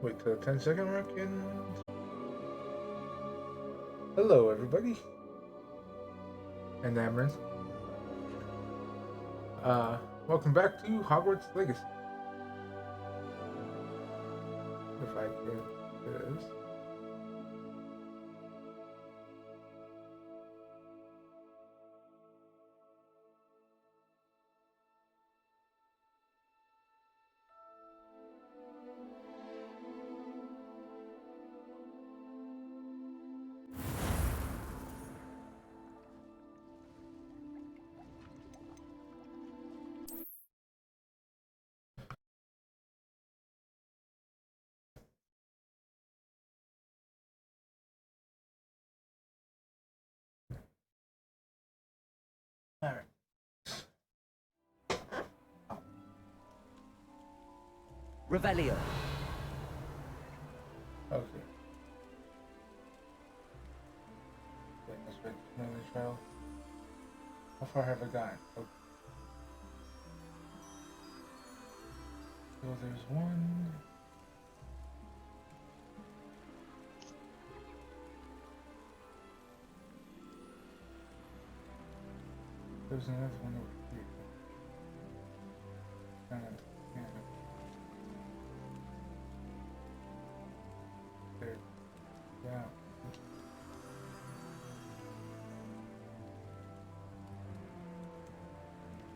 Wait till the 10-second mark and hello everybody. And Amaranth. Welcome back to Hogwarts Legacy. If I can do this. Alright. Revelio. Okay. Let's wait for another trial. How far have I gotten? Okay. So there's one. There's another one over here. Kind of, there. Yeah.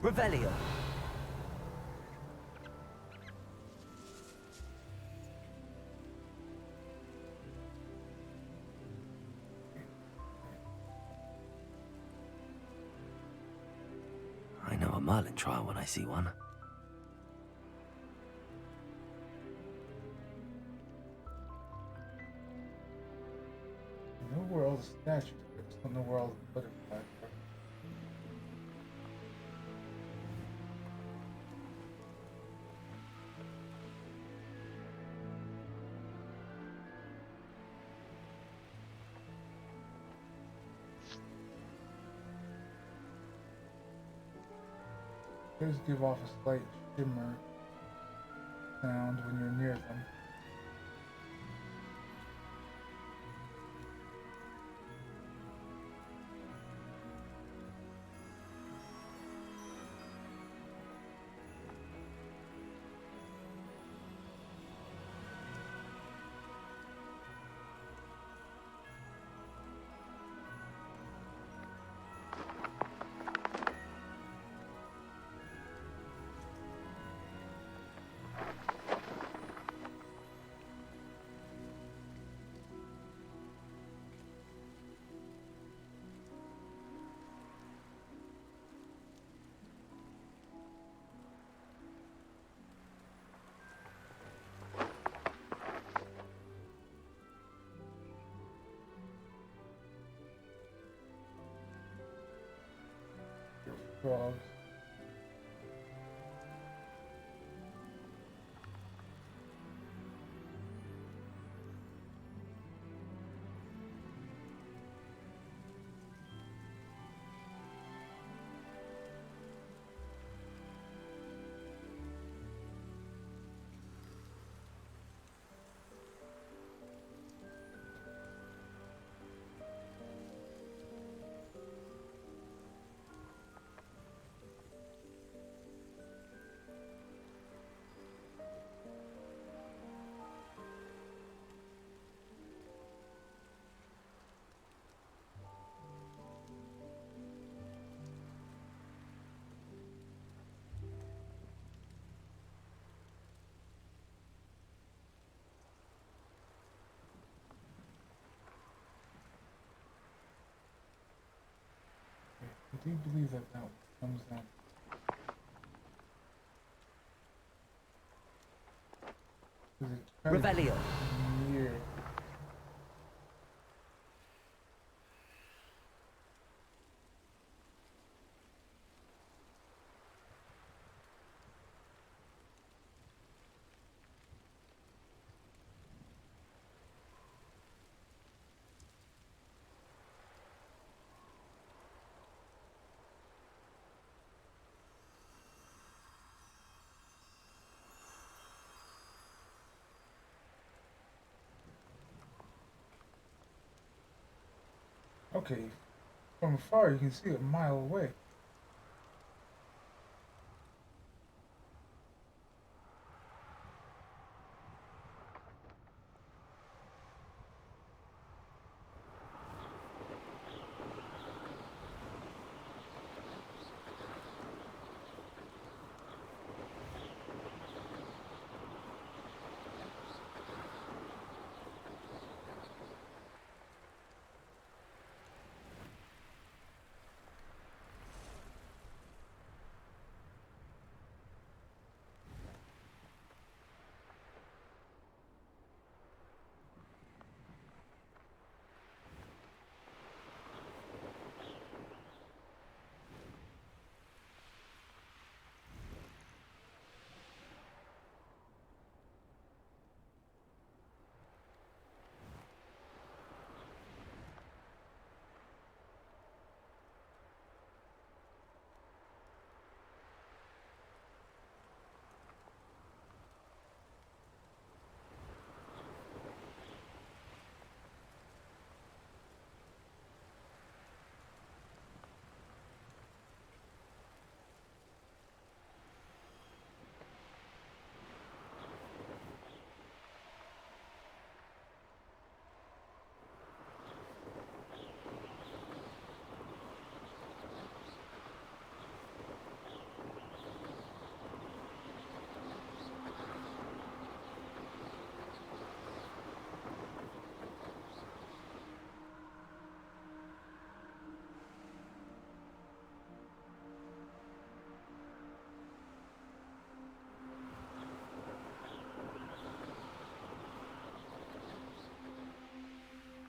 Revelio. I know a Merlin trial when I see one. I know where all the statues are. I just don't know where all the butterflies are. Those give off a slight shimmer sound when you're near them. Frogs. I do believe that that comes down. Because it's kind Revelio. of near. Okay, from afar you can see it a mile away.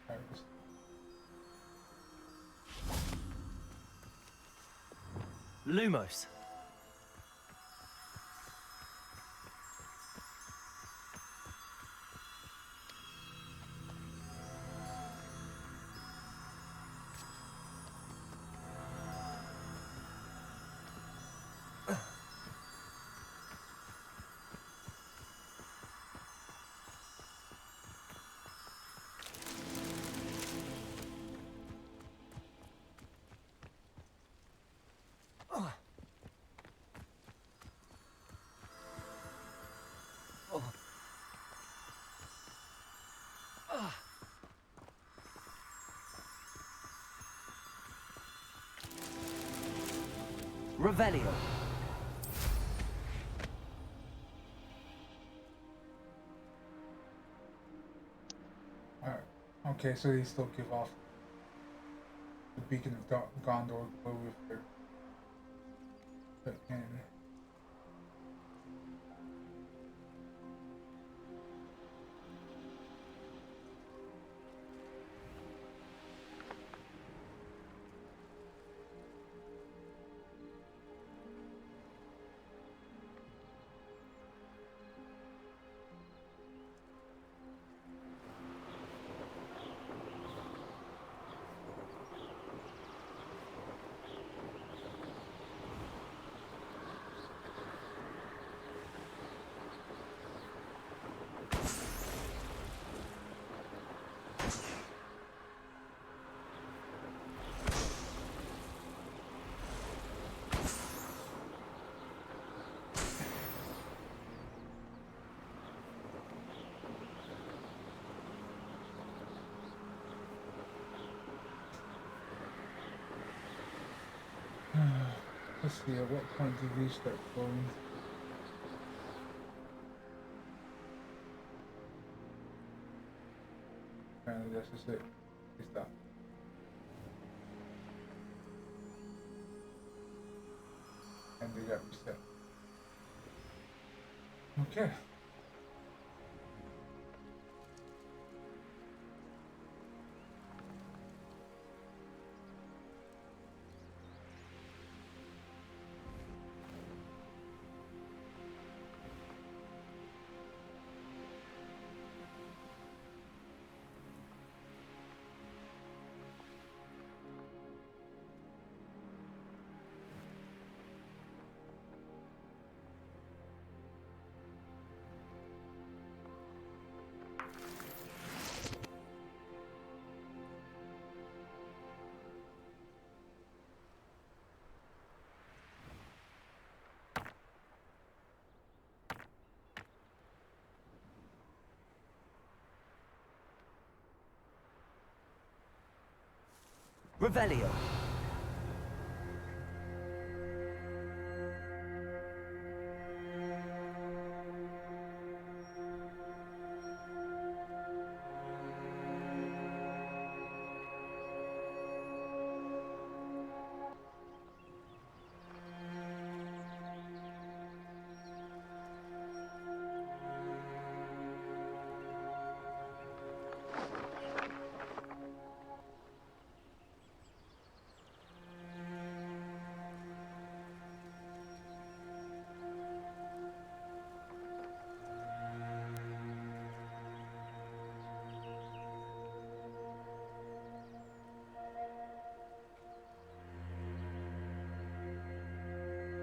Alright, Lumos. Revelio. alright. Okay, so they still give off the beacon of Gondor glow if they're put in. Let's see, at what point do these start flowing? Apparently this is it. It's that. And they got reset. Okay. Revelio.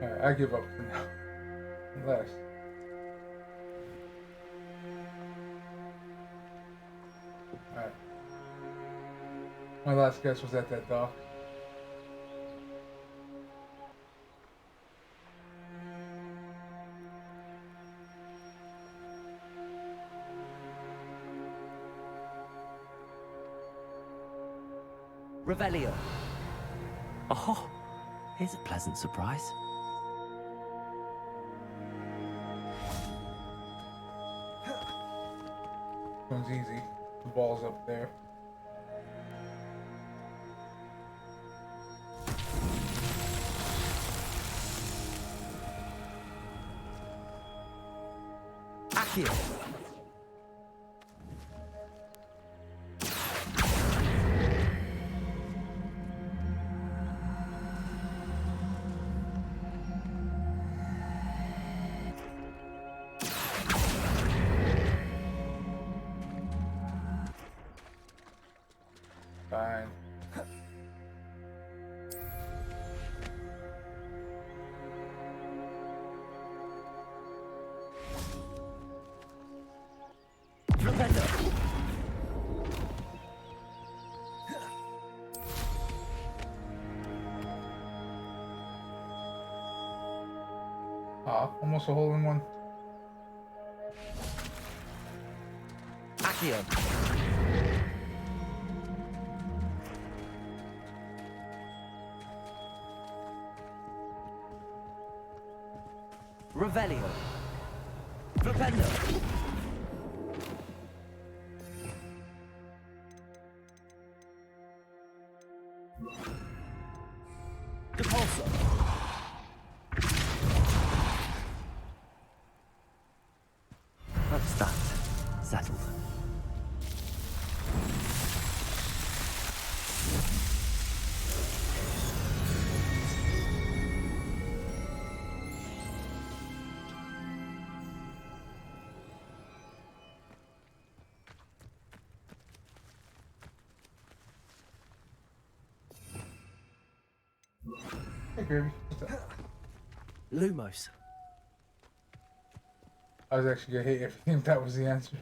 Alright, I give up for now. Unless. Alright. My last guess was at that dock. Revelio. Oh, here's a pleasant surprise. One's easy. The ball's up there. Accio. Fine. Revelio. Ah, almost a hole in one. Accio. Revelio. Flipendo. Depulso. That's that. Settled. Hey, Gravy. What's up? Lumos. I was actually gonna hate if that was the answer.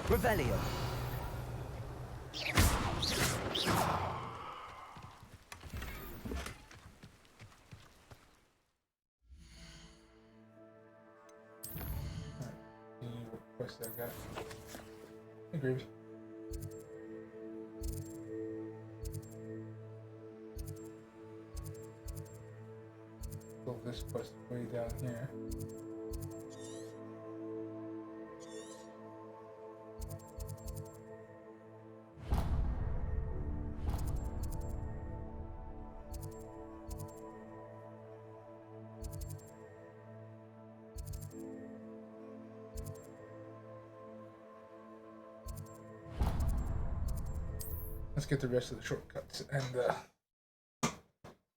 Revelio. The request I got. Hey, Gravy. So this quest way down here. Let's get the rest of the shortcuts and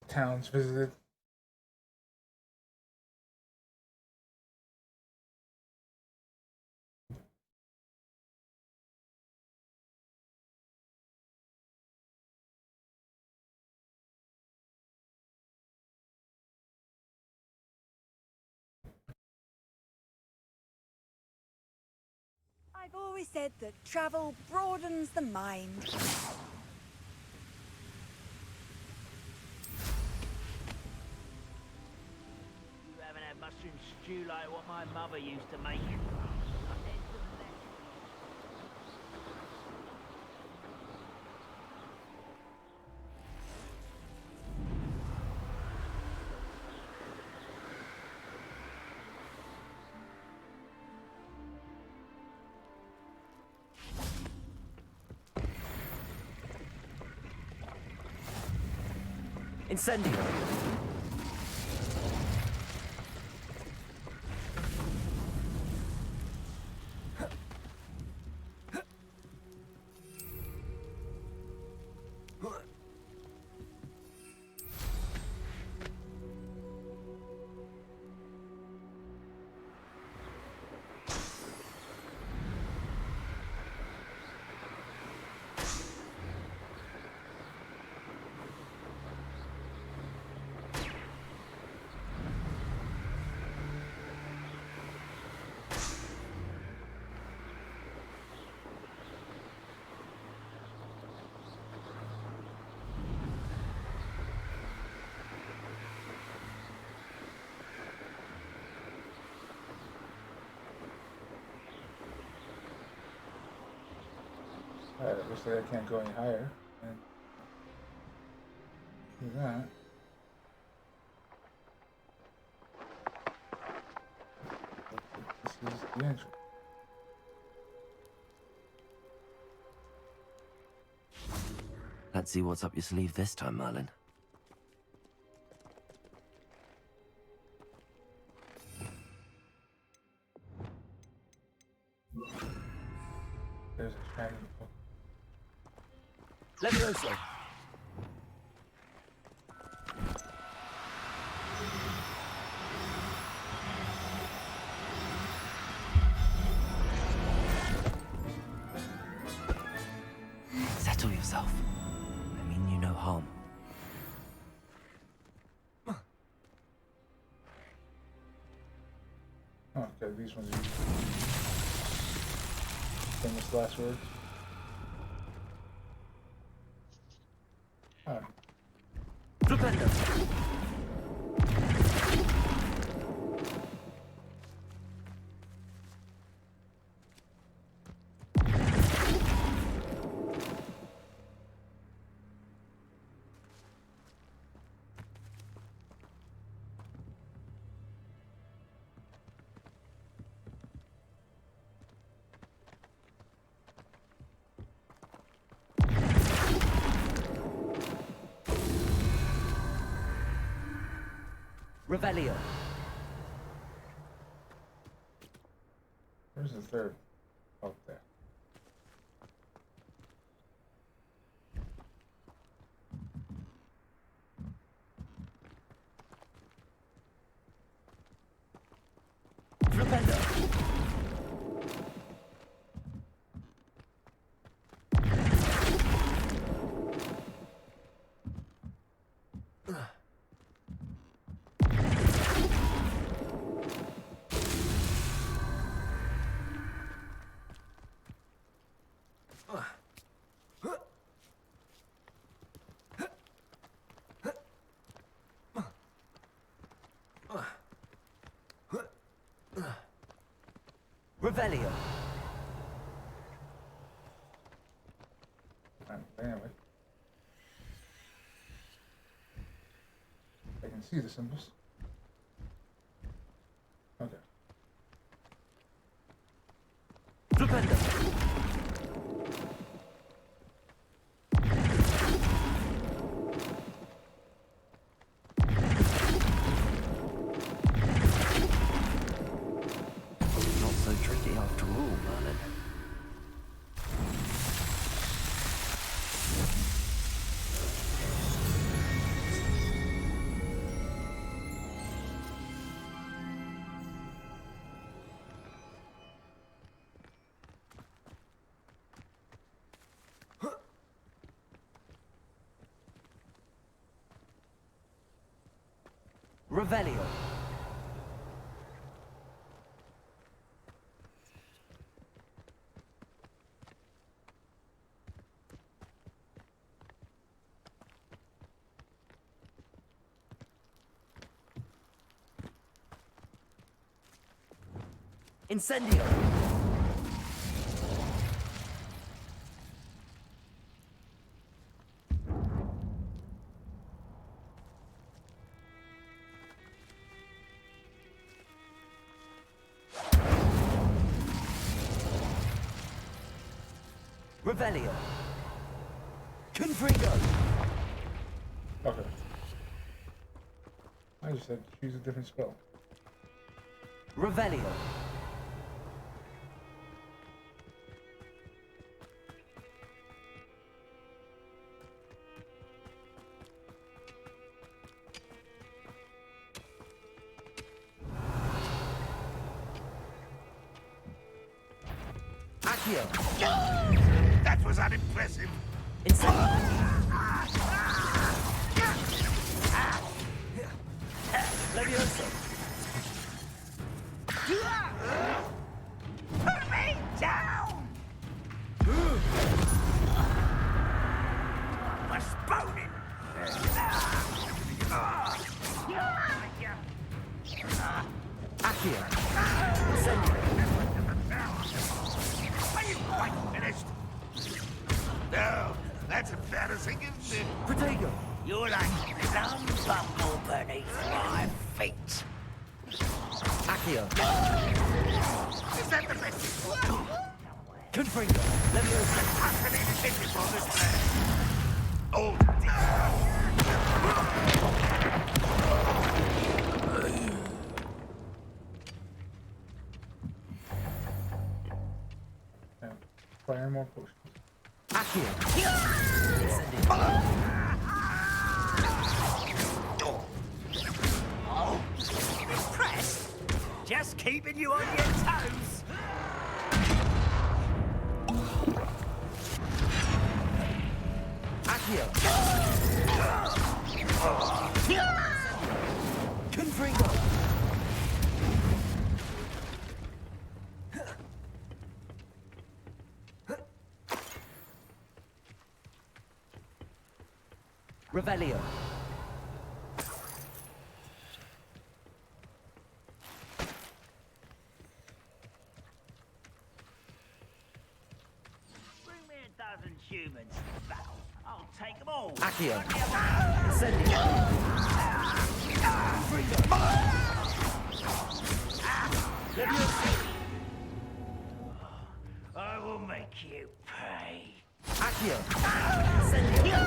towns visited. I've always said that travel broadens the mind. stew like what my mother used to make. Incendio. Alright, it looks like I can't go any higher. And do that. This is the entrance. Let's see what's up your sleeve this time, Merlin. There's a shiny book. Levioso. Settle yourself. I mean you no harm. Oh, okay, these ones are famous last words. Alright. Flipendo. Revelio. Where's the third? Oh, there. Flipendo. Revelio. Alright, anyway. I can see the symbols. Okay. Flipendo. Not so tricky after all, Merlin. Revelio. Incendio! Revelio! Confringo! Okay. I just had to choose a different spell. Revelio! Accio! That was unimpressive. Incendio! Levioso! Put me down! Postponing. Accio! Incendio! Are you quite finished? No, that's embarrassing, isn't it? Protego! You're like some buckle beneath my feet. Accio! Is that the best? Confringo! Levioso! I'm gonna take this on this plan. Oh, Yeah. Fire more potions. Accio! Incendio! Impressed? Just keeping you on your toes. Accio! Confringo! Revelio! Bring me a dozen humans to battle. I'll take them all. Accio! Incendio! Confringo! Levioso! I will make you pay. Accio! Incendio!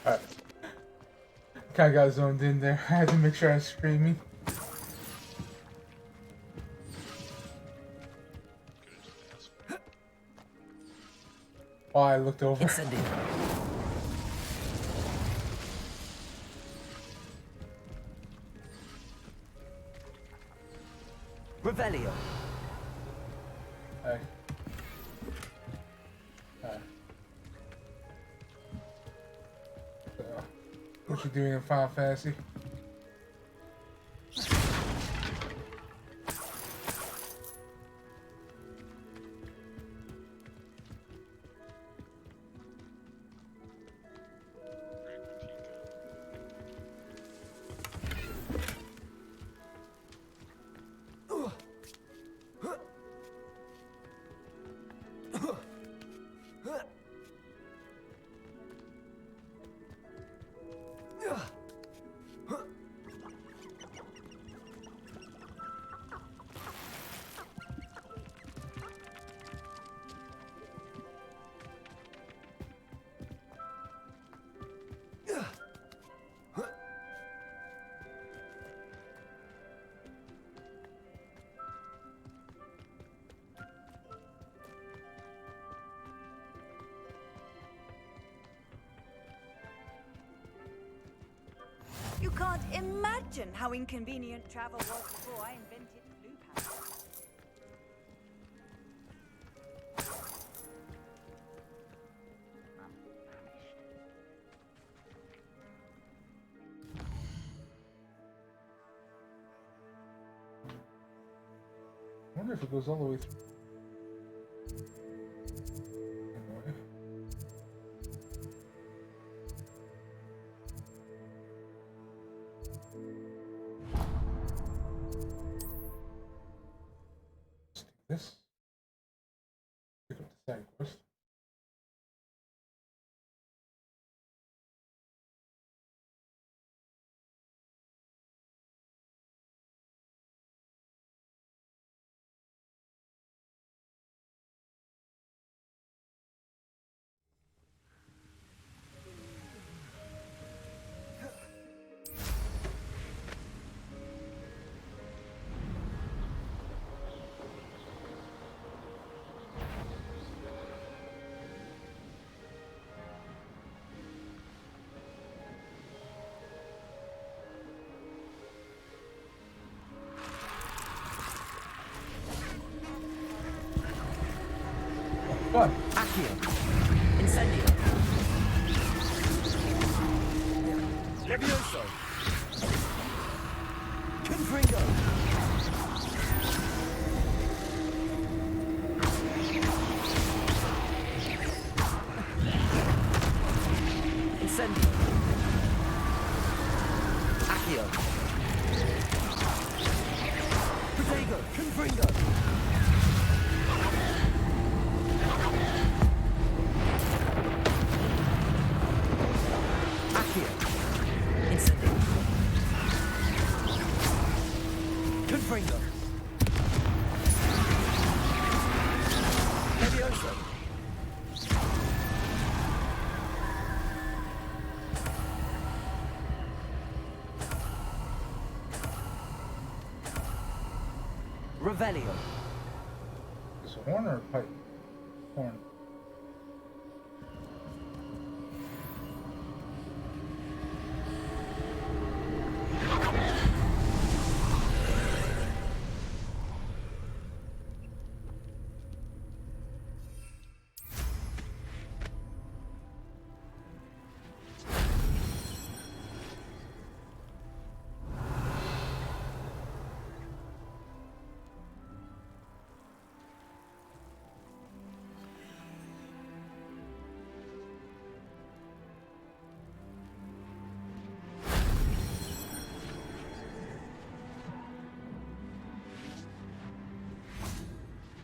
Alright. Kinda got zoned in there. I had to make sure I was screaming. Oh, I looked over. Incendio! Revelio! Hey. Alright. So, what you doing in Final Fantasy? You can't imagine how inconvenient travel was before I invented blue power. wonder if it goes all the way through. Anyway. Let's do this. Pick up the side quest. What? Accio. Incendio. Levioso. Confringo. Incendio. Accio. Protego. Confringo. Accio. Incendio. Confringo. Levioso. Revelio. Is it horn or pipe? Horn.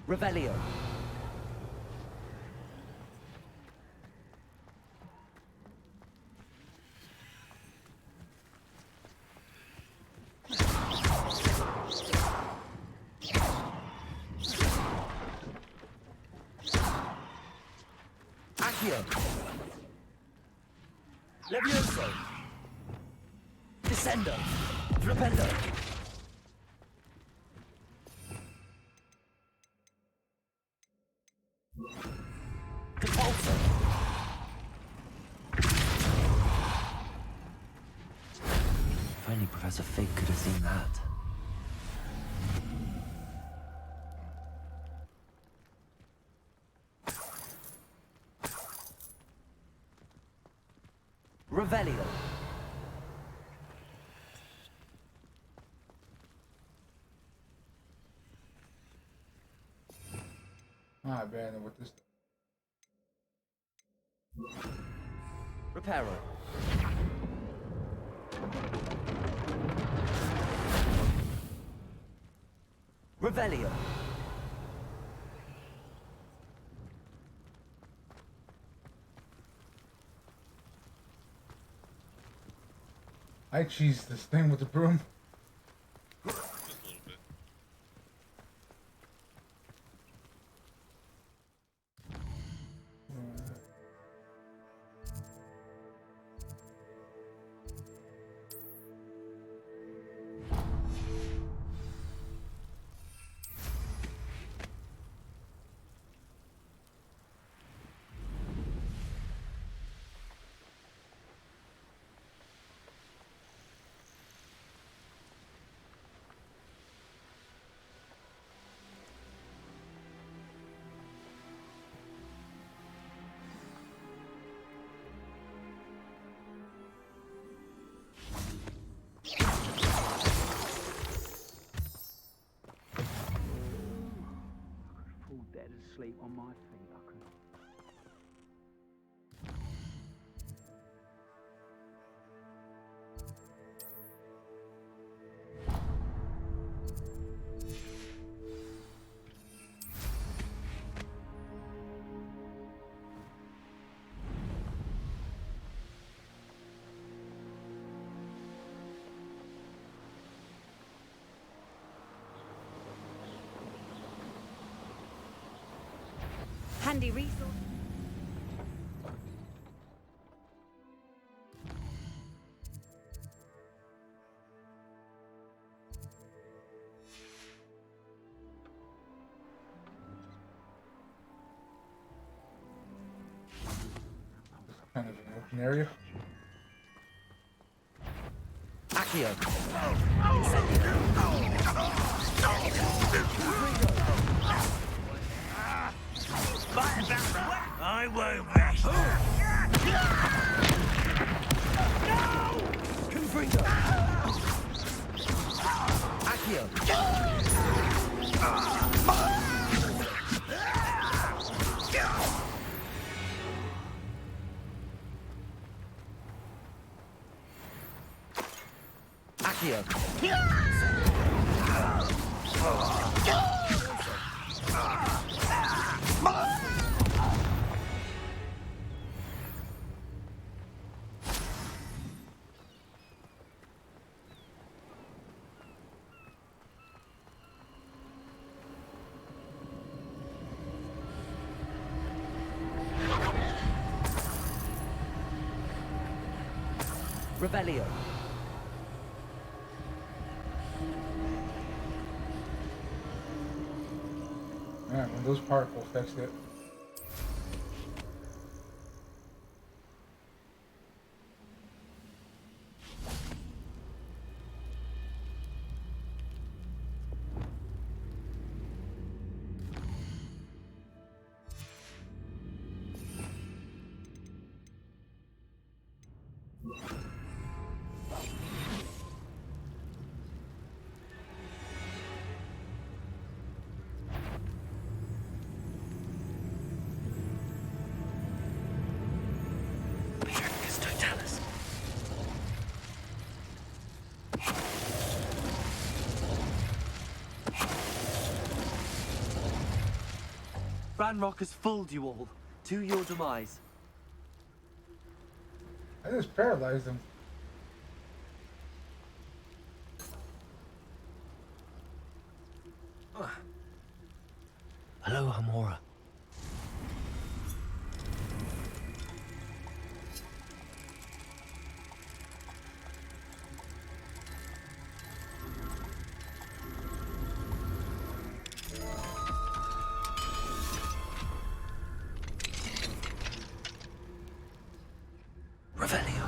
Revelio. Accio. Levioso. Descendo. Flipendo. Compulso. If only Professor Fig could have seen that. Revelio. Ah, bad what this. Reparo. Revelio. I cheesed this thing with the broom. Just a little bit. better than sleep on my feet, I can. Handy resource. Kind of an open area. Accio. Fight about the way. I won't rest. Confringo. Accio. Accio. Revelio. Man, when those particle effects hit. Ranrock has fooled you all, to your demise. I just paralyzed him. Hello, Hamora. Revelio.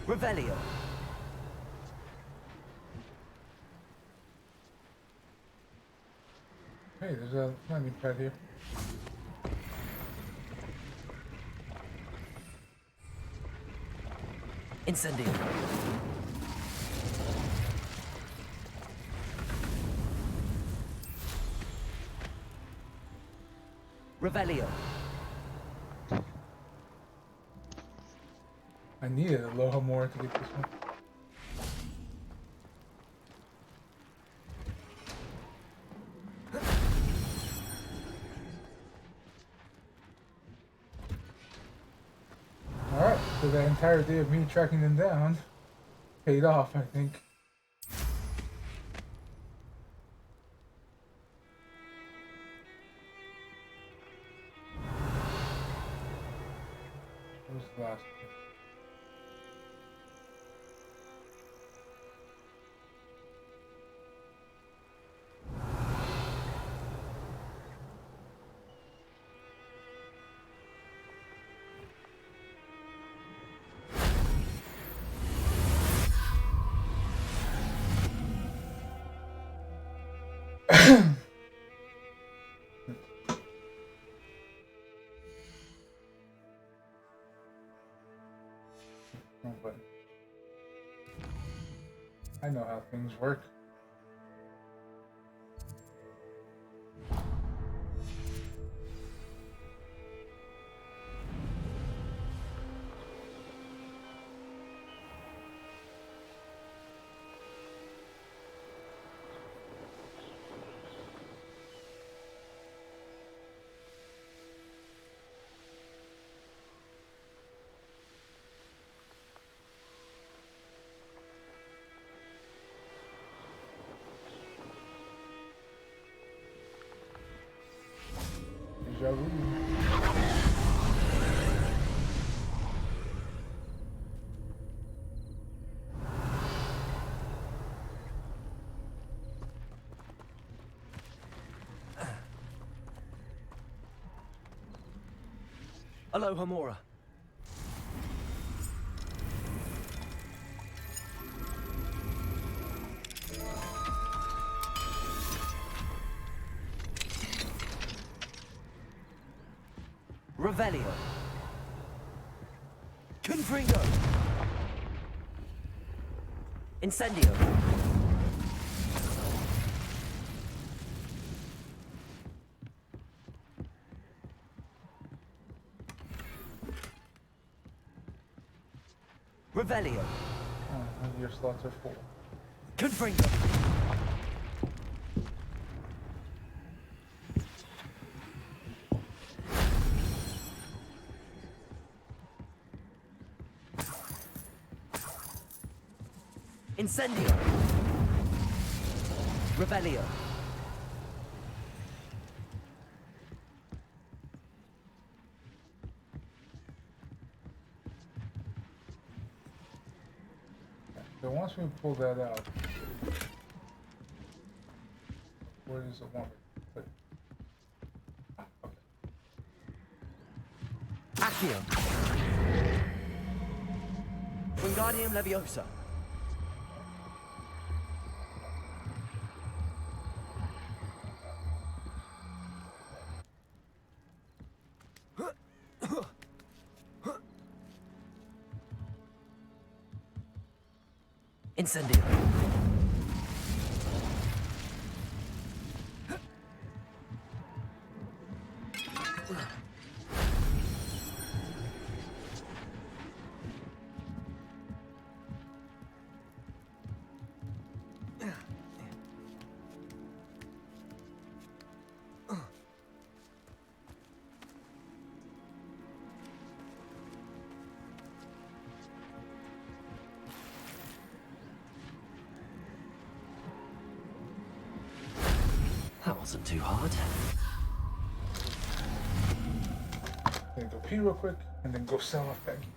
Revelio. Hey, there's a landing pad here. Incendio. Revelio. I needed a Aloha more to get this one. Alright, so that entire day of me tracking them down paid off, I think. was the last one? No, but I know how things work. Deja vu. Aloha Mora. Revelio. Confringo. Incendio. Revelio. Oh, your slots are full. Confringo. Incendio. Revelio. So once we pull that out, where does it want me to put it? Ah, okay. Accio. Wingardium Leviosa. Incendio. That wasn't too hard. Then go pee real quick, and then go sell off that gear.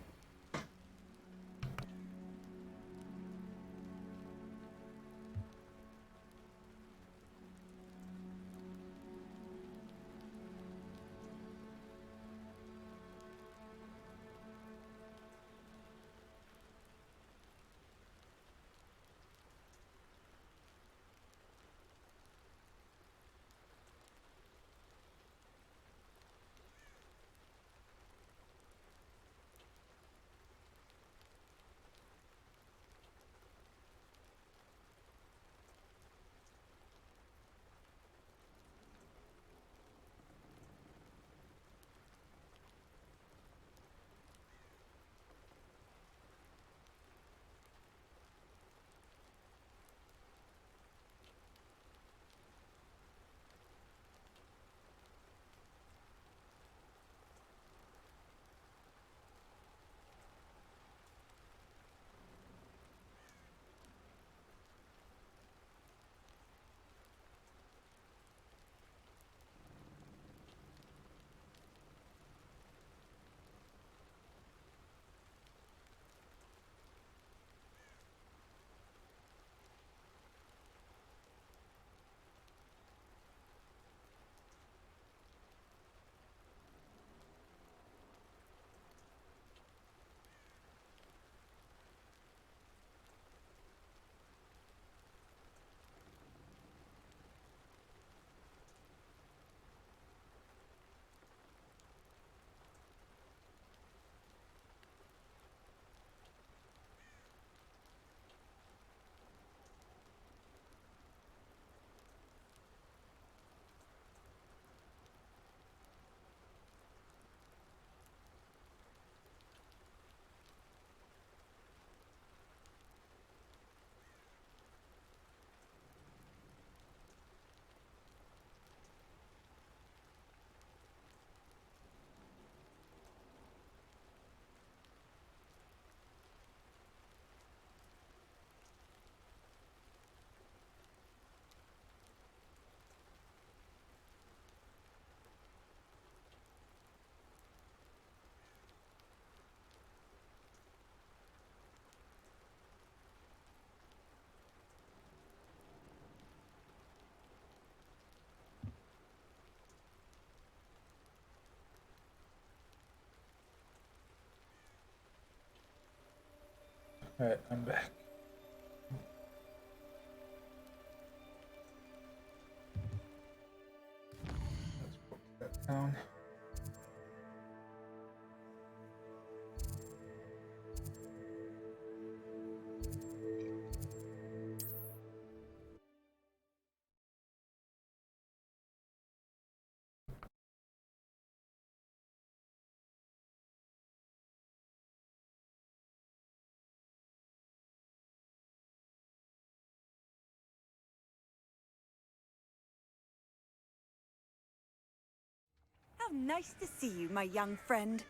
Alright, I'm back. Let's put that down. How nice to see you, my young friend.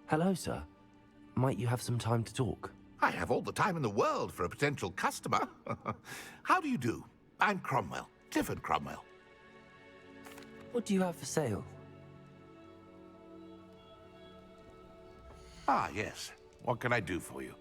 Hello, sir. Might you have some time to talk? I have all the time in the world for a potential customer. How do you do? I'm Cromwell, Clifford Cromwell. What do you have for sale? Ah, yes. What can I do for you?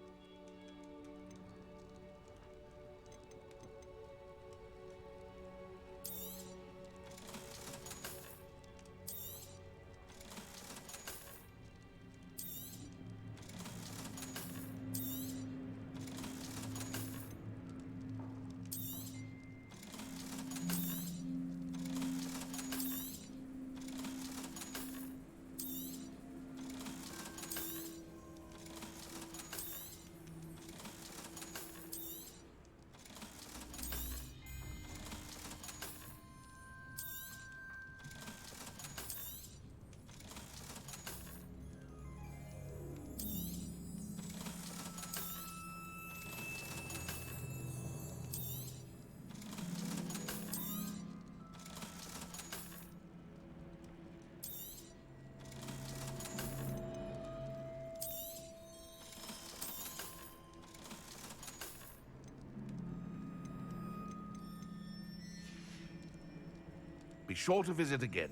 Be sure to visit again.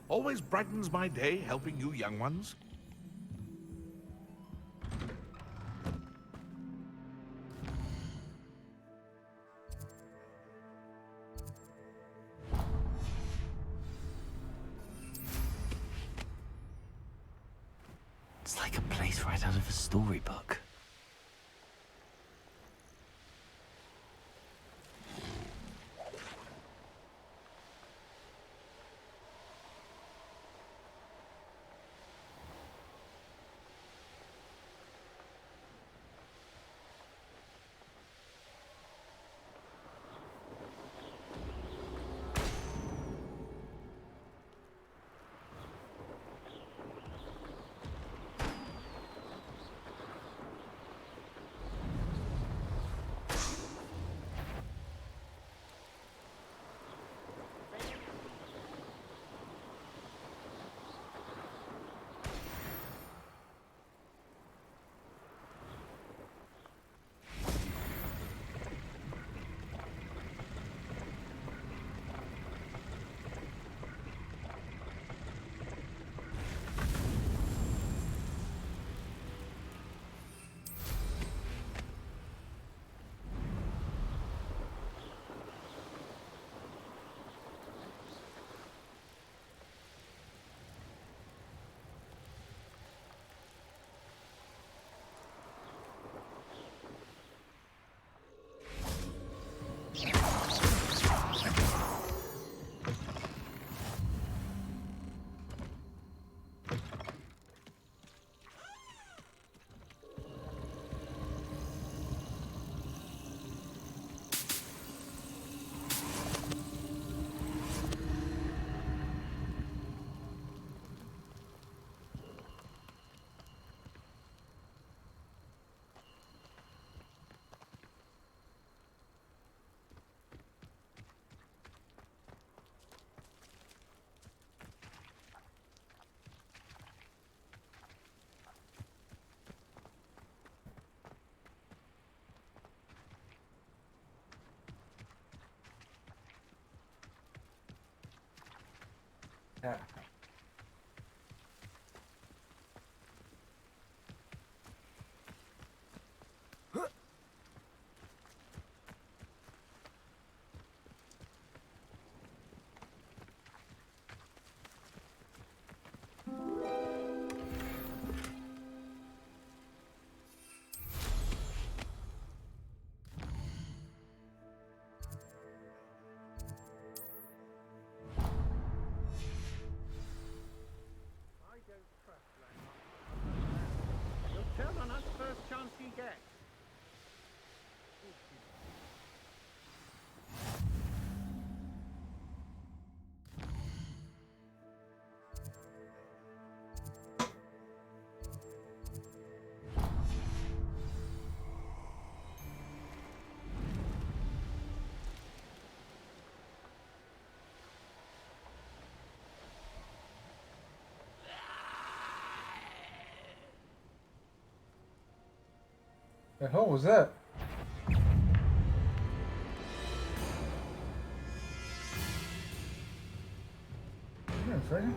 Always brightens my day helping you young ones. It's like a place right out of a storybook. cat. I don't trust Raymond. He'll turn on us first chance he gets. The hell was that? Come here, Freddy.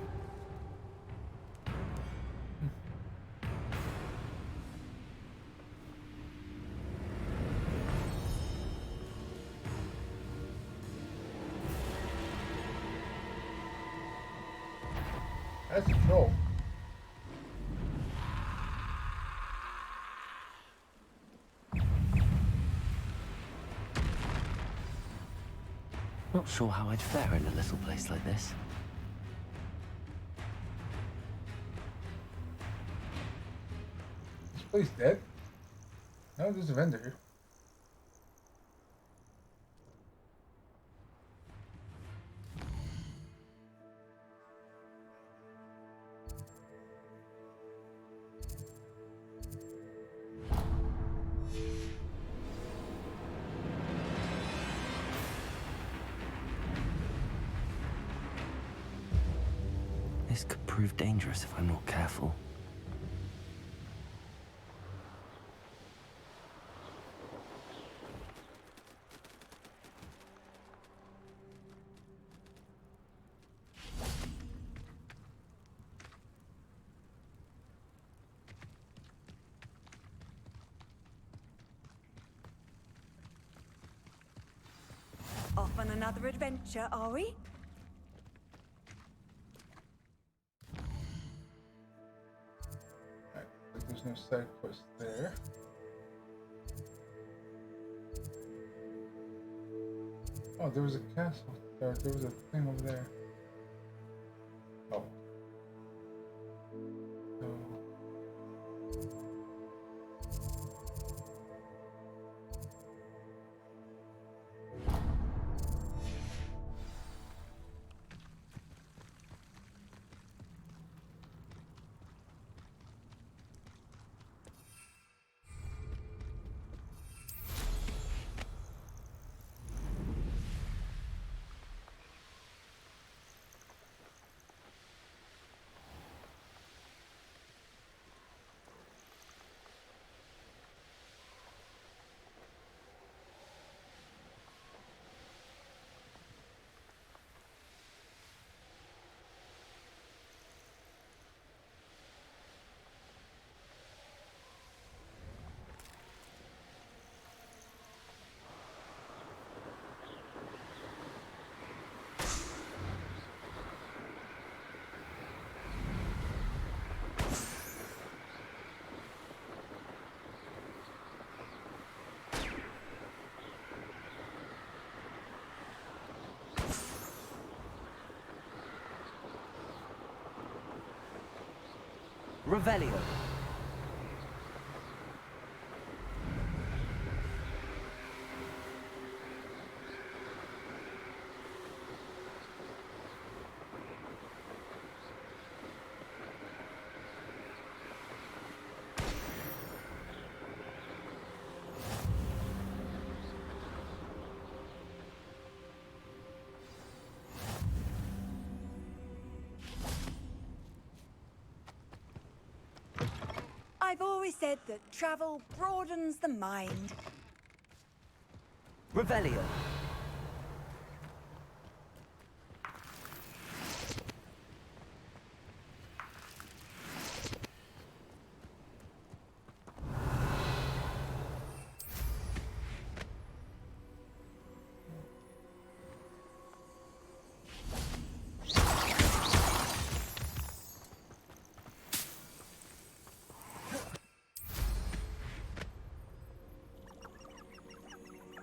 That's a troll. Not sure how I'd fare in a little place like this. This place dead? No, there's a vendor here. This could prove dangerous if I'm not careful. Off on another adventure, are we? Alright, so there's no side quest there. Oh, there was a castle. There was a thing over there. Oh. So... Revelio. I've always said that travel broadens the mind. Revelio.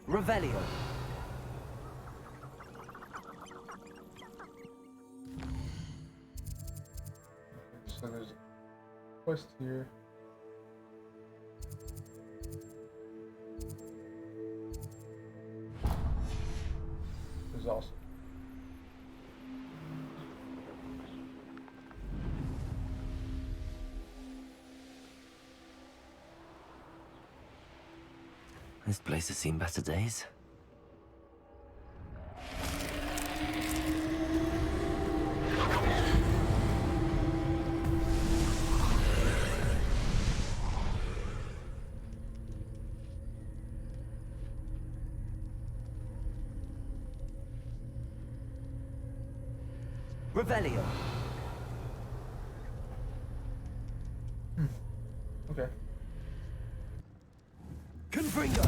Revelio. Okay, so there's a quest here. There's also This place has seen better days. Revelio. okay. Confringo.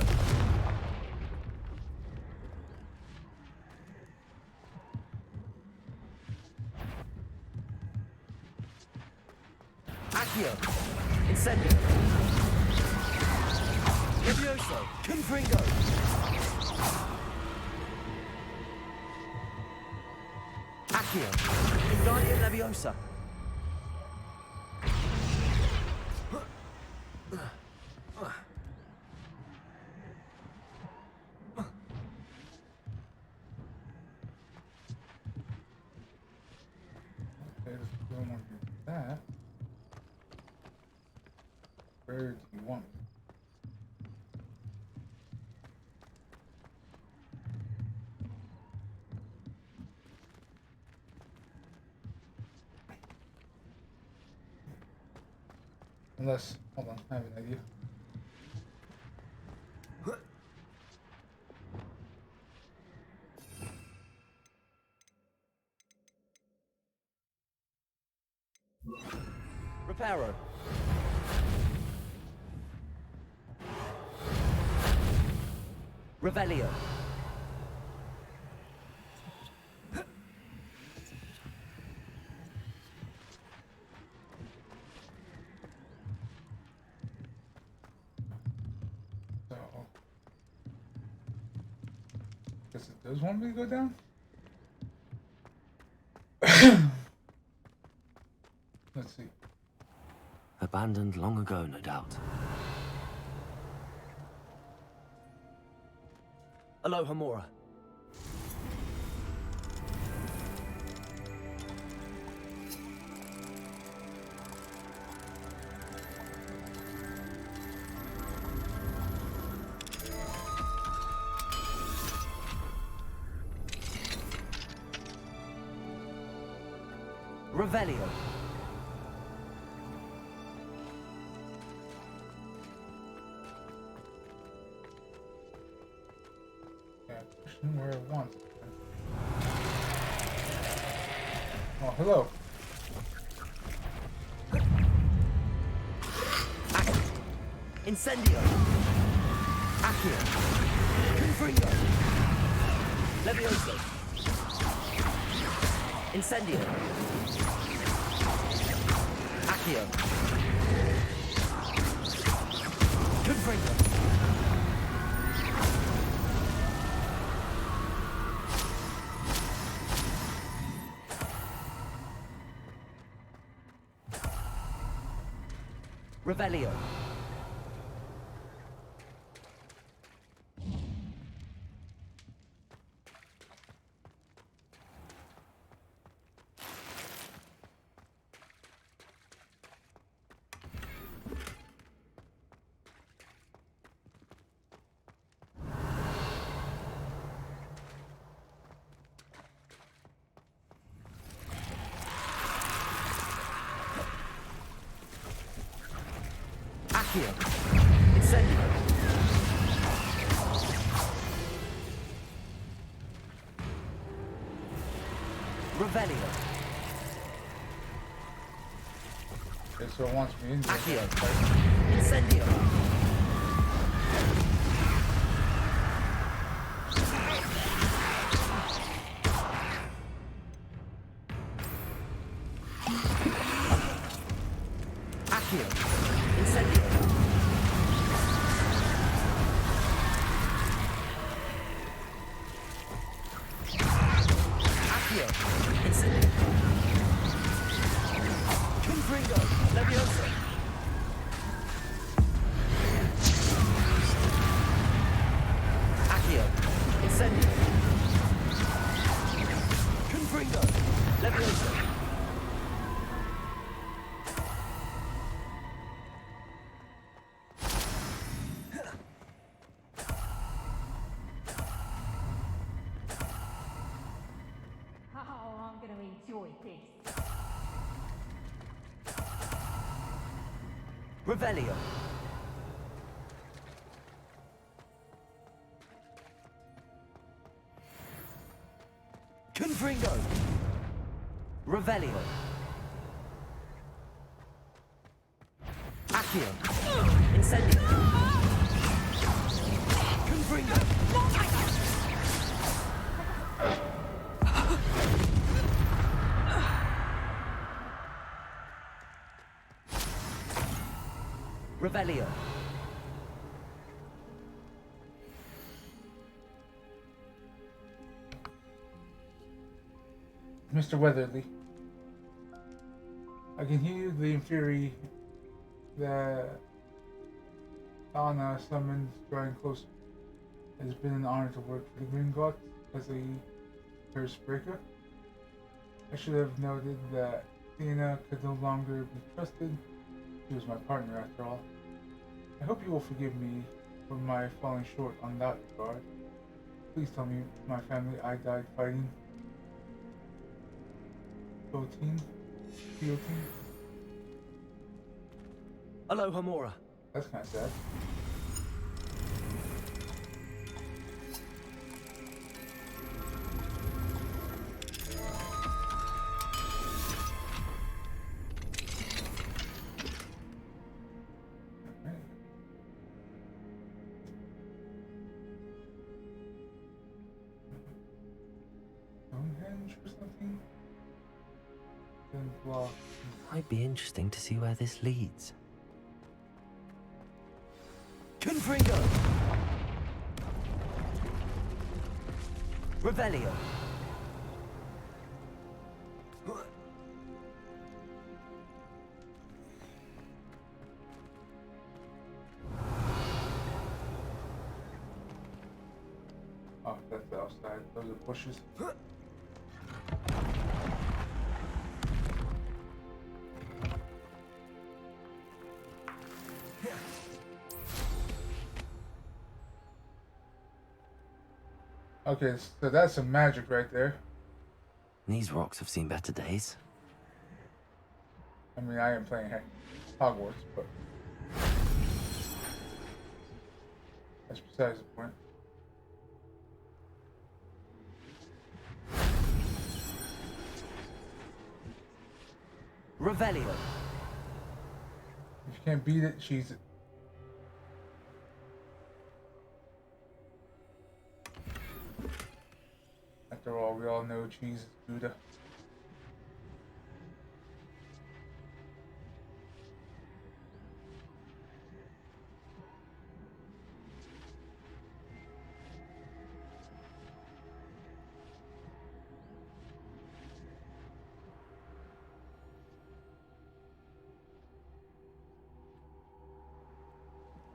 Accio. Incendio. Levioso. Confringo. Accio. Ingardium Leviosa. Okay, let's go on with that. Where do you want me? Unless, hold on, I have an idea. Reparo. Revelio. So, guess it does want me to go down? Let's see. Abandoned long ago, no doubt. Aloha Mora. Revelio. Yeah, pushing where it wants. Oh, hello. Incendio. Accio. Confringo. Levioso. Incendio. Accio. Confringo. Revelio. Accio. Incendio. Revelio. Okay, so it wants me in there. Accio. Incendio. Accio. Incendio. Incendio. Confringo. Leviosa. Oh, I'm going to enjoy this. Revelio. Confringo. Revelio. Accio. Incendio. Confringo. Revelio. Mr. Weatherly, I can hear the inferi that Anna summons drawing closer. It has been an honor to work for the Green Gods as a curse breaker. I should have noted that Athena could no longer be trusted. She was my partner after all. I hope you will forgive me for my falling short on that regard. Please tell me my family I died fighting. Guillotine? Aloha Mora. That's kind of sad. Stonehenge or something? Then block. Might be interesting to see where this leads. Confringo. Revelio. Oh, that's outside. Those are bushes. Okay, so that's some magic right there. These rocks have seen better days. I mean, I am playing Hogwarts, but that's besides the point. Revelio. If you can't beat it, cheese it. After all, we all know cheese is Buddha.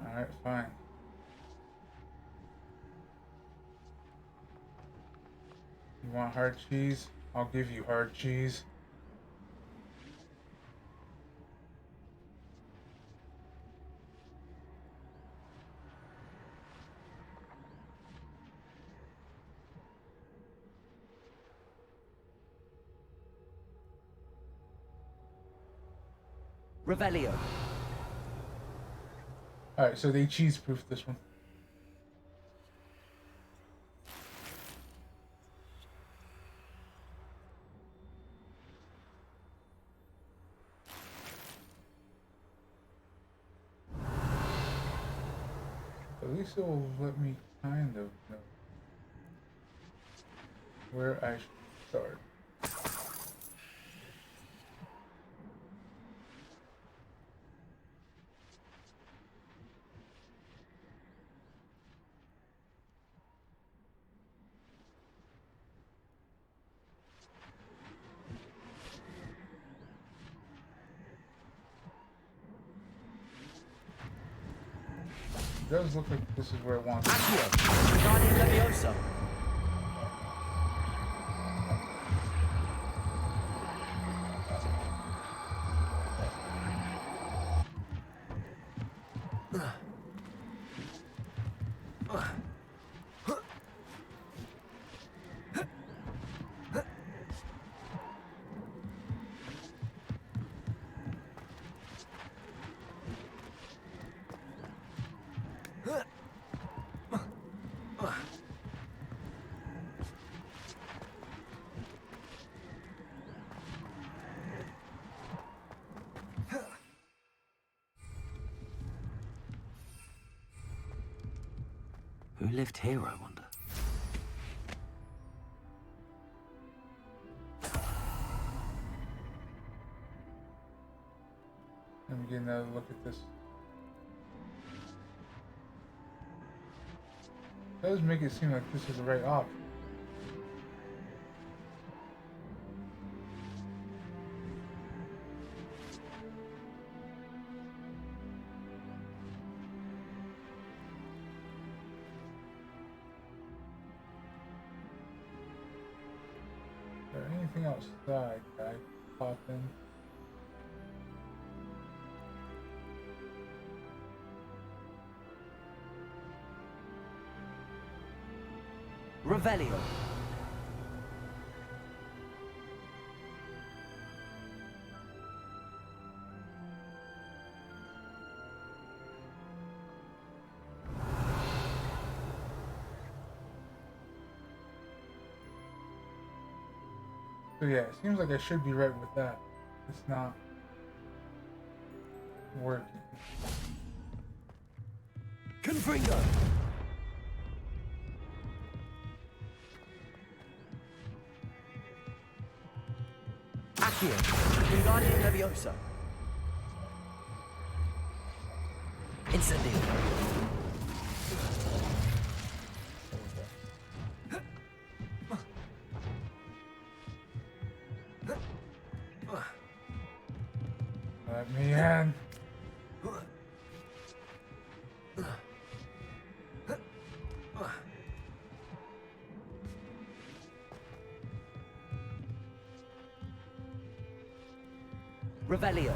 Alright, fine. You want hard cheese? I'll give you hard cheese. Revelio. Alright, so they cheese-proofed this one. At least it will let me kind of know where I should start. It does look like this is where I want to Accio. Guardian Leviosa. Who lived here, I wonder? Let me get another look at this. It does make it seem like this is the right option. Is there anything outside that I can pop in? Revelio. So yeah, it seems like I should be right with that. It's not working. Confringo. Accio. Wingardium Leviosa. Incendio. Let me in. Revelio.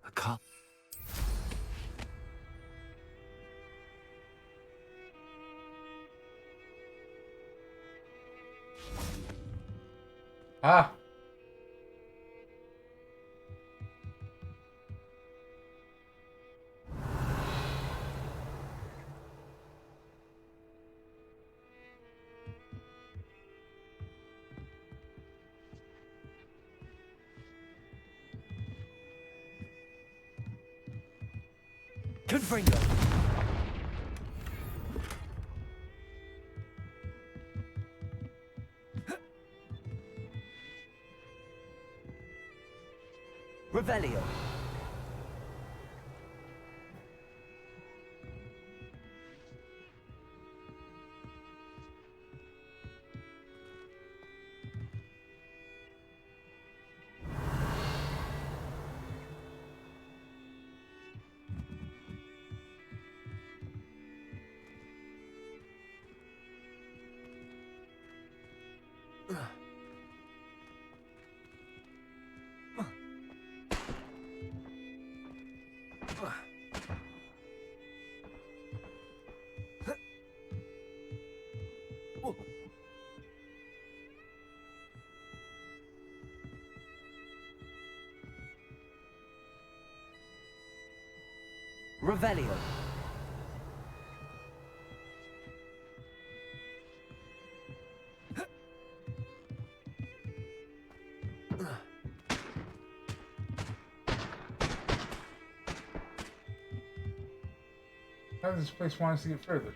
A cup. Ah! Confringo. Revelio. Revelio. How does this place want us to get further?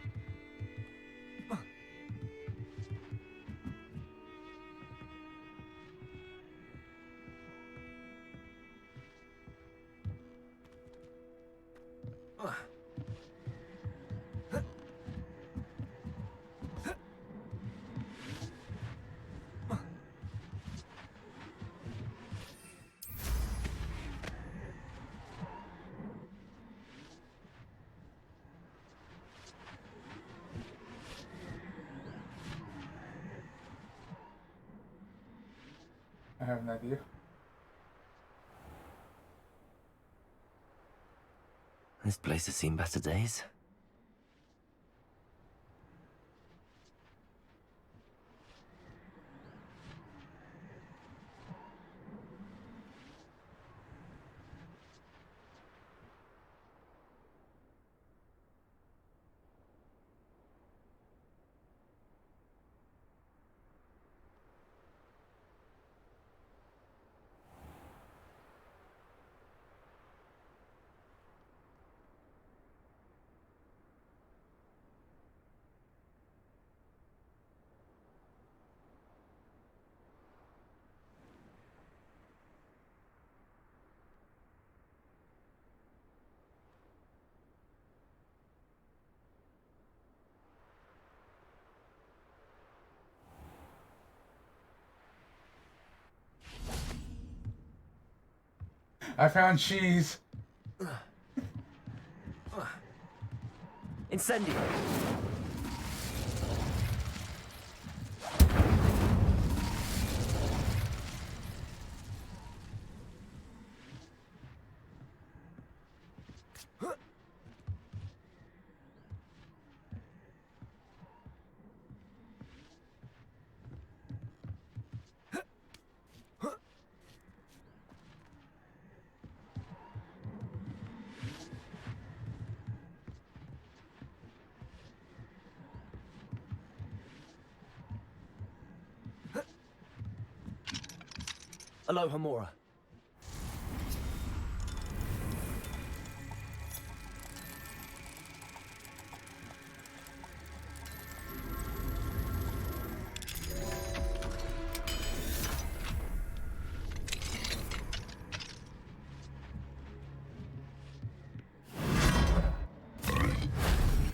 I have an idea. This place has seen better days. I found cheese. Incendio. Aloha Mora.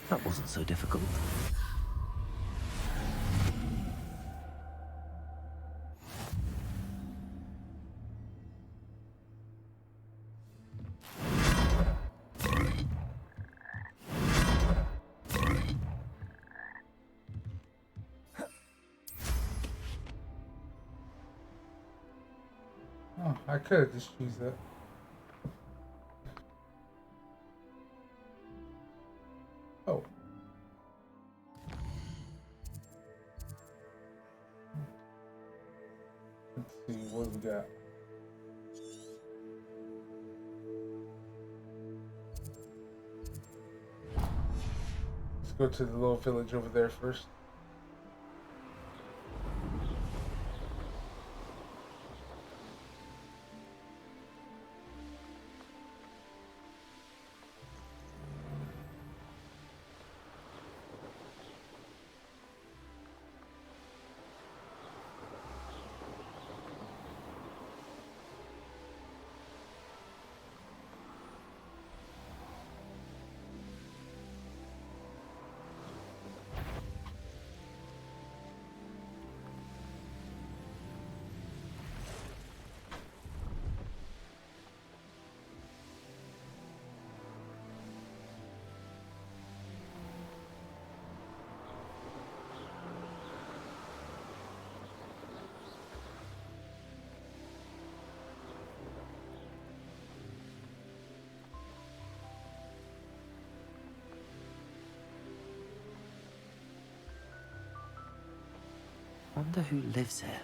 That wasn't so difficult. Oh, I could have just used that. Oh. Let's see, what do we got? Let's go to the little village over there first. Wonder who lives here.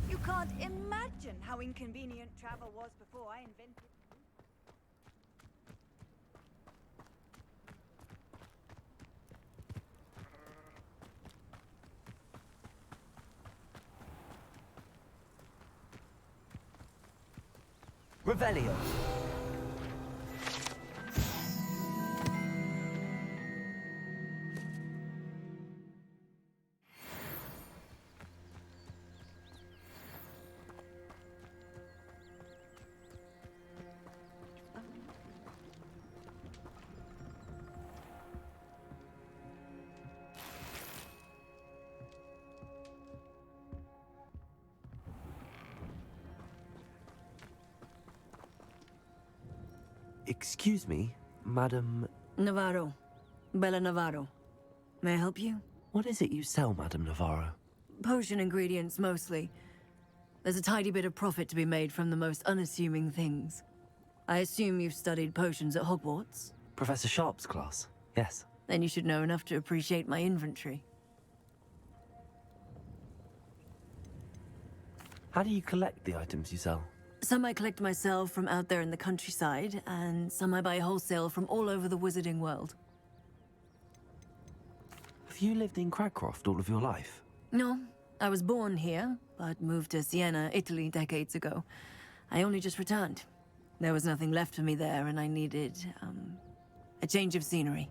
You can't imagine how inconvenient travel was before I invented. Revelio. Excuse me, Madam... Navarro. Bella Navarro. May I help you? What is it you sell, Madam Navarro? Potion ingredients, mostly. There's a tidy bit of profit to be made from the most unassuming things. I assume you've studied potions at Hogwarts? Professor Sharp's class, yes. Then you should know enough to appreciate my inventory. How do you collect the items you sell? Some I collect myself from out there in the countryside, and some I buy wholesale from all over the wizarding world. Have you lived in Cragcroft all of your life? No, I was born here, but moved to Siena, Italy decades ago. I only just returned. There was nothing left for me there, and I needed, a change of scenery.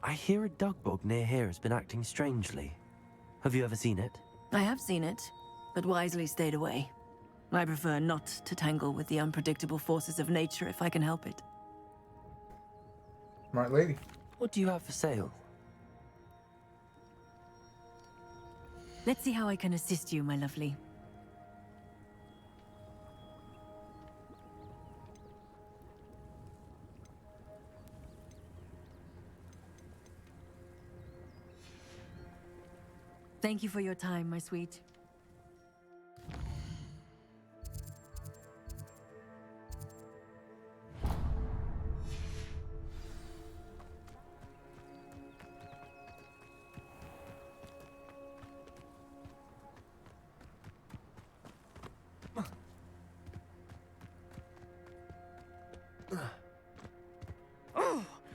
I hear a dugbog near here has been acting strangely. Have you ever seen it? I have seen it, but wisely stayed away. I prefer not to tangle with the unpredictable forces of nature if I can help it. Smart lady. What do you have for sale? Let's see how I can assist you, my lovely. Thank you for your time, my sweet.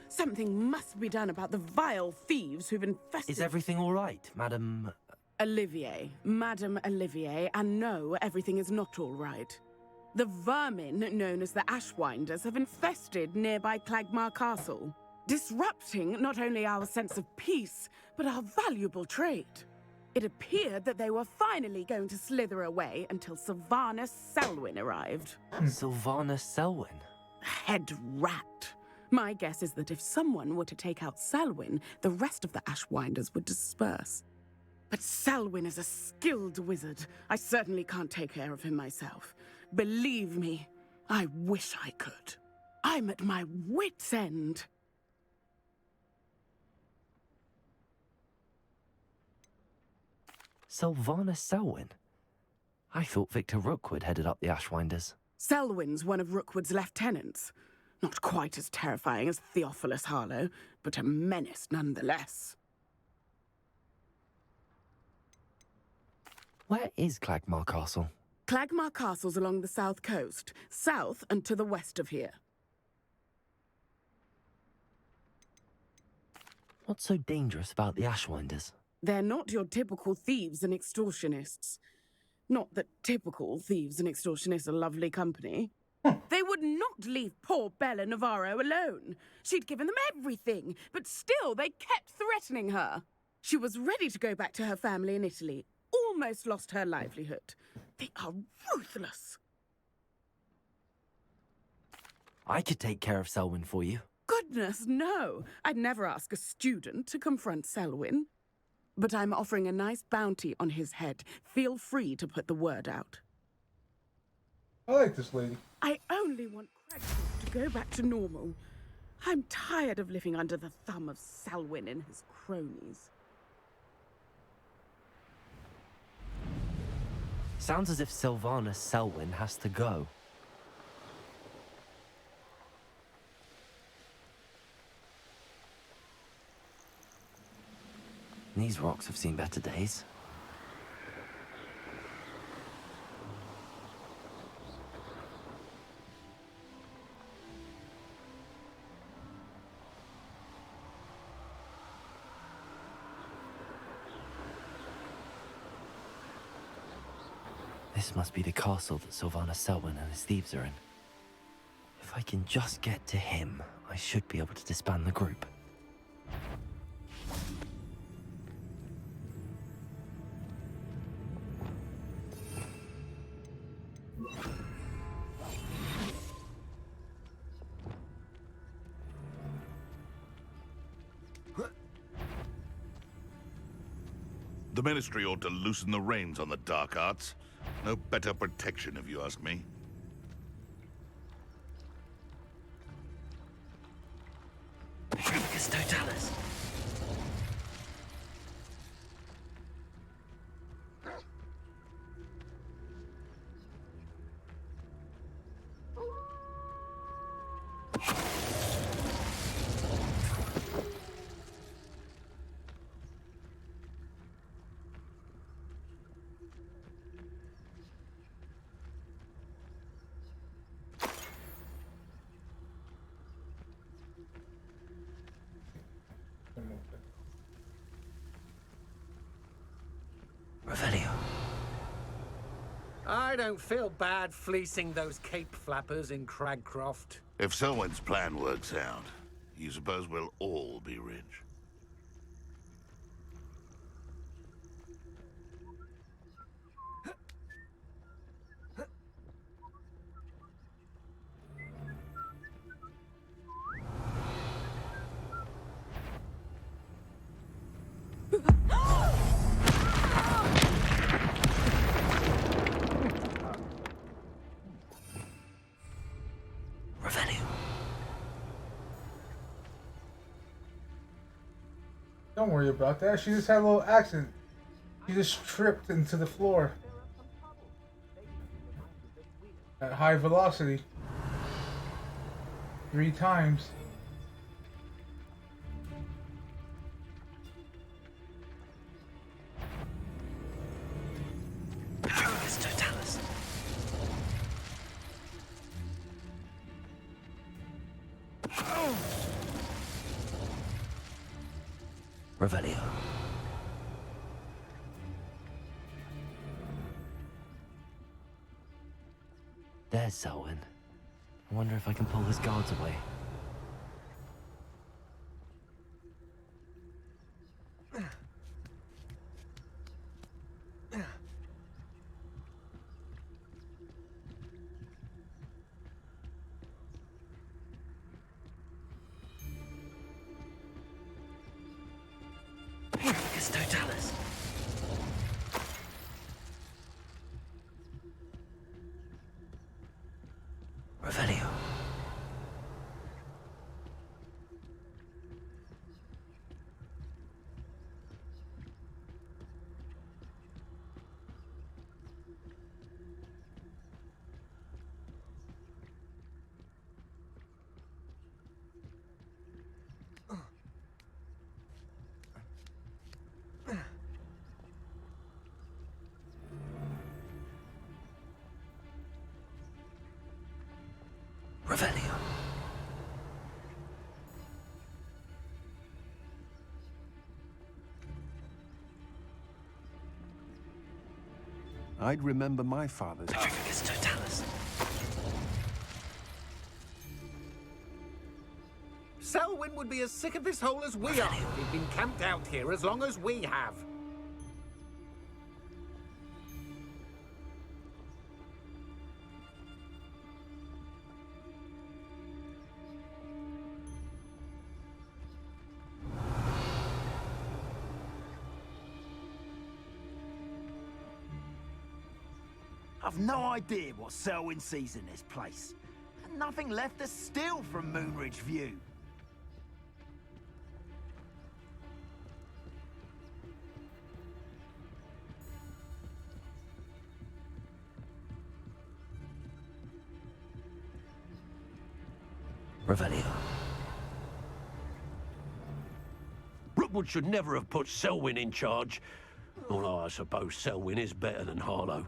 Something must be done about the vile thieves who've infested... Is everything all right, Madam... Olivier. Madame Olivier, and no, everything is not all right. The vermin known as the Ashwinders have infested nearby Clagmar Castle, disrupting not only our sense of peace, but our valuable trade. It appeared that they were finally going to slither away until Sylvanus Selwyn arrived. Sylvanus Selwyn? Head rat. My guess is that if someone were to take out Selwyn, the rest of the Ashwinders would disperse. But Selwyn is a skilled wizard. I certainly can't take care of him myself. Believe me, I wish I could. I'm at my wit's end. Sylvanus Selwyn? I thought Victor Rookwood headed up the Ashwinders. Selwyn's one of Rookwood's lieutenants. Not quite as terrifying as Theophilus Harlow, but a menace nonetheless. Where is Clagmar Castle? Clagmar Castle's along the south coast, south and to the west of here. What's so dangerous about the Ashwinders? They're not your typical thieves and extortionists. Not that typical thieves and extortionists are lovely company. They would not leave poor Bella Navarro alone. She'd given them everything, but still they kept threatening her. She was ready to go back to her family in Italy, almost lost her livelihood. They are ruthless. I could take care of Selwyn for you. Goodness, no. I'd never ask a student to confront Selwyn. But I'm offering a nice bounty on his head. Feel free to put the word out. I like this lady. I only want Cragcroft to go back to normal. I'm tired of living under the thumb of Selwyn and his cronies. Sounds as if Sylvanus Selwyn has to go. These rocks have seen better days. This must be the castle that Sylvanus Selwyn and his thieves are in. If I can just get to him, I should be able to disband the group. The Ministry ought to loosen the reins on the dark arts. No better protection, if you ask me. Amicus Totalis! Revelio. I don't feel bad fleecing those cape flappers in Cragcroft. If Selwyn's plan works out, you suppose we'll all be rich. Revelio. Don't worry about that. She just had a little accident. She just tripped into the floor at high velocity 3 times. Focus Totalis. Revelio. There's Selwyn. I wonder if I can pull his guards away. Focus Totalis. Revelio. Revelio. I'd remember my father's. Focus Totalis. Selwyn would be as sick of this hole as we are. He'd been camped out here as long as we have. I've no idea what Selwyn sees in this place. And nothing left to steal from Moonridge View. Revelio. Rookwood should never have put Selwyn in charge. Although I suppose Selwyn is better than Harlow.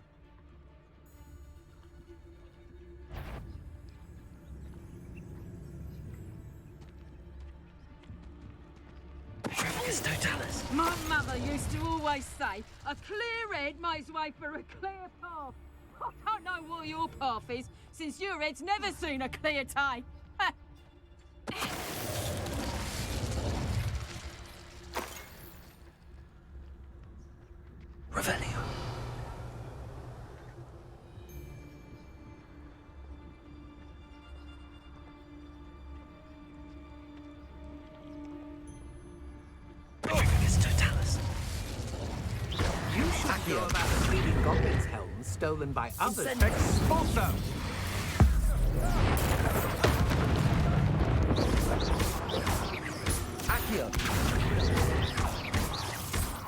Focus Totalis. My mother used to always say, a clear head makes way for a clear path. I don't know what your path is, since your head's never seen a clear day. Revelio. Focus Totalis. You should know about the Bleeding Goblin's helm stolen by others. Expulso! Accio.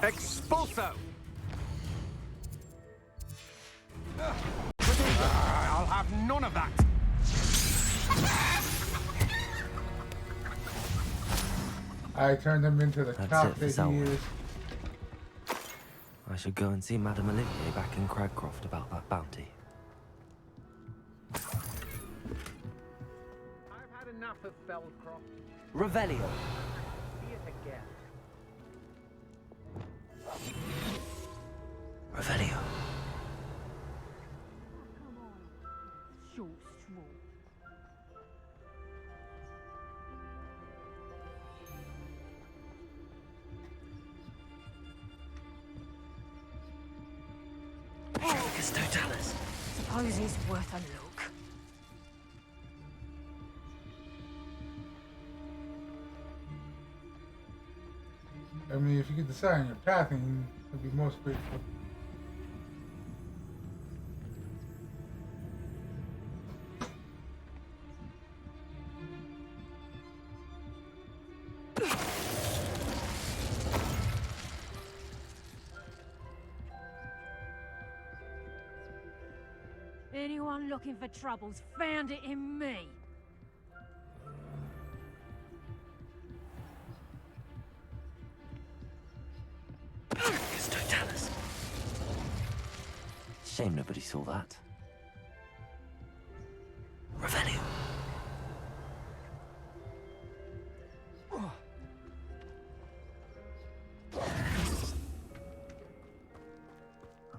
Expulso! I'll have none of that. I turned him into the That's cop it for that he Selwyn. is. I should go and see Madame Olivier back in Cragcroft about that bounty. I've had enough of Feldcroft. Revelio. See it again. Revelio. Come on, short straw. Tricus totalis. Suppose it's worth a look. I mean, if you could decide on your pathing, I'd be most grateful. Anyone looking for troubles found it in me. Tricus totalis. Shame nobody saw that. Revelio.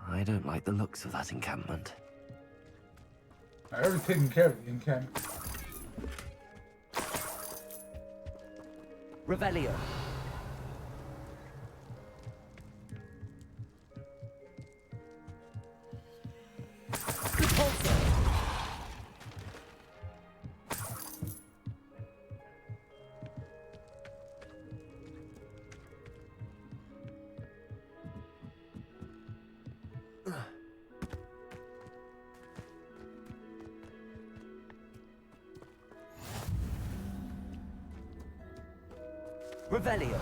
I don't like the looks of that encampment. I already taken care of the encampment. Revelio. Revelio.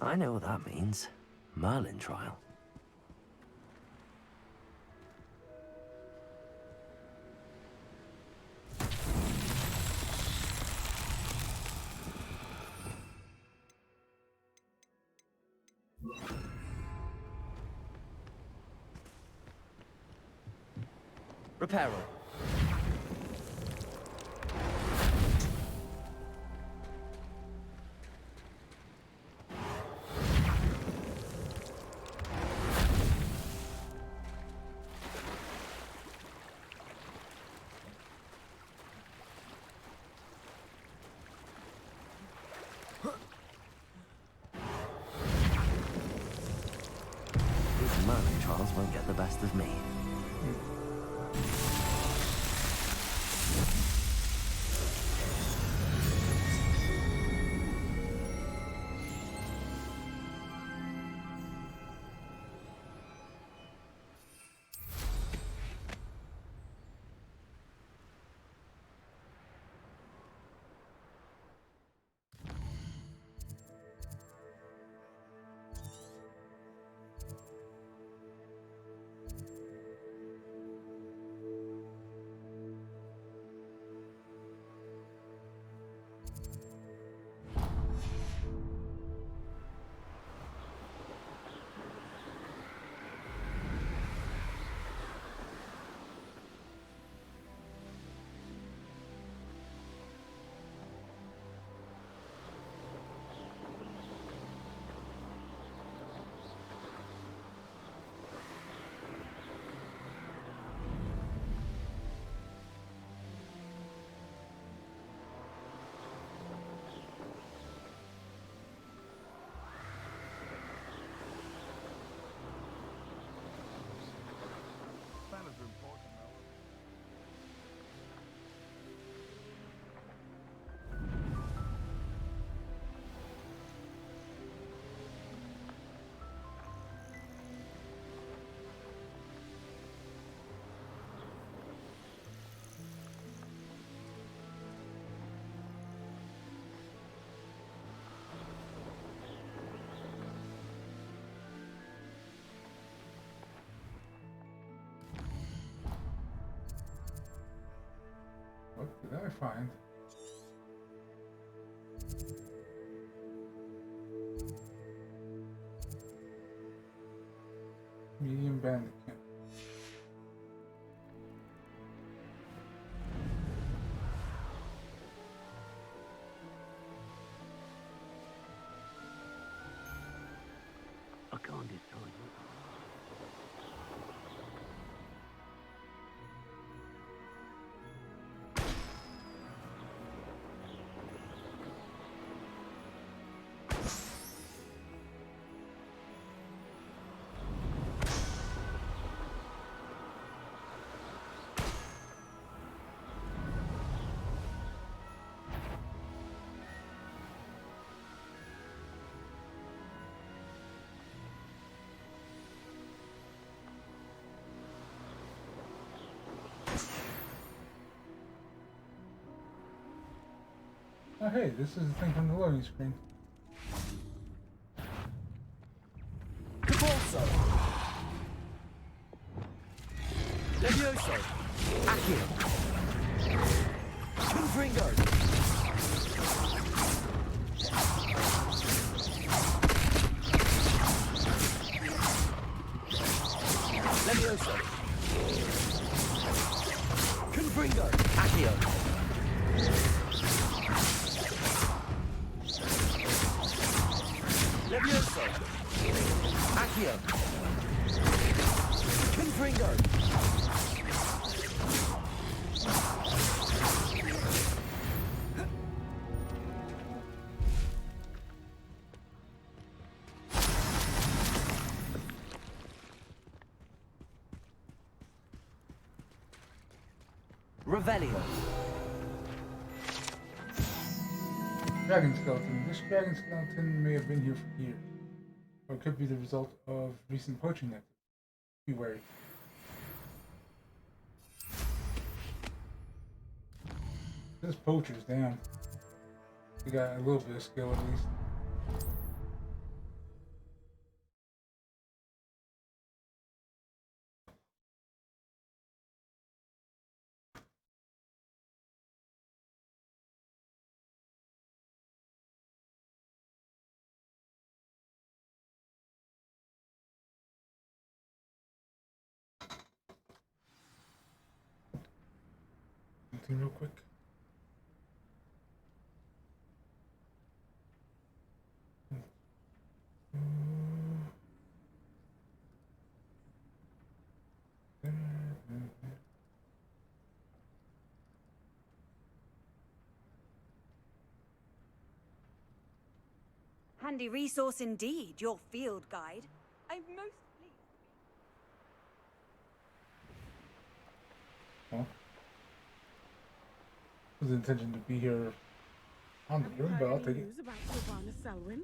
I know what that means. Merlin trial. Reparo. These Merlin trials won't get the best of me. I find? Medium bandit camp. I can't decide. Oh hey, this is the thing from the loading screen. Cabalso! Levioso! Accio! Confringo! Levioso! Confringo! Accio! Levioso! Accio! Confringo! Revelio! Dragon skeleton. This dragon skeleton may have been here for years, or it could be the result of recent poaching activity. Be wary. This poachers, damn. They got a little bit of skill at least. Something real quick. Handy resource indeed, your field guide. I'm most pleased. Well, it was intention to be here on the room, but I'll take it. News about Sylvana Selwyn?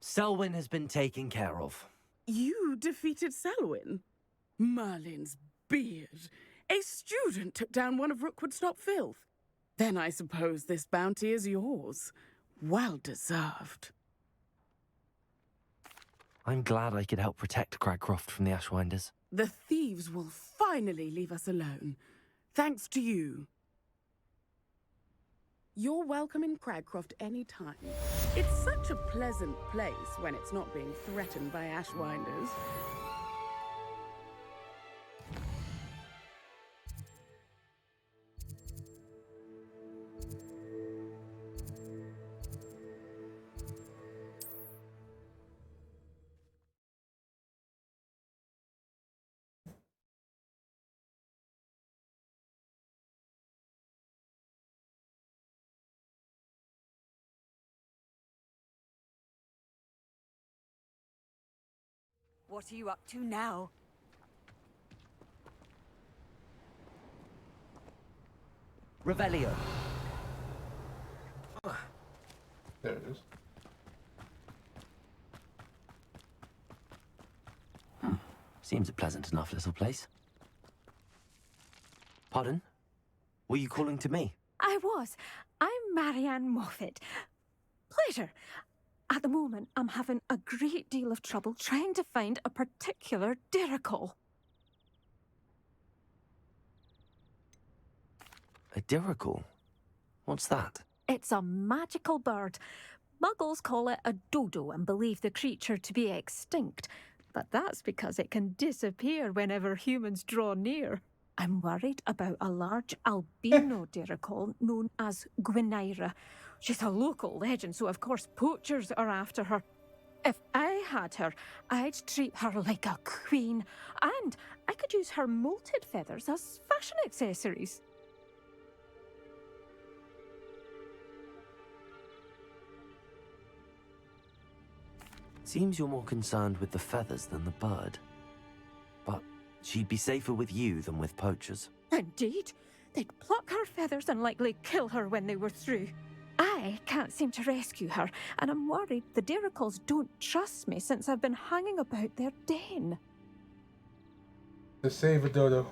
Selwyn has been taken care of. You defeated Selwyn? Merlin's beard. A student took down one of Rookwood's top filth. Then I suppose this bounty is yours. Well deserved. I'm glad I could help protect Cragcroft from the Ashwinders. The thieves will finally leave us alone. Thanks to you. You're welcome in Cragcroft any time. It's such a pleasant place when it's not being threatened by Ashwinders. What are you up to now? Revelio. There it is. Seems a pleasant enough little place. Pardon? Were you calling to me? I was. I'm Marianne Moffat. Pleasure. At the moment, I'm having a great deal of trouble trying to find a particular diricle. A dirical? What's that? It's a magical bird. Muggles call it a dodo and believe the creature to be extinct. But that's because it can disappear whenever humans draw near. I'm worried about a large albino dirical known as Gwynaira. She's a local legend, so of course poachers are after her. If I had her, I'd treat her like a queen. And I could use her molted feathers as fashion accessories. Seems you're more concerned with the feathers than the bird. But she'd be safer with you than with poachers. Indeed. They'd pluck her feathers and likely kill her when they were through. I can't seem to rescue her, and I'm worried the diricals don't trust me since I've been hanging about their den. To save a dodo.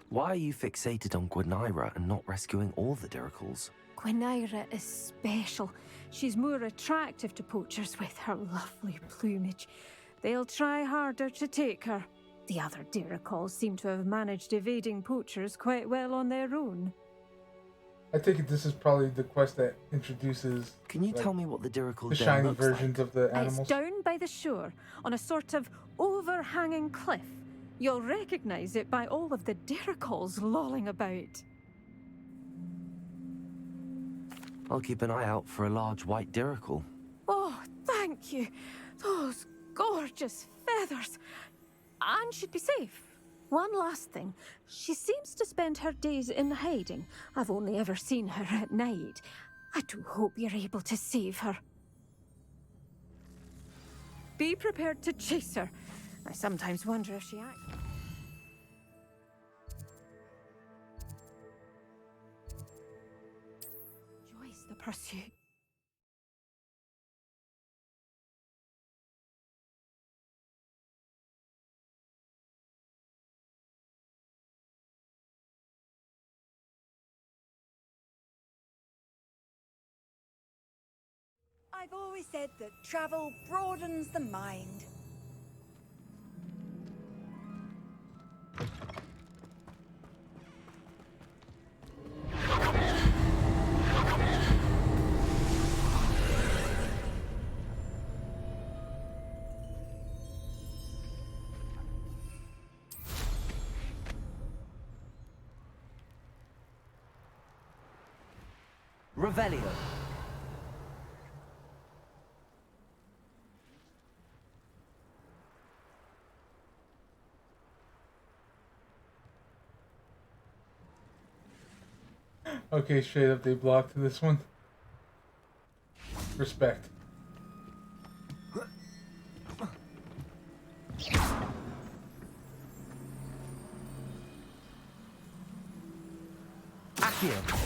Why are you fixated on Gwynaira and not rescuing all the diricals? Gwynaira is special. She's more attractive to poachers with her lovely plumage. They'll try harder to take her. The other diricals seem to have managed evading poachers quite well on their own. I take it this is probably the quest that introduces... Can you tell me what the dirical the den shiny looks versions like? of the animals? It's down by the shore, on a sort of overhanging cliff. You'll recognize it by all of the diricals lolling about. I'll keep an eye out for a large white dirical. Oh, thank you. Those gorgeous feathers. And she'd be safe. One last thing. She seems to spend her days in hiding. I've only ever seen her at night. I do hope you're able to save her. Be prepared to chase her. I sometimes wonder if she acts. Joyce the pursuit. I've always said that travel broadens the mind. Revelio. Okay, straight up they blocked this one. Respect. Accio.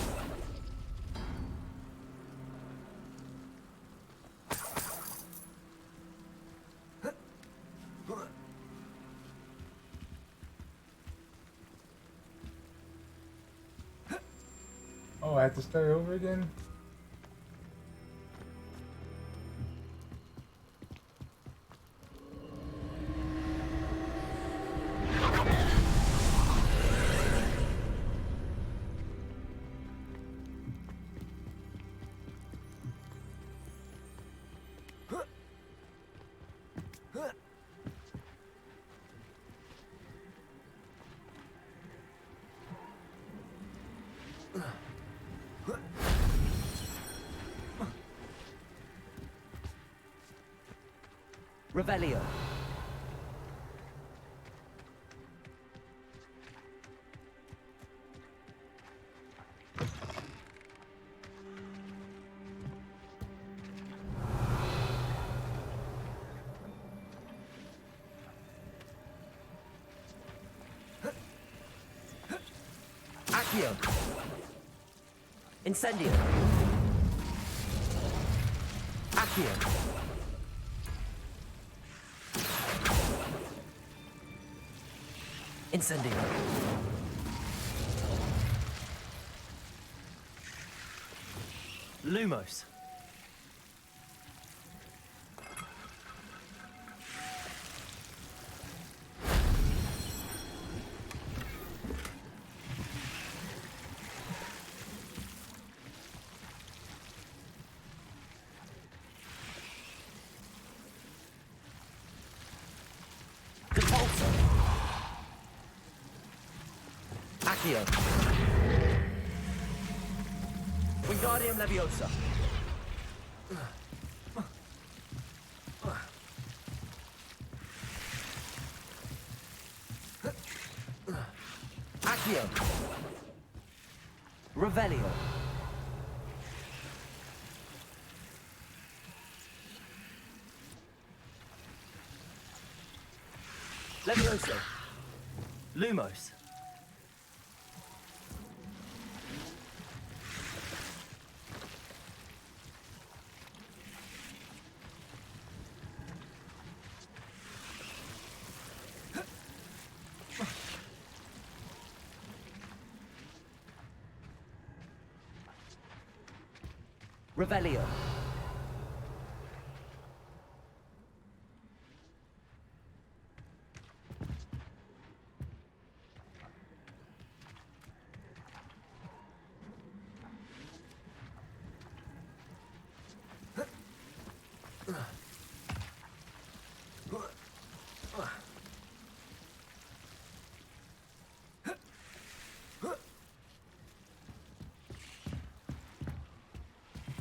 Oh, I have to start over again? Revelio. Accio. Incendio. Accio. Incendio. Lumos. Accio. Wingardium Leviosa. Accio. Revelio. Levioso. Lumos. Revelio.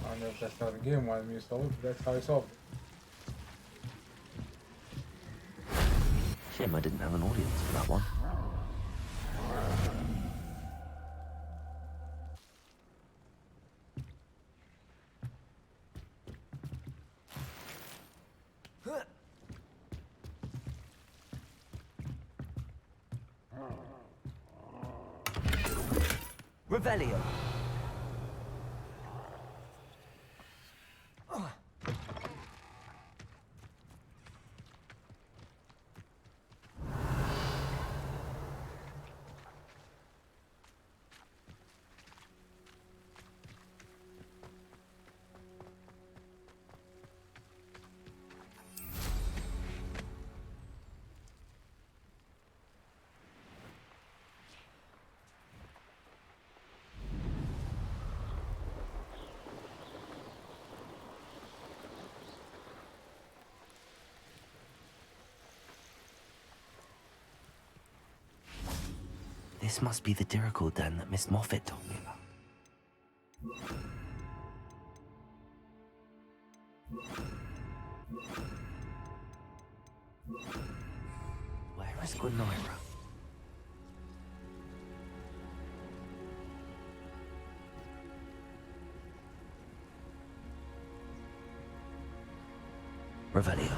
I don't know if that's how the game wanted me to solve it, but that's how I solved it. Shame I didn't have an audience for that one. Revelio. This must be the Dirical den that Miss Moffat told me about. Where is Gwenira? Revelio.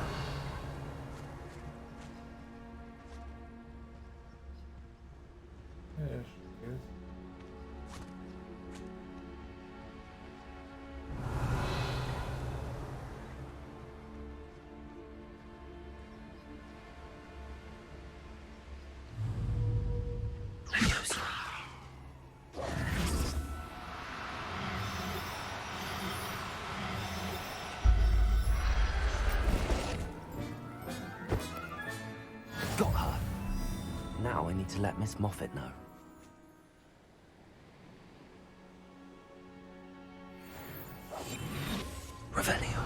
There she is. Got her. Now I need to let Miss Moffat know. Revelio.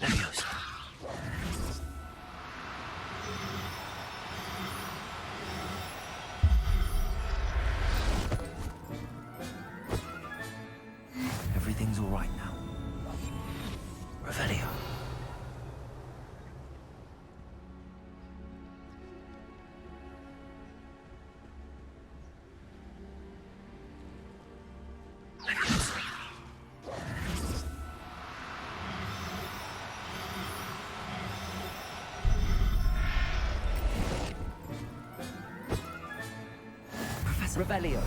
Leviosa. Everything's all right now. Revelio. Revelio.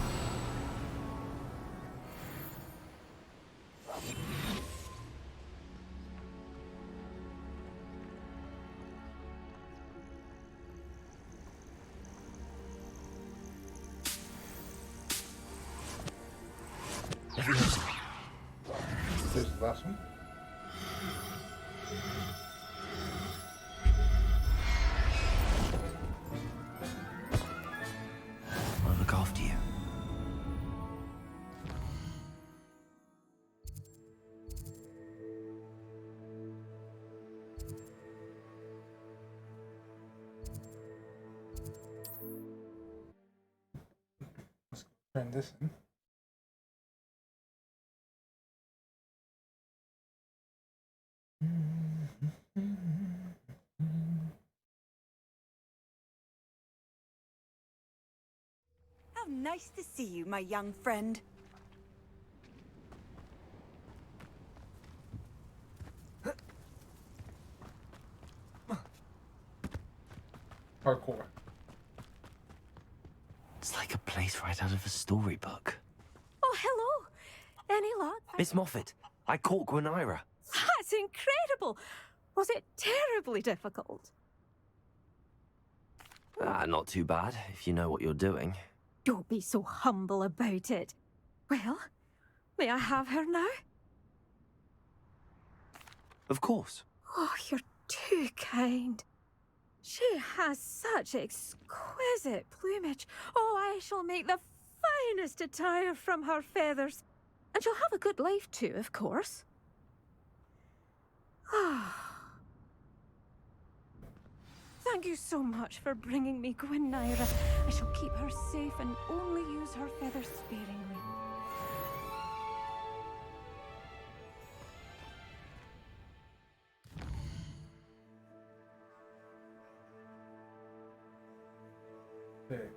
There's the last one. I'll look after you. Turn this in. How nice to see you, my young friend. Parkour. It's like a place right out of a storybook. Oh, hello. Any luck? Miss Moffat, I caught Gwenira. That's incredible. Was it terribly difficult? Not too bad, if you know what you're doing. Don't be so humble about it. Well, may I have her now? Of course. Oh, you're too kind. She has such exquisite plumage. Oh, I shall make the finest attire from her feathers. And she'll have a good life too, of course. Ah. Thank you so much for bringing me Gwenira. I shall keep her safe and only use her feathers sparingly. Okay.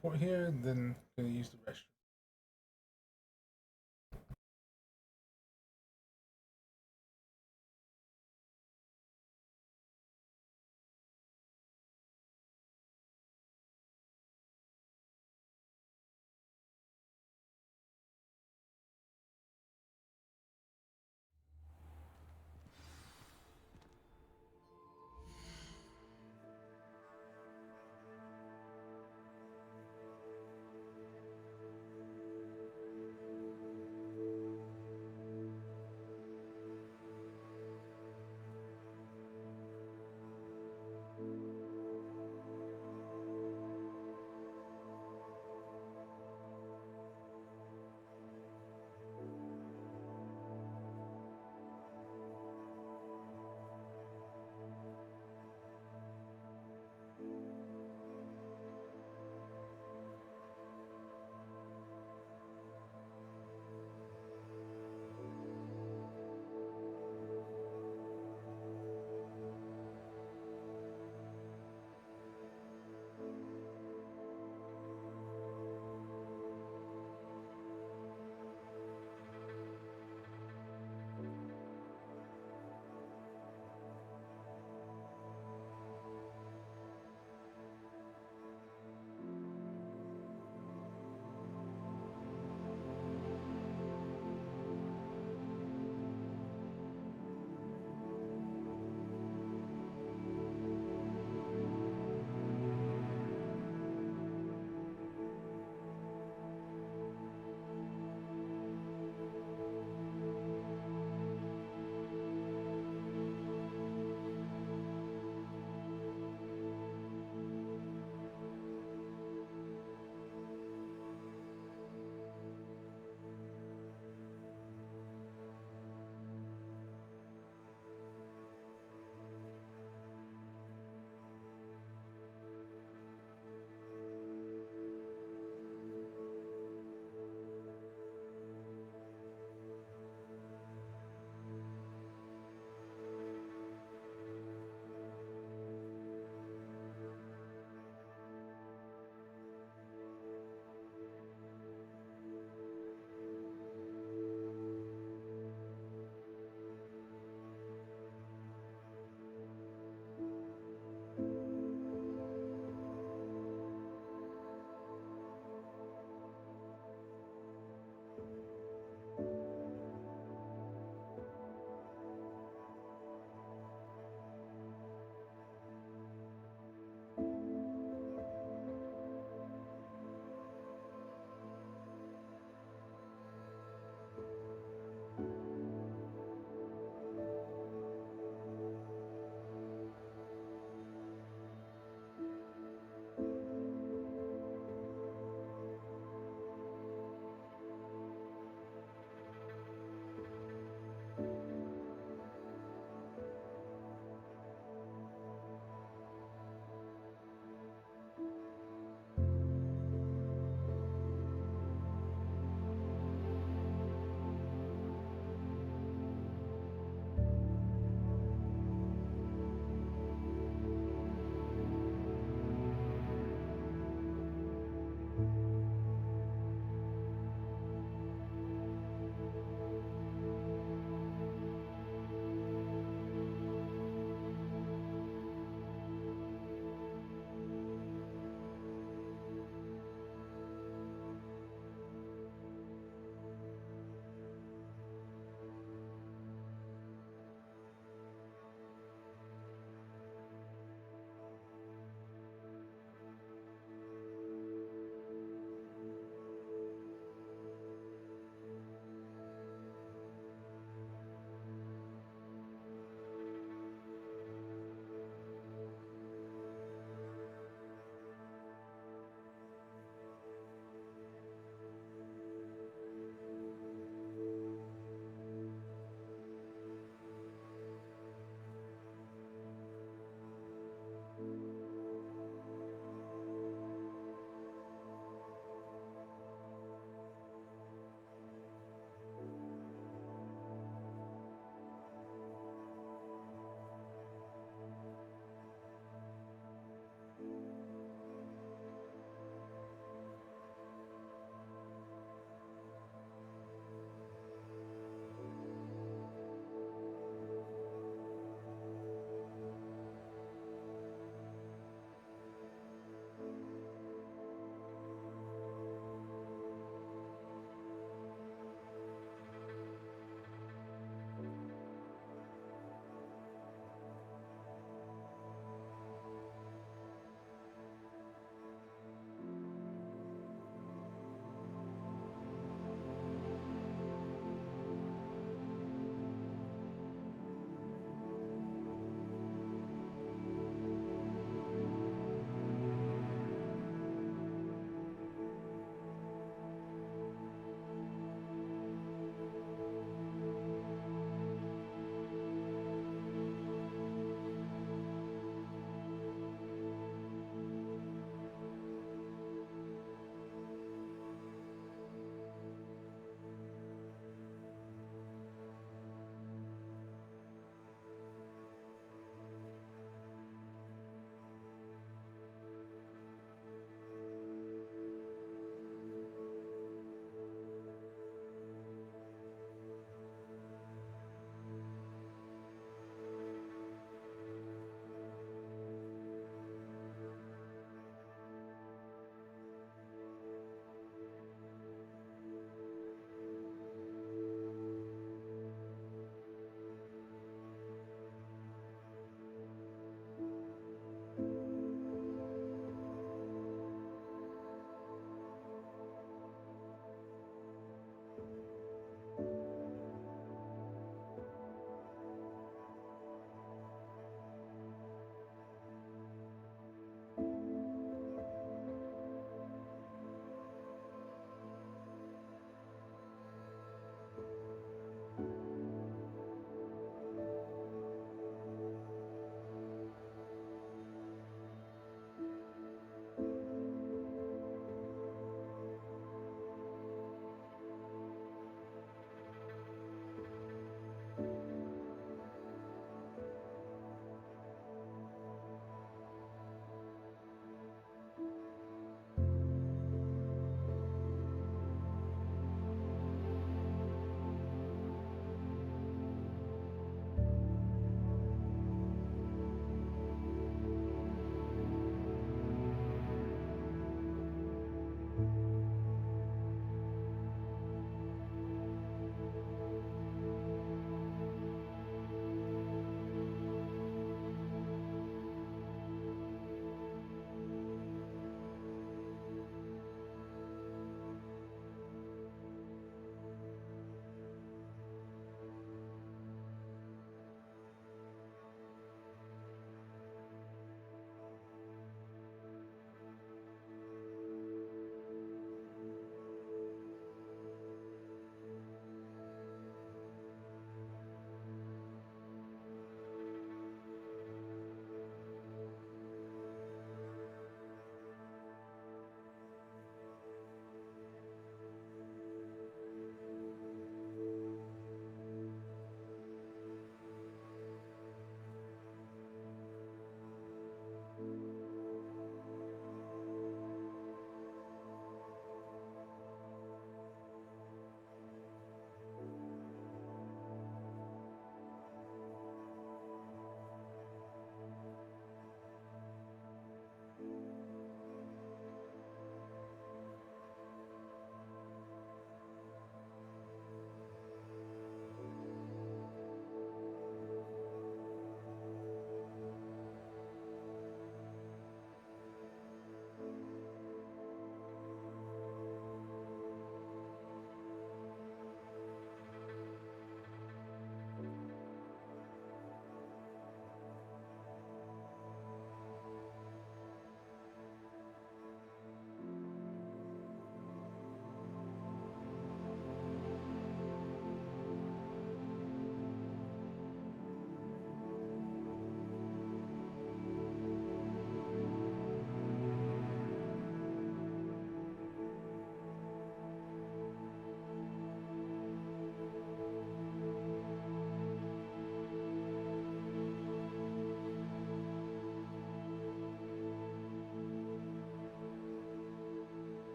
Port here, then gonna use the restroom.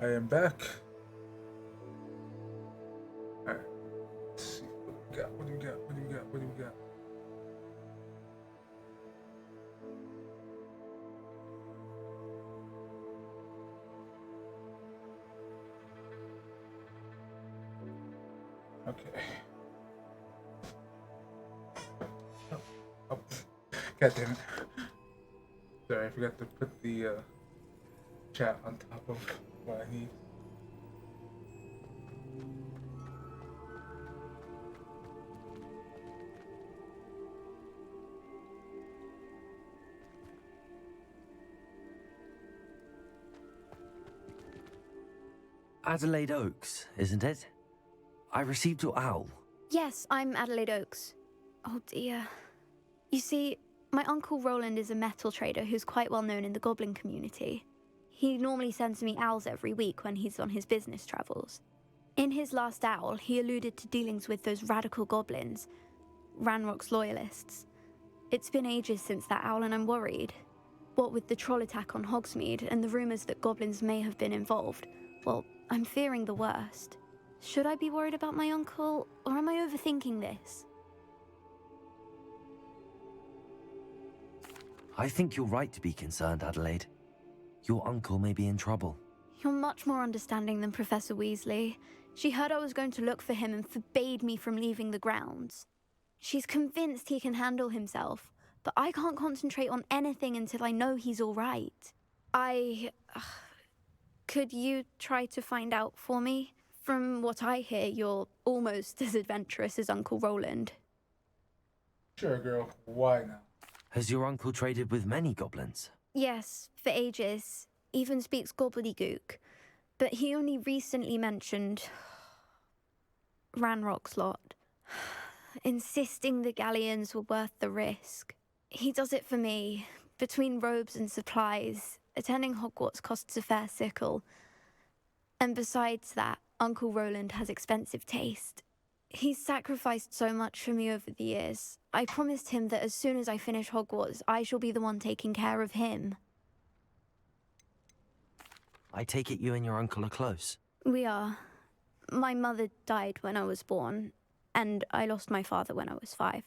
I am back. Alright. Let's see what we got. What do we got? What do we got? What do we got? Okay. Oh. God damn it. Sorry, I forgot to put the chat on top of what I need. Adelaide Oaks, isn't it? I received your owl. Yes, I'm Adelaide Oaks. Oh dear. You see, my Uncle Roland is a metal trader who's quite well known in the goblin community. He normally sends me owls every week when he's on his business travels. In his last owl, he alluded to dealings with those radical goblins, Ranrock's loyalists. It's been ages since that owl and I'm worried. What with the troll attack on Hogsmeade and the rumours that goblins may have been involved, well, I'm fearing the worst. Should I be worried about my uncle, or am I overthinking this? I think you're right to be concerned, Adelaide. Your uncle may be in trouble. You're much more understanding than Professor Weasley. She heard I was going to look for him and forbade me from leaving the grounds. She's convinced he can handle himself, but I can't concentrate on anything until I know he's all right. Could you try to find out for me? From what I hear, you're almost as adventurous as Uncle Roland. Sure, girl. Why not? Has your uncle traded with many goblins? Yes, for ages. Even speaks gobbledygook. But he only recently mentioned Ranrock's lot, insisting the galleons were worth the risk. He does it for me. Between robes and supplies, attending Hogwarts costs a fair sickle. And besides that, Uncle Roland has expensive taste. He's sacrificed so much for me over the years. I promised him that as soon as I finish Hogwarts, I shall be the one taking care of him. I take it you and your uncle are close. We are. My mother died when I was born, and I lost my father when I was 5.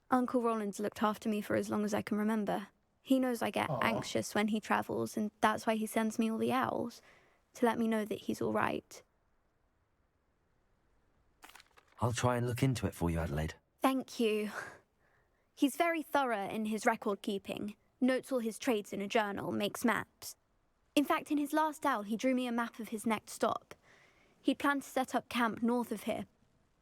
Uncle Roland's looked after me for as long as I can remember. He knows I get anxious when he travels, and that's why he sends me all the owls, to let me know that he's all right. I'll try and look into it for you, Adelaide. Thank you. He's very thorough in his record keeping, notes all his trades in a journal, makes maps. In fact, in his last owl, he drew me a map of his next stop. He planned to set up camp north of here.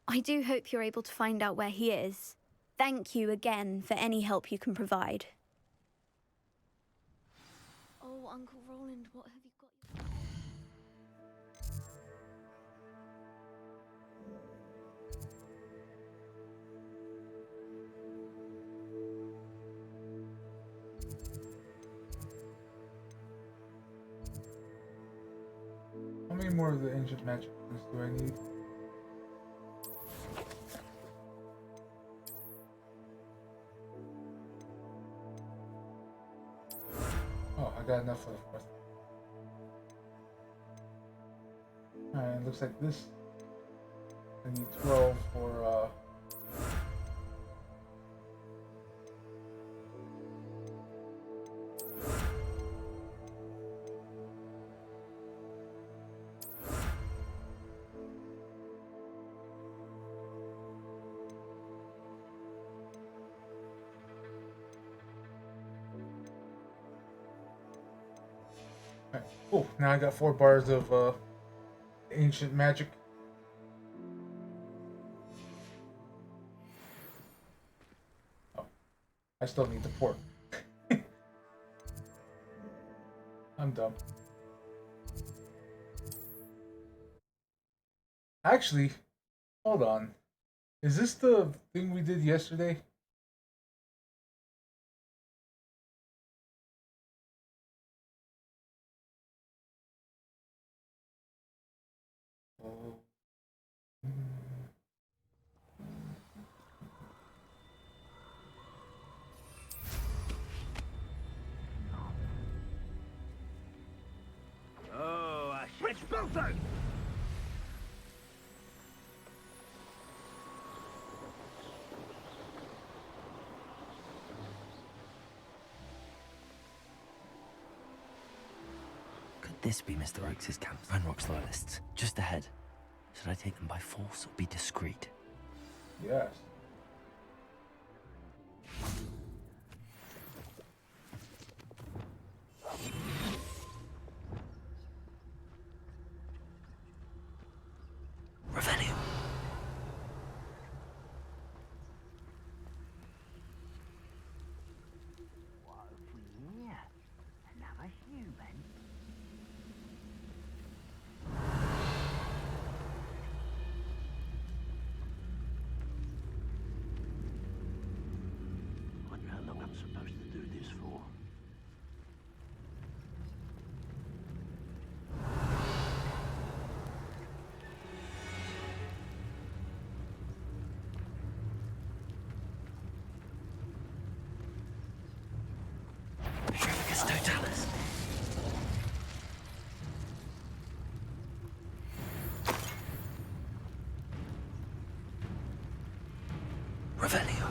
I do hope you're able to find out where he is. Thank you again for any help you can provide. Oh, Uncle Roland, what have you got? How many more of the ancient magic things do I need? Oh, I got enough for the first. Alright, looks like this. I need 12 for oh, now I got 4 bars of ancient magic. Oh, I still need the port. I'm dumb. Actually, hold on. Is this the thing we did yesterday? Oh, a through! Could this be Mr. Oakes' camp? Ranrock's loyalists, just ahead. Should I take them by force or be discreet? Yes. Revelio. What have we here? Another human? Wonder how long I'm supposed to do this for. Petrificus totalis. Revelio.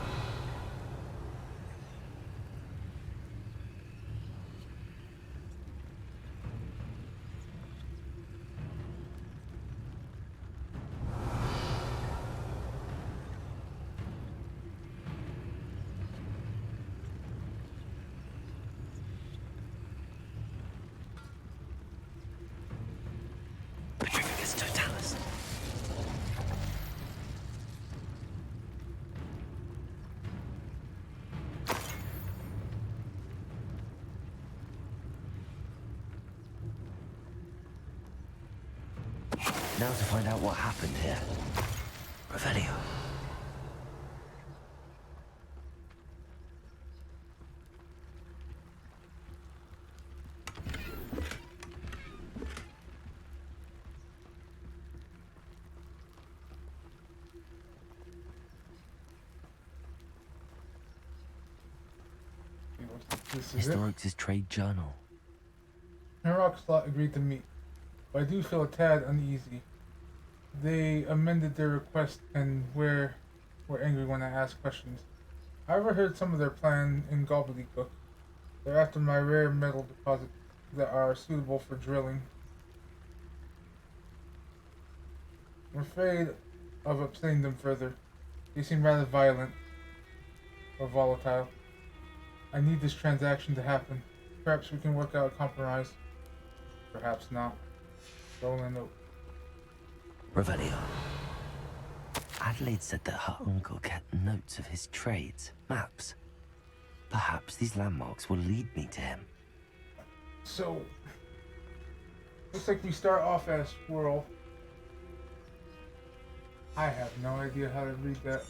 Petrificus totalis. Now to find out what happened here. Revelio. This is it. Mr. Oakes' trade journal. Ranrock's lot agreed to meet, but I do feel a tad uneasy. They amended their request and were angry when I asked questions. I overheard some of their plan in gobbledygook. They're after my rare metal deposits that are suitable for drilling. I'm afraid of upsetting them further. They seem rather violent or volatile. I need this transaction to happen. Perhaps we can work out a compromise. Perhaps not. Rolling note. Revelio. Adelaide said that her uncle kept notes of his trades, maps. Perhaps these landmarks will lead me to him. So, looks like we start off as Squirrel. I have no idea how to read that.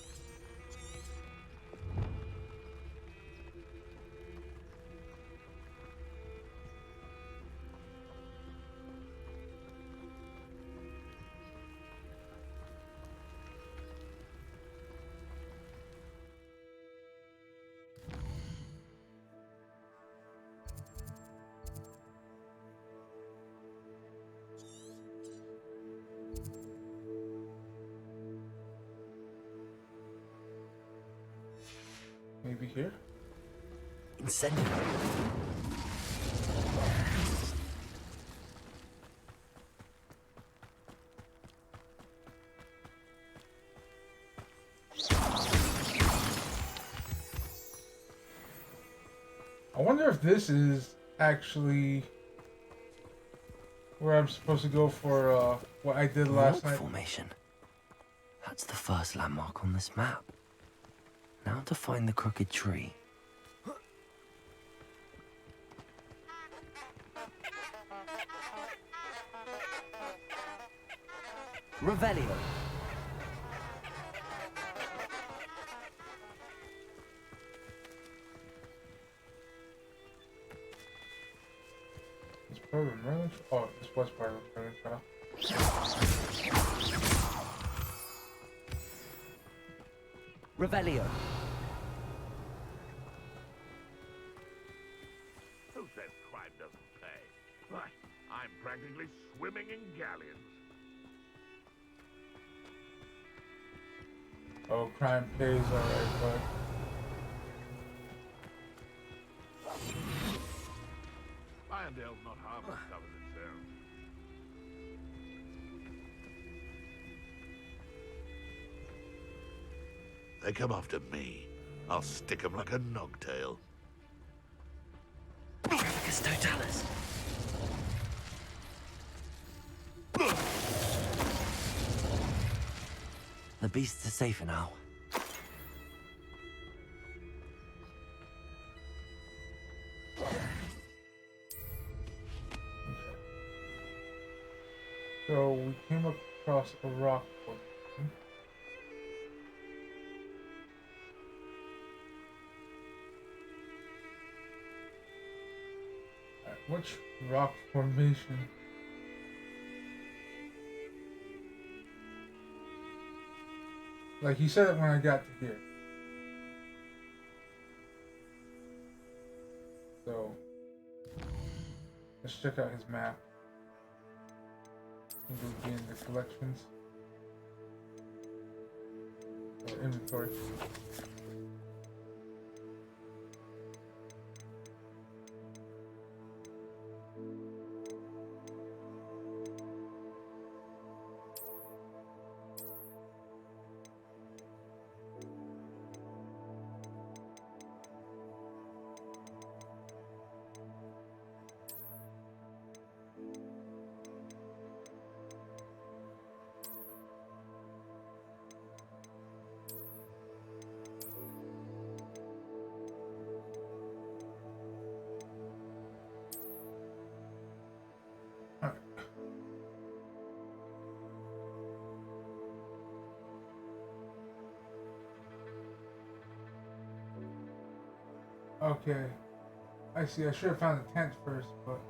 Maybe here? Incendiary. I wonder if this is actually where I'm supposed to go for what I did last night. Formation. That's the first landmark on this map. Now to find the crooked tree. Revelio. This part of the Merlin? Oh, this was part of the Merlin trial. Revelio. Who says crime doesn't pay? Why, I'm practically swimming in galleons. Oh, crime pays, alright, but Irondale's not half as tough as it sounds. They come after me. I'll stick 'em like a nogtail. Totalis. The beasts are safer now. so we came across a rock formation. Which rock formation? Like, he said it when I got to here. So, let's check out his map. We'll be in the collections. Or inventory. Okay, I see. I should have found the tent first, but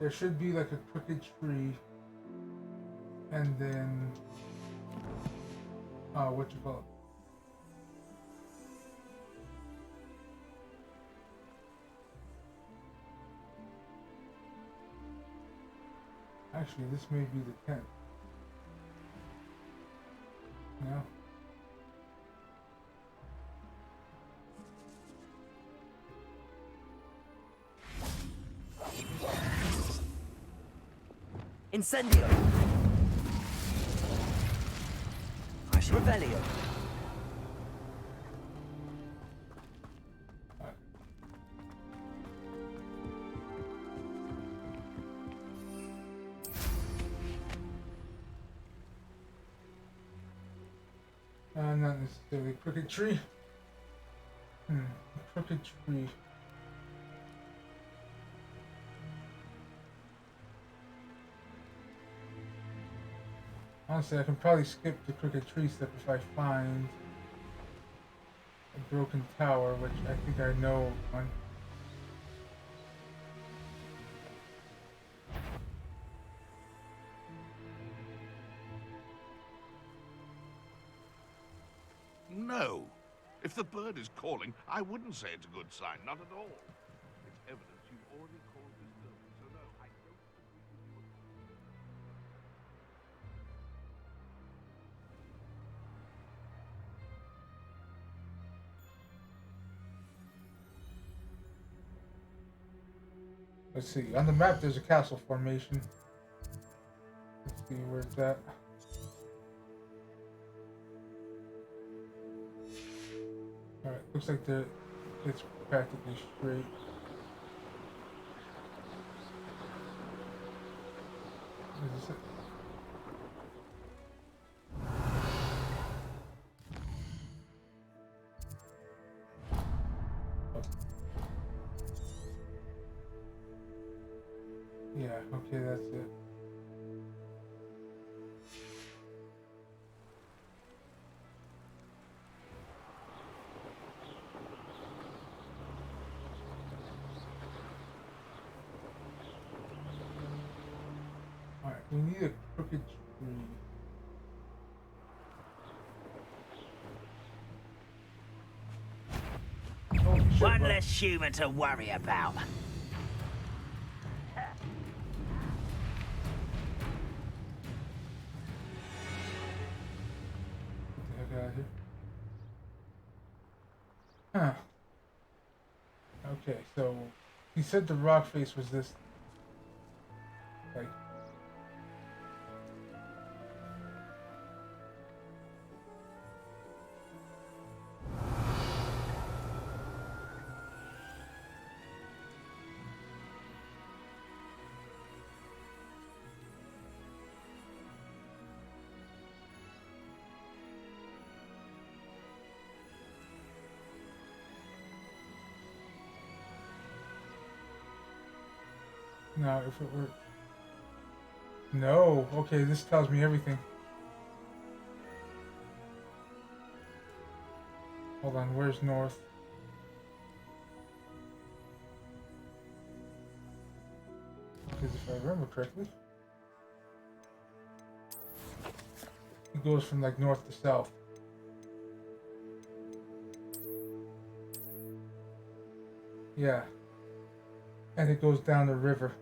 there should be like a crooked tree, and then what you call it? Actually, this may be the tent. No. Incendio! Revelio! Not necessarily crooked tree. Crooked tree. Honestly, I can probably skip the crooked tree step if I find a broken tower, which I think I know one. No. If the bird is calling, I wouldn't say it's a good sign. Not at all. It's evidence you've already caused disturbance. So no, I don't agree with you. Let's see. On the map, there's a castle formation. Let's see where it's at. Alright, looks like it's practically straight. Is this it? Yeah, okay, that's it. Alright, we need a crooked tree. Oh, shit, One bro. less human to worry about. get out of here. Huh. Okay, so he said the rock face was this, like, now if it were, no, okay, this tells me everything. Hold on, where's north? Because if I remember correctly, it goes from like north to south. Yeah. And it goes down the river.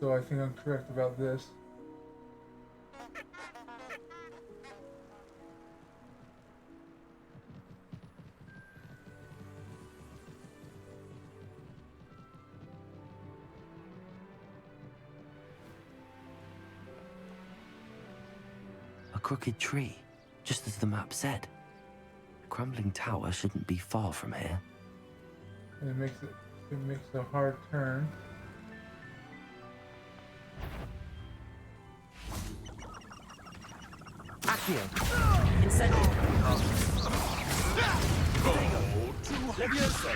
So I think I'm correct about this. A crooked tree, just as the map said. The crumbling tower shouldn't be far from here. And it makes a hard turn. Accio. Incendio. Levioso.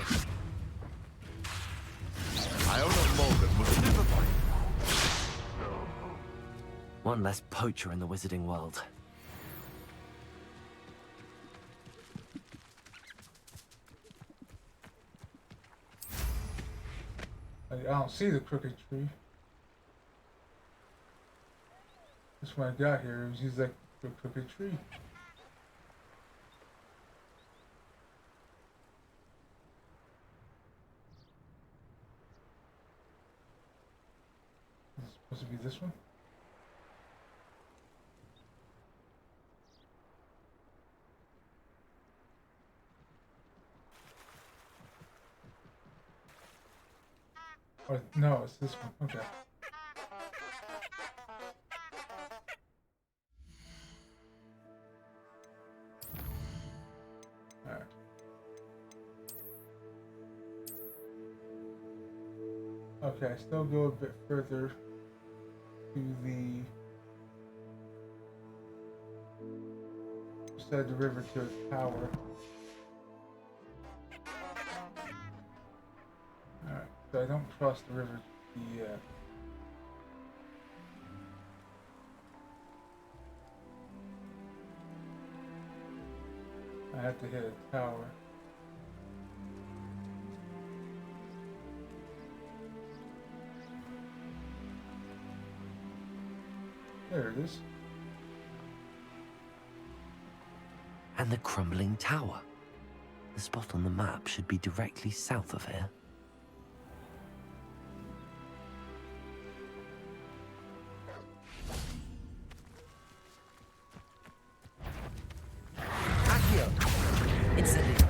Iona Morgan was never mine. One less poacher in the wizarding world. I don't see the crooked tree. That's when I got here. It was used like a crooked tree. Is it supposed to be this one? Or, no, it's this one. Okay. Alright. Okay, I still go a bit further to the side of the river to its tower. Alright, so I don't cross the river yet. I have to hit a tower. There it is. And the crumbling tower. The spot on the map should be directly south of here. Accio. Incendio.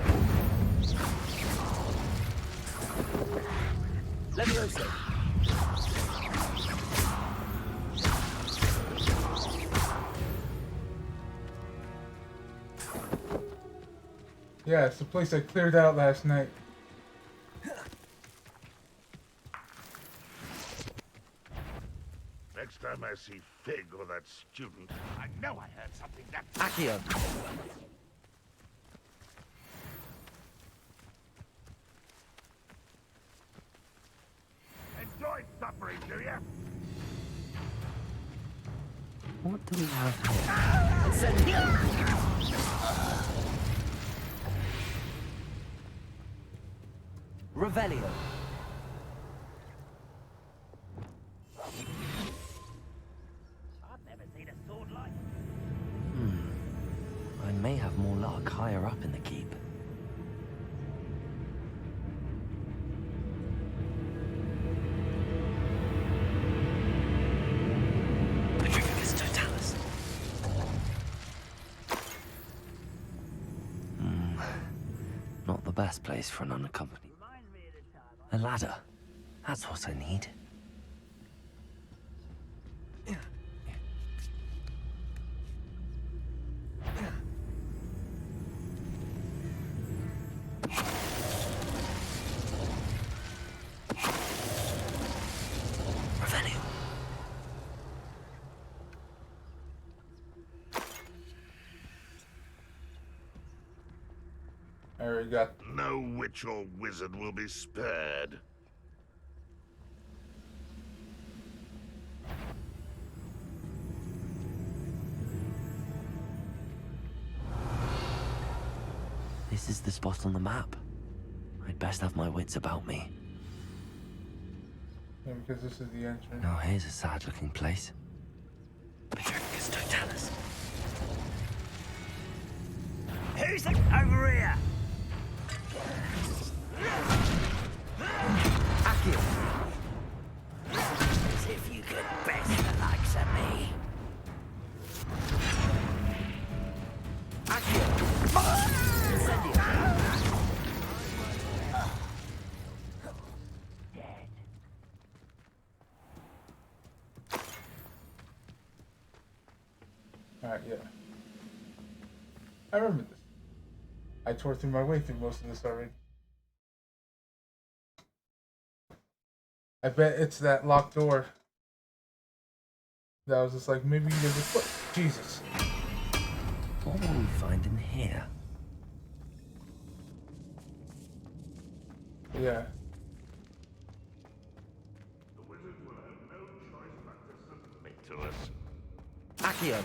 Levioso. Yeah, it's the place I cleared out last night. Next time I see Fig or that student, I know I heard something that... Accio. Enjoy suffering, do ya? What do we have here? Incendio. Revelio. I've never seen a sword like. I may have more luck higher up in the keep. best place for an unaccompanied. A ladder. That's what I need. Revelio. I already got. No witch or wizard will be spared. This is the spot on the map. I'd best have my wits about me. Yeah, because this is the entrance. Now here's a sad-looking place. Petricus Totalis. Who's over here? Akio. As if you could best the likes of me. Akio. Alright, yeah. I remember this. I tore through my way through most of this already. I bet it's that locked door. That was just like, maybe there's a foot. Jesus. What will we find in here? Yeah. The wizard will have no choice but to submit to us. Akio.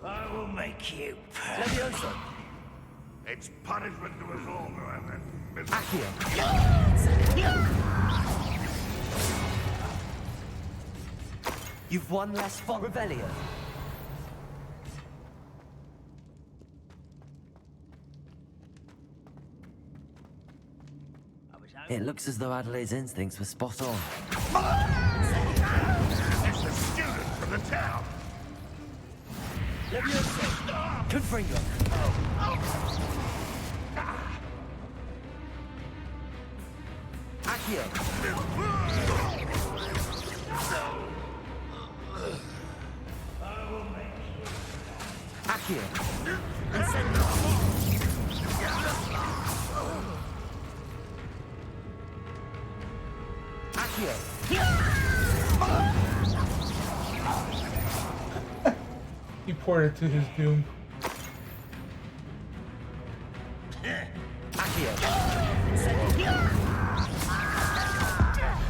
I will make you pay. It's punishment to us all, Miranda. You've one less font. Revelio. It looks as though Adelaide's instincts were spot on. It's the student from the town. Confringo. Akio. Akio. Akio. He ported to his doom. Akio.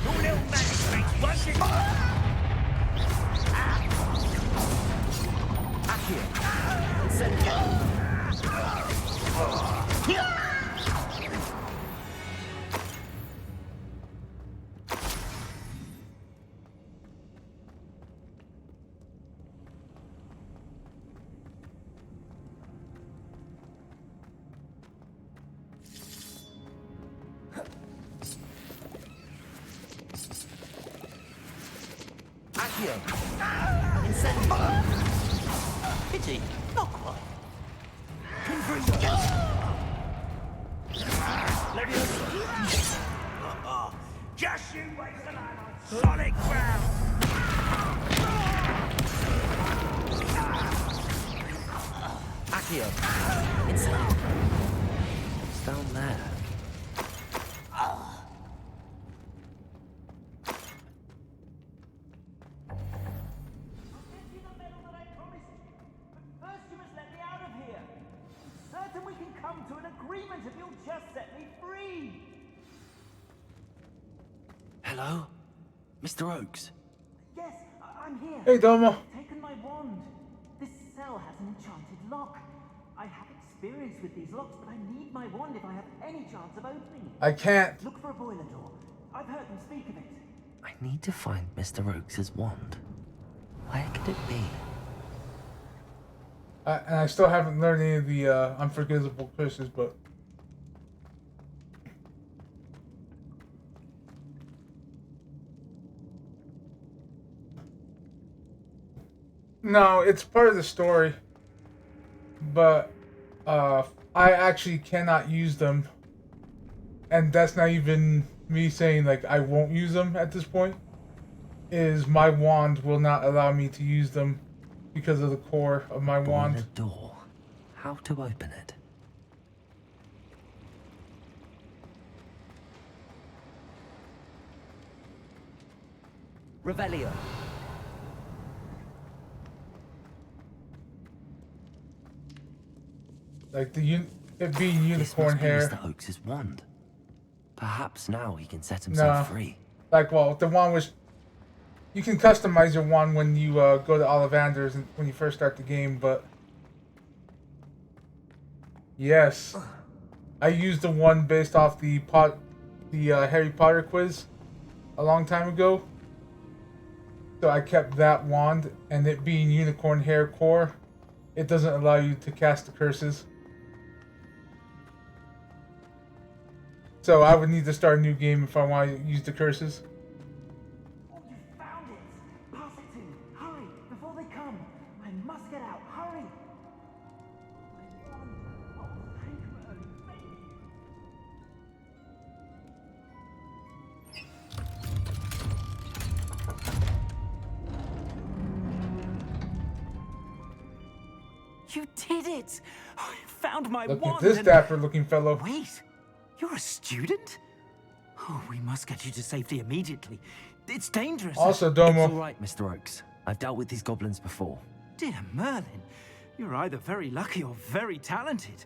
Your little magistrate's working. Akio. Accio. Incendio. Pity. Not quite. Confringo. Leviosa. Just you wait till I'm on solid ground. Accio. Incendio. It's down there. Hello? Mr. Oakes? Yes, I'm here. Hey, Domo. I've taken my wand. This cell has an enchanted lock. I have experience with these locks, but I need my wand if I have any chance of opening it. I can't. Look for a boiler door. I've heard them speak of it. I need to find Mr. Oakes' wand. Where could it be? And I still haven't learned any of the unforgivable curses, but... No, it's part of the story. but I actually cannot use them, and that's not even me saying like I won't use them at this point. Is my wand will not allow me to use them because of the core of my wand. A door. How to open it? Revelio. Like it being unicorn hair. This must be Mr. Oakes' wand. Perhaps now he can set himself free. Like, well, the wand was... You can customize your wand when you go to Ollivander's and when you first start the game, but... Yes. I used the one based off the Harry Potter quiz a long time ago. So I kept that wand, and it being unicorn hair core, it doesn't allow you to cast the curses. So I would need to start a new game if I want to use the curses. Oh, you found it! Pass it to me! Hurry! Before they come! I must get out! Hurry! My wand! Oh, thank Merlin! Thank You did it! Oh, you found my Look wand! at this dapper looking fellow. Wait! You're a student? Oh, we must get you to safety immediately. It's dangerous. Also, Domo. It's all right, Mr. Oakes. I've dealt with these goblins before. Dear Merlin, you're either very lucky or very talented.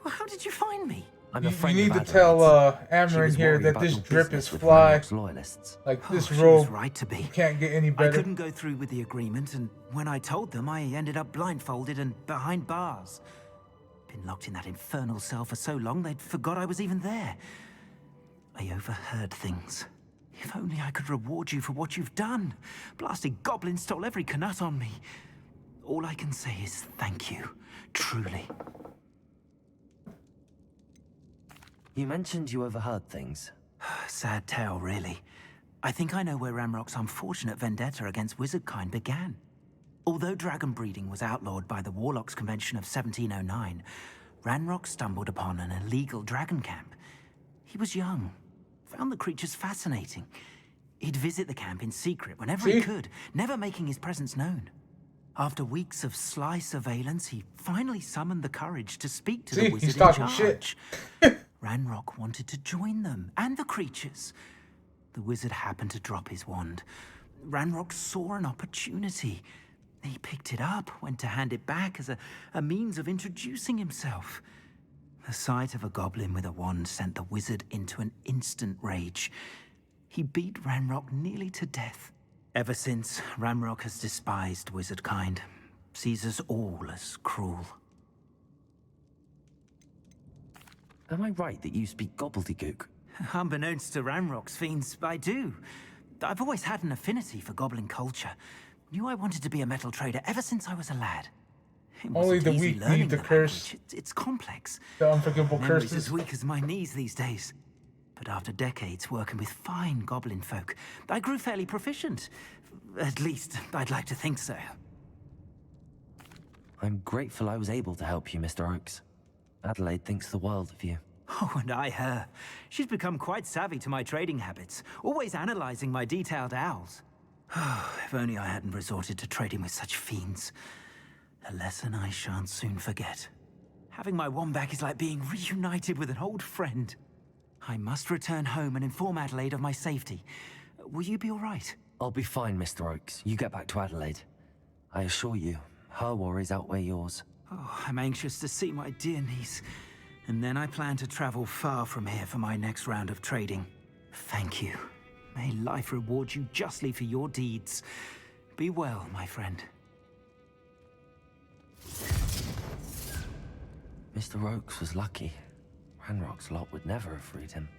Well, how did you find me? I'm a friend you need of to tell Adelaide's. Amarin here that this drip is with fly. Ranrock's loyalists. Like, this she was robe right to be. can't get any I better. couldn't go through with the agreement, and when I told them, I ended up blindfolded and behind bars. Been locked in that infernal cell for so long, they'd forgot I was even there. I overheard things. If only I could reward you for what you've done. Blasted goblins stole every Knut on me. All I can say is thank you. Truly. You mentioned you overheard things. Sad tale, really. I think I know where Ranrock's unfortunate vendetta against wizardkind began. Although dragon breeding was outlawed by the Warlocks Convention of 1709, Ranrock stumbled upon an illegal dragon camp. He was young, found the creatures fascinating. He'd visit the camp in secret whenever he could, never making his presence known. After weeks of sly surveillance, he finally summoned the courage to speak to the wizard he's in talking charge. shit. Ranrock wanted to join them, and the creatures. The wizard happened to drop his wand. Ranrock saw an opportunity. He picked it up, went to hand it back as a means of introducing himself. The sight of a goblin with a wand sent the wizard into an instant rage. He beat Ranrock nearly to death. Ever since, Ranrock has despised wizardkind, sees us all as cruel. Am I right that you speak gobbledygook? Unbeknownst to Ranrock's fiends, I do. I've always had an affinity for goblin culture. Knew I wanted to be a metal trader ever since I was a lad. Only the weak need the curse. It's complex. The unforgivable Memory's curses. as weak as my knees these days. But after decades working with fine goblin folk, I grew fairly proficient. At least, I'd like to think so. I'm grateful I was able to help you, Mr. Oakes. Adelaide thinks the world of you. Oh, and I her. She's become quite savvy to my trading habits, always analyzing my detailed owls. If only I hadn't resorted to trading with such fiends. A lesson I shan't soon forget. Having my wand back is like being reunited with an old friend. I must return home and inform Adelaide of my safety. Will you be all right? I'll be fine, Mr. Oakes. You get back to Adelaide. I assure you, her worries outweigh yours. Oh, I'm anxious to see my dear niece. And then I plan to travel far from here for my next round of trading. Thank you. May life reward you justly for your deeds. Be well, my friend. Mr. Oakes was lucky. Ranrock's lot would never have freed him.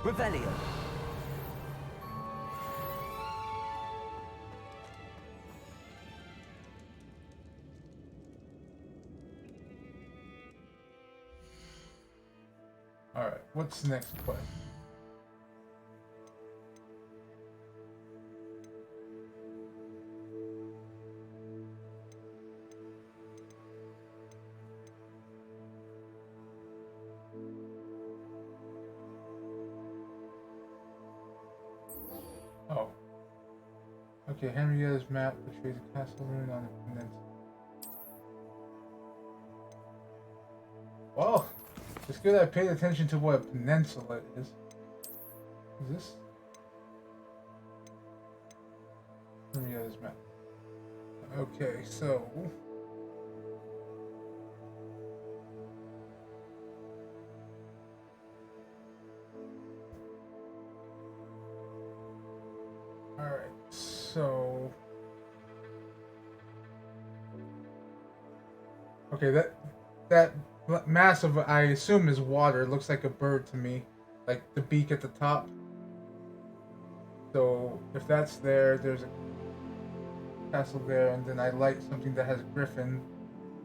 Revelio. Alright, what's the next quest? Okay, Henrietta's map portrays a castle ruin on a peninsula. Well, it's good I paid attention to what a peninsula is. Is this? Henrietta's map. Okay, so... Alright, so... Okay, that mass of, I assume, is water. It looks like a bird to me. Like the beak at the top. So, if that's there, there's a castle there, and then I like something that has a griffin.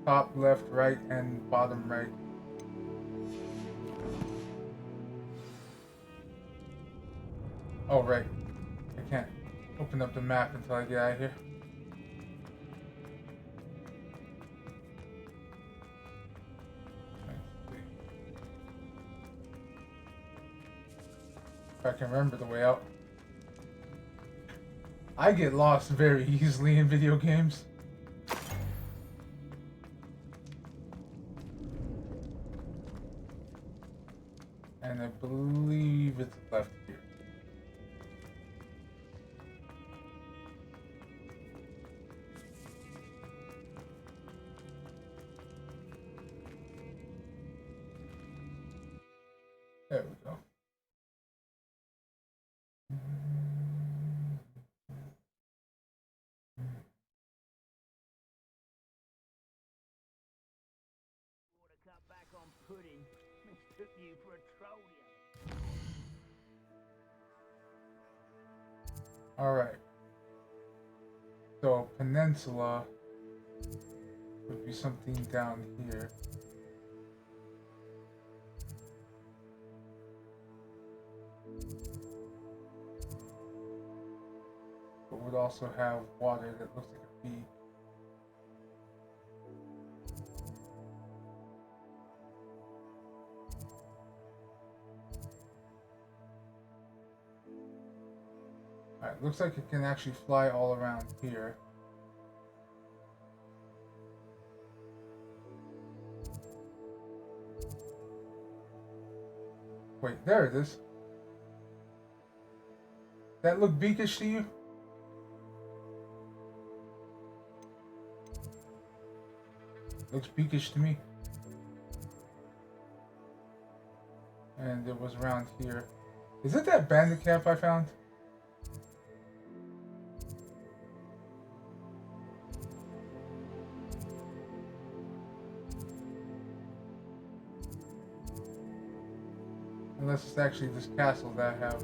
Top, left, right, and bottom right. Oh, right. I can't open up the map until I get out of here. If I can remember the way out. I get lost very easily in video games. And I believe it's left here. There we go. Alright. So, peninsula would be something down here. But would also have water that looks like a beak. Alright, looks like it can actually fly all around here. Wait, there it is. That look beakish to you? Looks beakish to me. And it was around here. Is it that bandit cap I found? Unless it's actually this castle that I have.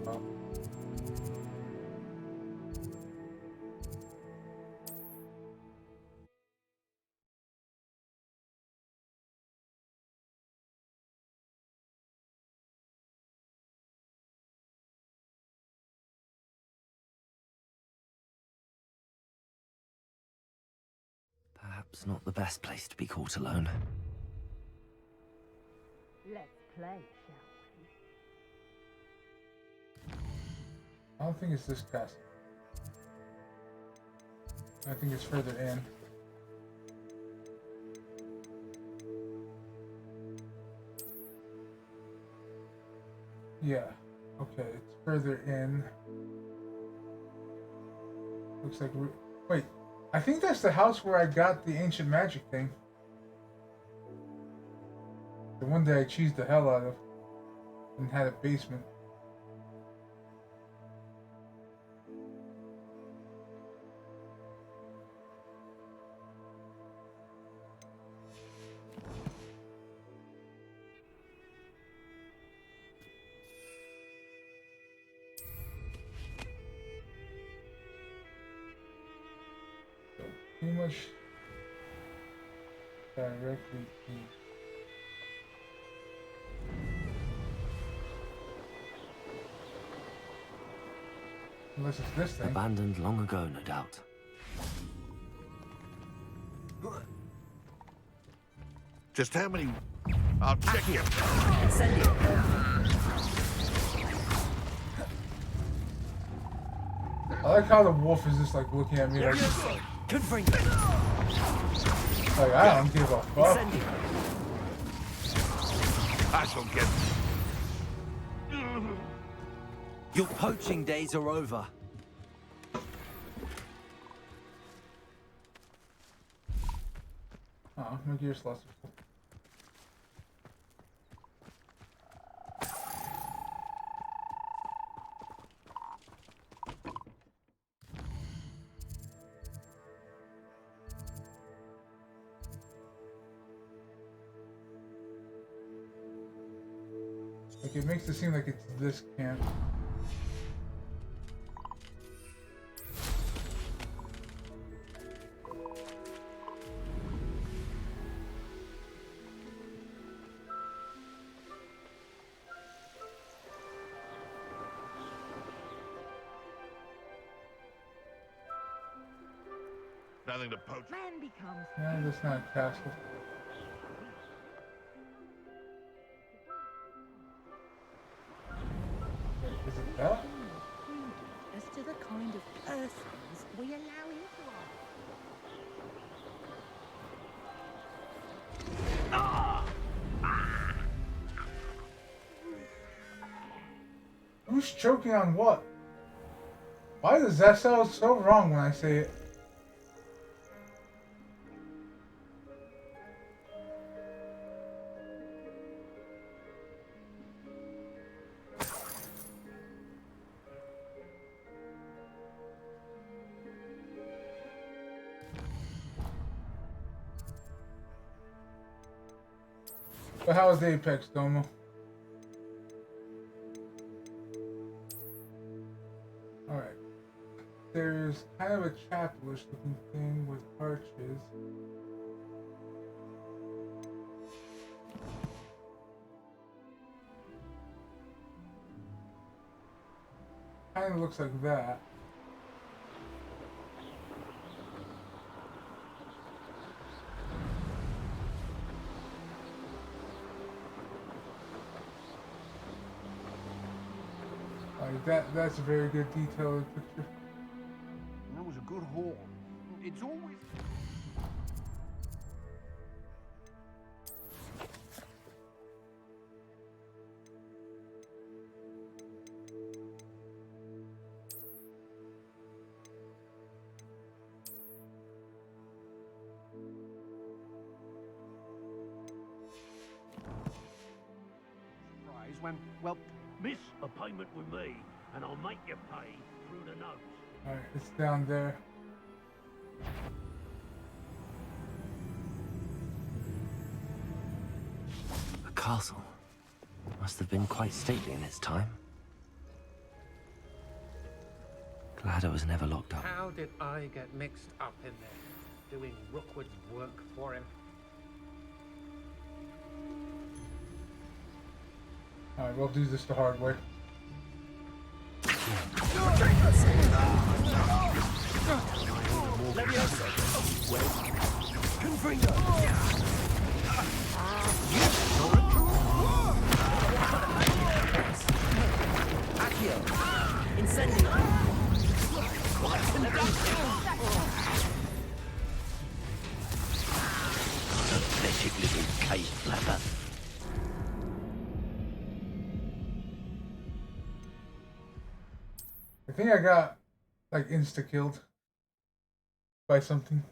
Perhaps not the best place to be caught alone. Let's play, shall I don't think it's this castle. I think it's further in. Yeah. Okay, it's further in. Looks like we... Wait. I think that's the house where I got the ancient magic thing. The one that I cheesed the hell out of. And had a basement. Pretty much directly east. Unless it's this thing. Abandoned long ago, no doubt. Just how many? I'll check you. I like how the wolf is just like looking at me like, I don't give a fuck. I shall get. Your poaching days are over. Oh, my gear slots are full. Like, it makes it seem like it's this camp. Nothing to poach. Man becomes. Yeah, that's not a castle. Is it that? As to the kind of persons we allow into Who's choking on what? Why does that sound so wrong when I say it? But how is the Apex, Domo? Alright. There's kind of a chapelish looking thing with arches. Kind of looks like that. That's a very good detailed picture. That was a good haul. It's always. Surprise when, well, miss a payment with me, and I'll make you pay through the nose. Alright, it's down there. A castle. Must have been quite stately in its time. Glad I was never locked up. How did I get mixed up in there, doing Rookwood's work for him? Alright, we'll do this the hard way. Pathetic little cave flapper. I think I got like insta-killed by something.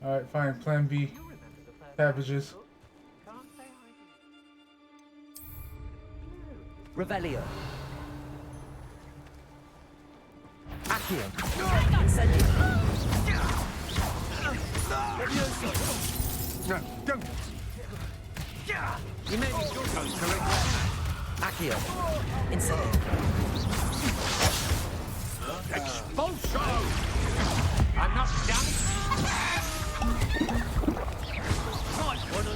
Alright, fine. Plan B. Cabbages. Revelio. Accio. Incendio. No, don't! You may be still going to regret. Accio. Incendio. Expulso! I'm not done. Nice one,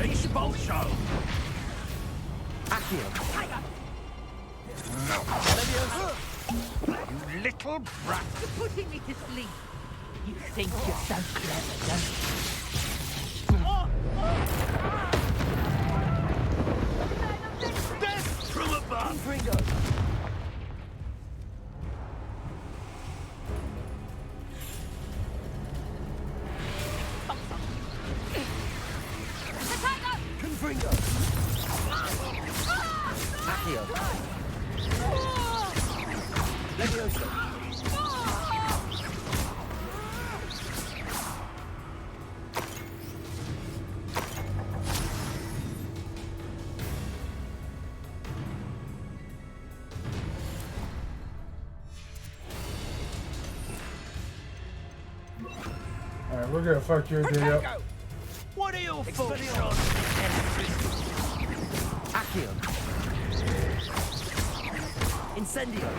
Expulso! Accio. No. Levioso. You little brat! You're putting me to sleep. You think you're so clever, don't you? Death from above! Gringo. Confringo! Accio! Leviosa! Alright, we're gonna fuck your day up. What are your thoughts on Accio! Incendio!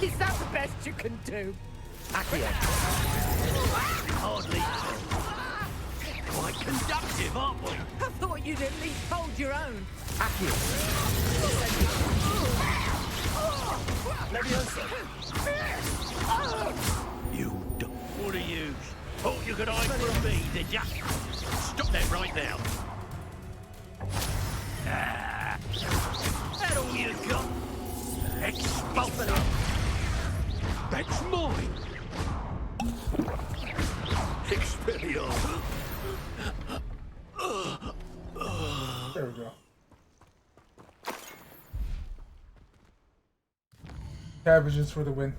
Is that the best you can do? Accio! Hardly. Quite conductive, aren't we? I thought you'd at least hold your own. Accio! Leviosa! You don't. What are you? Thought you could hide from me, did ya? Stop that right now. That all you got? Expulsor! That's mine! Expelliarmus! There we go. Cabbages for the win.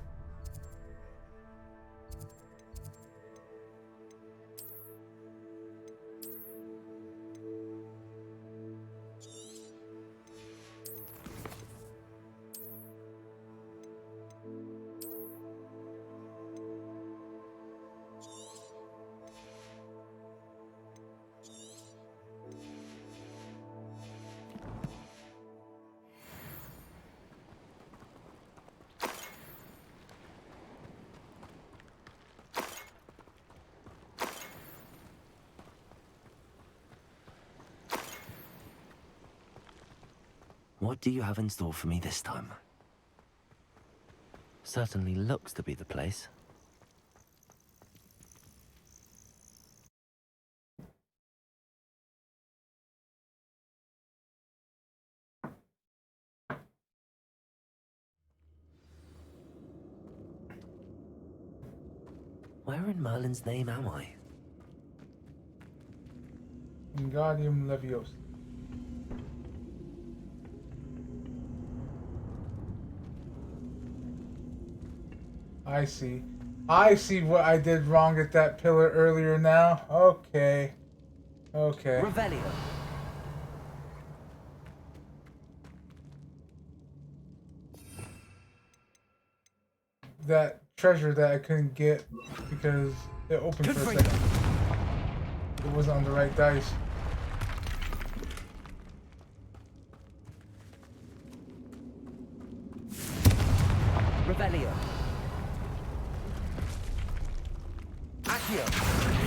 What do you have in store for me this time? Certainly looks to be the place. Where in Merlin's name am I? Wingardium Leviosa. I see. I see what I did wrong at that pillar earlier now. Okay. Okay. Revelio. That treasure that I couldn't get because it opened for a second. It wasn't on the right dice. Revelio. Accio.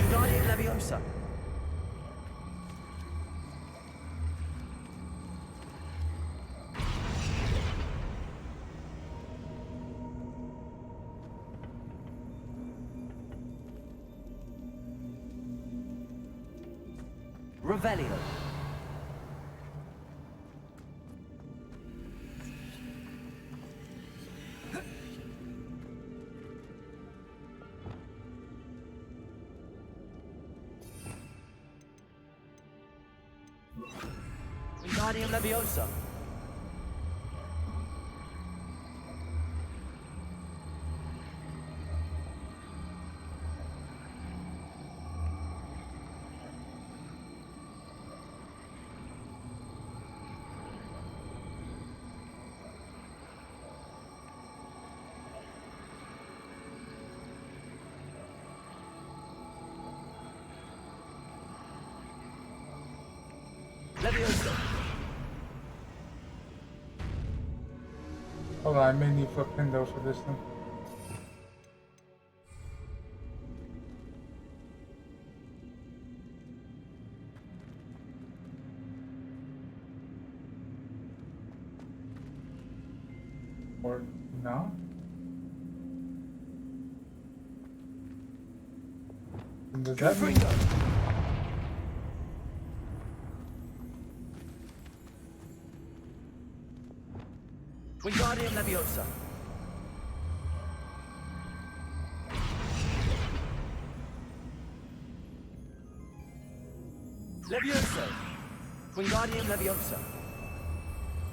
Wingardium Leviosa. Revelio. Wingardium Leviosa. Leviosa. Hold on, I may need Flipindo for this one. Or not? Does that mean... Wingardium Leviosa. Leviosa. Wingardium Leviosa.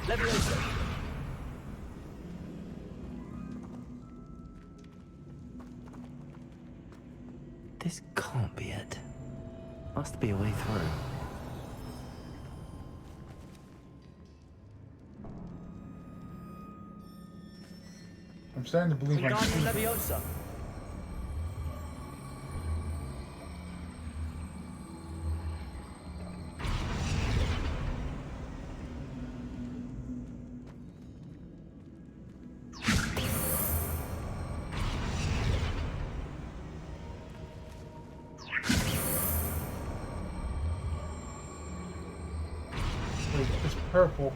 Leviosa. This can't be it. Must be a way through. I'm starting to believe I'm Wingardium stupid. Leviosa. Wait, it's purple.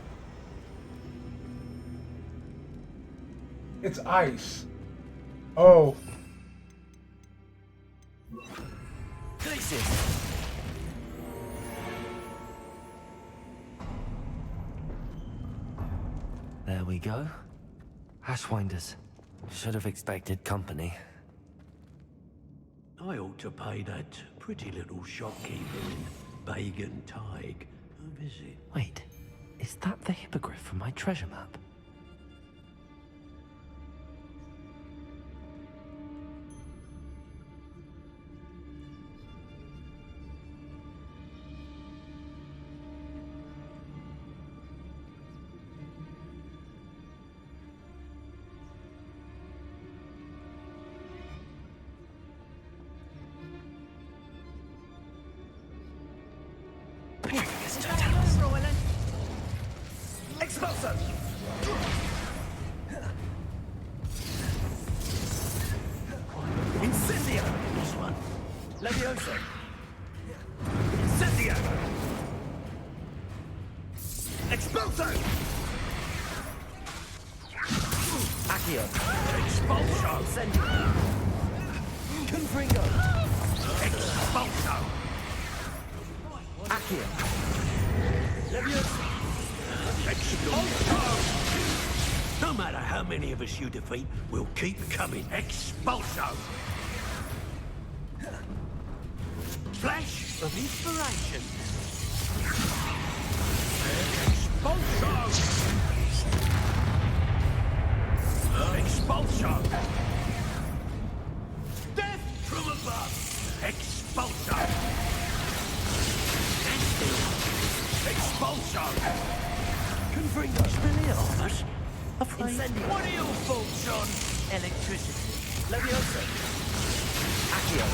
It's ice. Oh. Places. There we go. Ashwinders. Should have expected company. I ought to pay that pretty little shopkeeper in Bagan Tig a visit. Wait, is that the hippogriff from my treasure map? Expulso! Incendio! This one. Leviosa! Incendio! Expulso! Accio. Expulso! Incendio. Confringo. Expulso! Accio. Leviosa! Expulso! No matter how many of us you defeat, we'll keep coming. Expulso! Flash of inspiration. Expulso! Expulso! Death from above! Expulso! Expulso! Confringo. Expelliarmus? Incendio. What are your thoughts on Electricity. Leviosa. Accio.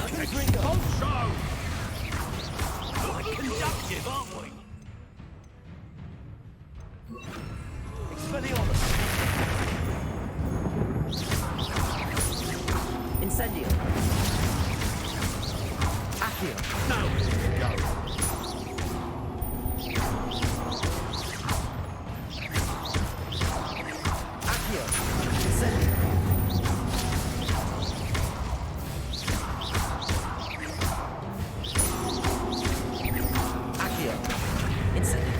Confringo. Expulso! Quite conductive, aren't we? Expelliarmus. Incendio. Accio. No! Go! Accio. Incendio. Accio. Incendio.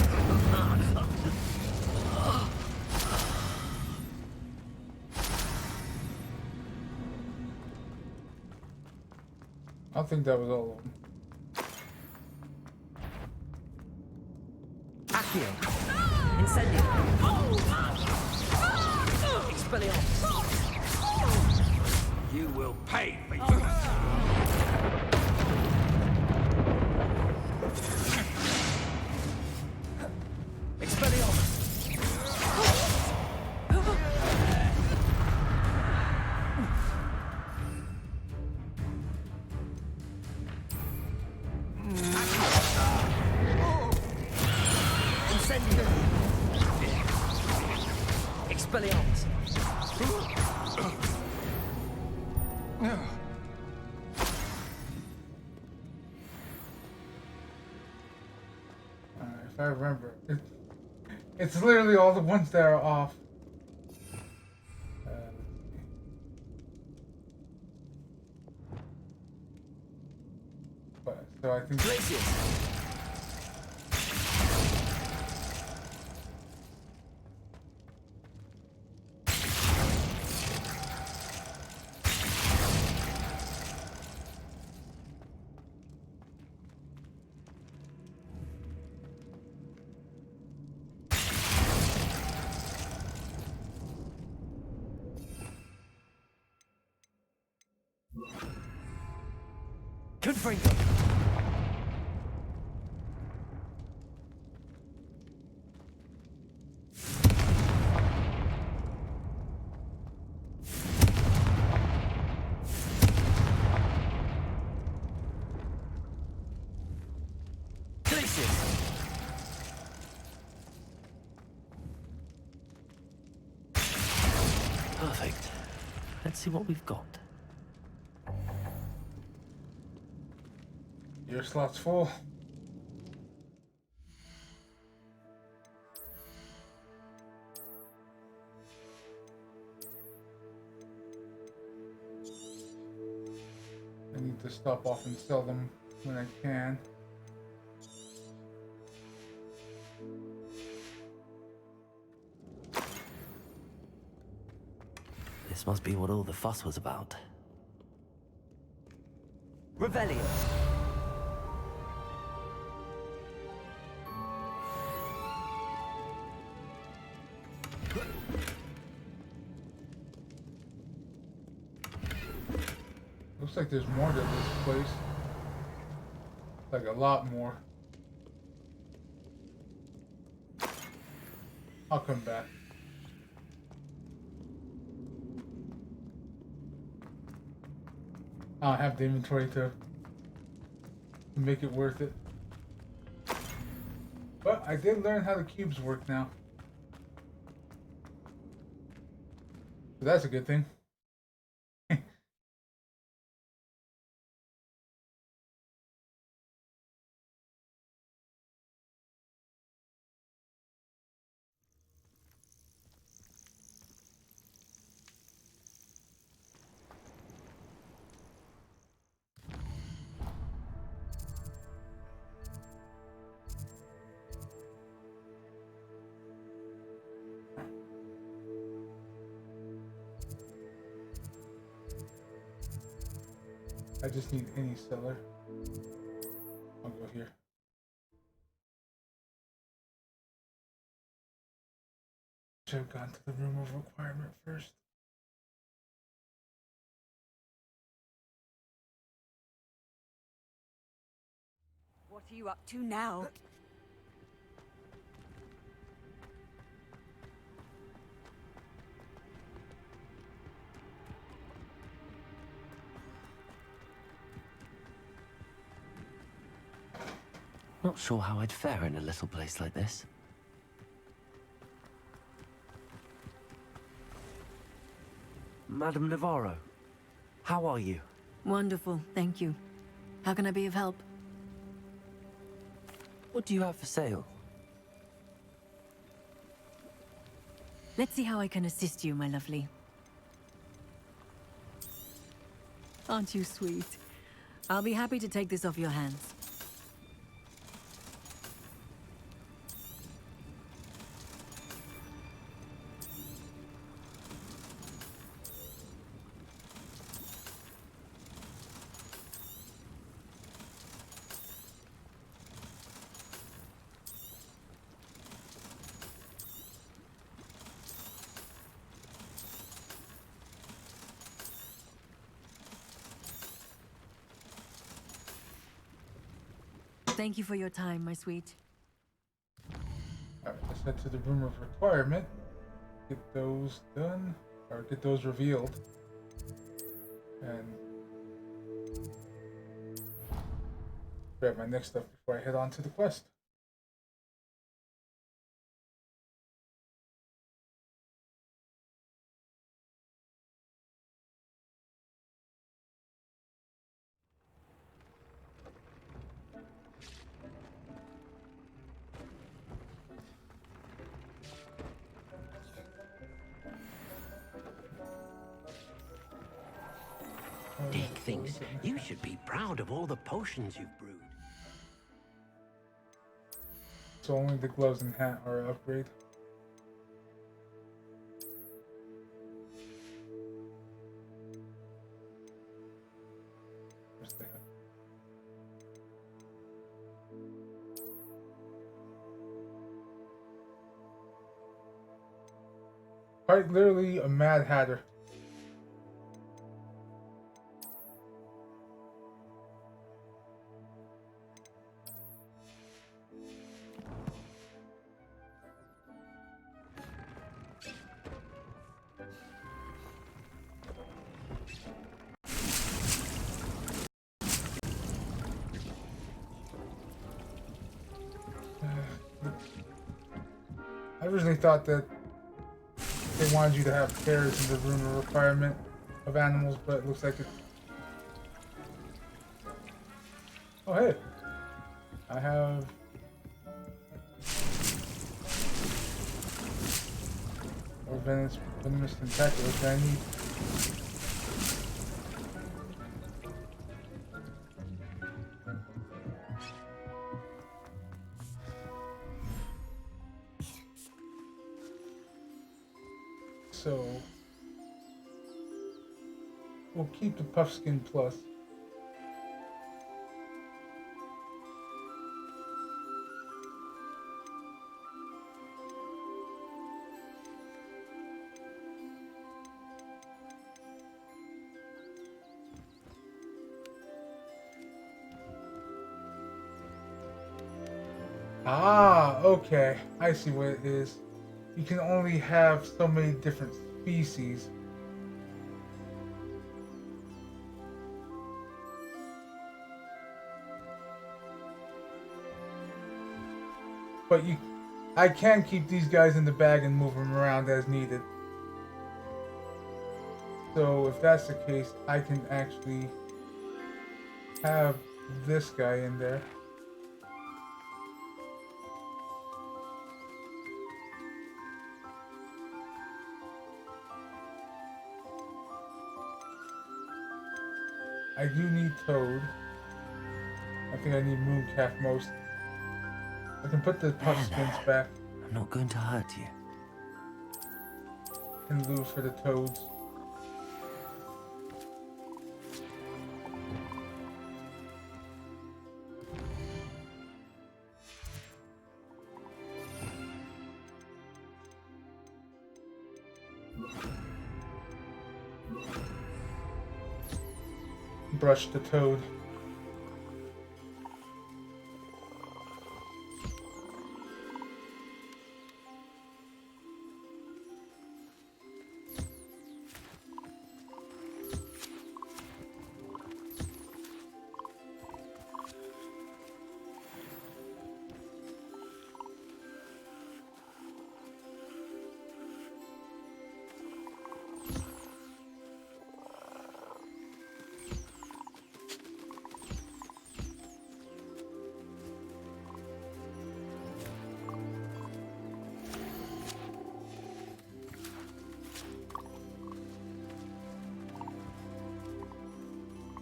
I think that was all of them. Accio. Incendio. Expelliarmus. You will pay for your... Expelliarmus. Incendio. Expelliarmus. If I remember, It's literally all the ones that are off. Let's see. But, so I think. Confringo. Perfect. Let's see what we've got. Your slot's full. I need to stop off and sell them when I can. This must be what all the fuss was about. Revelio. Looks like there's more to this place. Like a lot more. I'll come back. I don't have the inventory to make it worth it. But I did learn how the cubes work now. So that's a good thing. I just need any cellar. I'll go here. Should have gone to the room of requirement first. What are you up to now? Not sure how I'd fare in a little place like this. Madame Navarro, how are you? Wonderful, thank you. How can I be of help? What do you have for sale? Let's see how I can assist you, my lovely. Aren't you sweet? I'll be happy to take this off your hands. Thank you for your time, my sweet. Alright, let's head to the room of requirement. Get those done, or get those revealed. And grab my next stuff before I head on to the quest. thinks you should be proud of all the potions you've brewed. So only the gloves and hat are an upgrade. Where's the hat? Quite literally a Mad Hatter. I originally thought that they wanted you to have pairs in the room, a requirement of animals, but it looks like it's... Oh hey! I have... Or venomous tentacles that I need. So we'll keep the Puffskin Plus. Ah, okay. I see what it is. You can only have so many different species. But I can keep these guys in the bag and move them around as needed. So if that's the case, I can actually have this guy in there. I do need Toad. I think I need Mooncalf most. I can put the Puffskins back. I'm not going to hurt you. And lose for the Toads. Brush the Toad.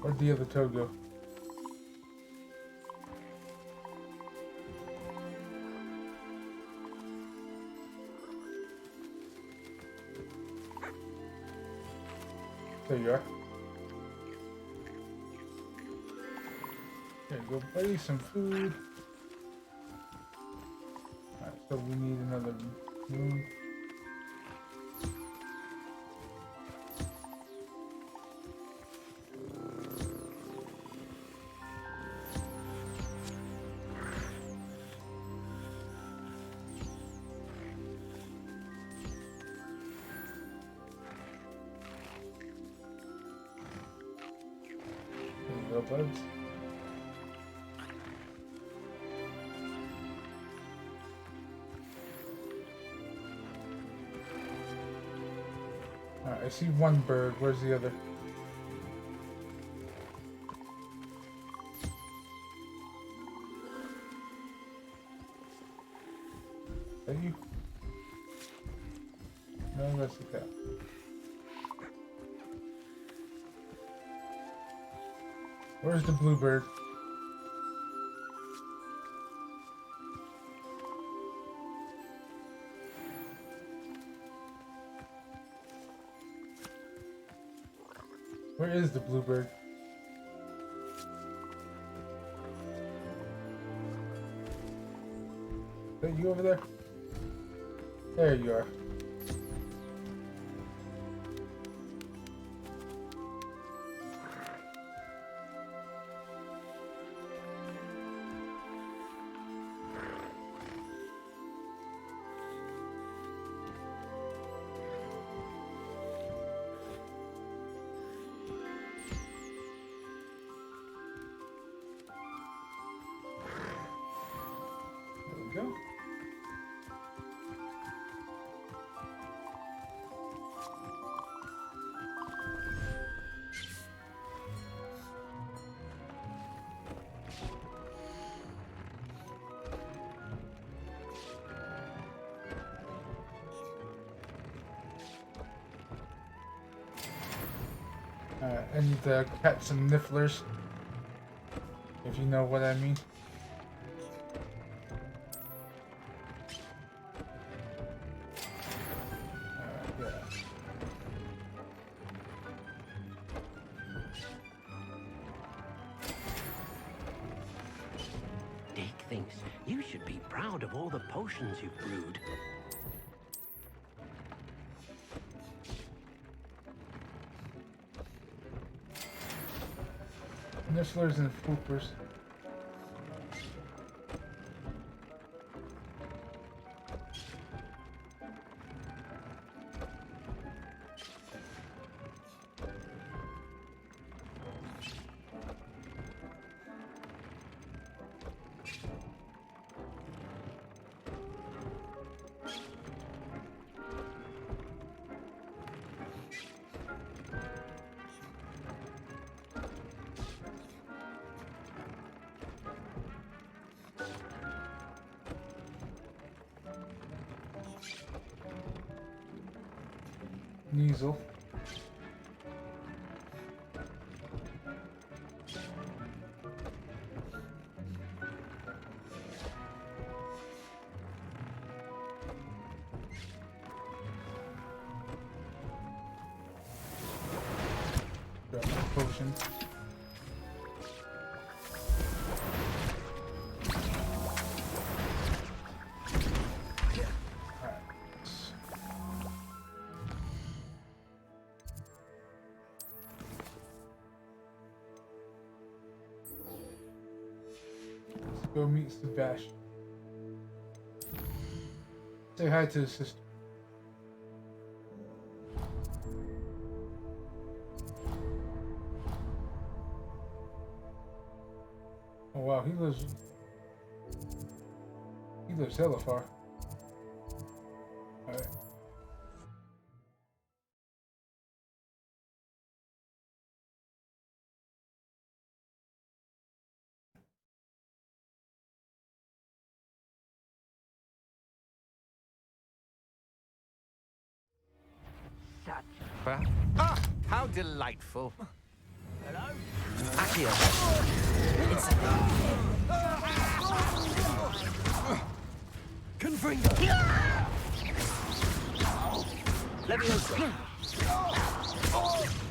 Where'd the other Toad go? There you are. There you go, buddy. Some food. Alright, so we need another moon. Buds. Alright, I see one bird. Where's the other? Is that you? No, that's the cat. Where's the bluebird? Where is the bluebird? Is that you over there? There you are. There we go. I need to catch some nifflers, if you know what I mean. Yeah. Dick thinks you should be proud of all the potions you've brewed. Nifflers and foopers. Neasel. Grab my potion. Go meet Sebastian. Say hi to his sister. Oh wow, he lives hella far. Alright. Ah, how delightful. Hello? Accio. Confringo. Levioso.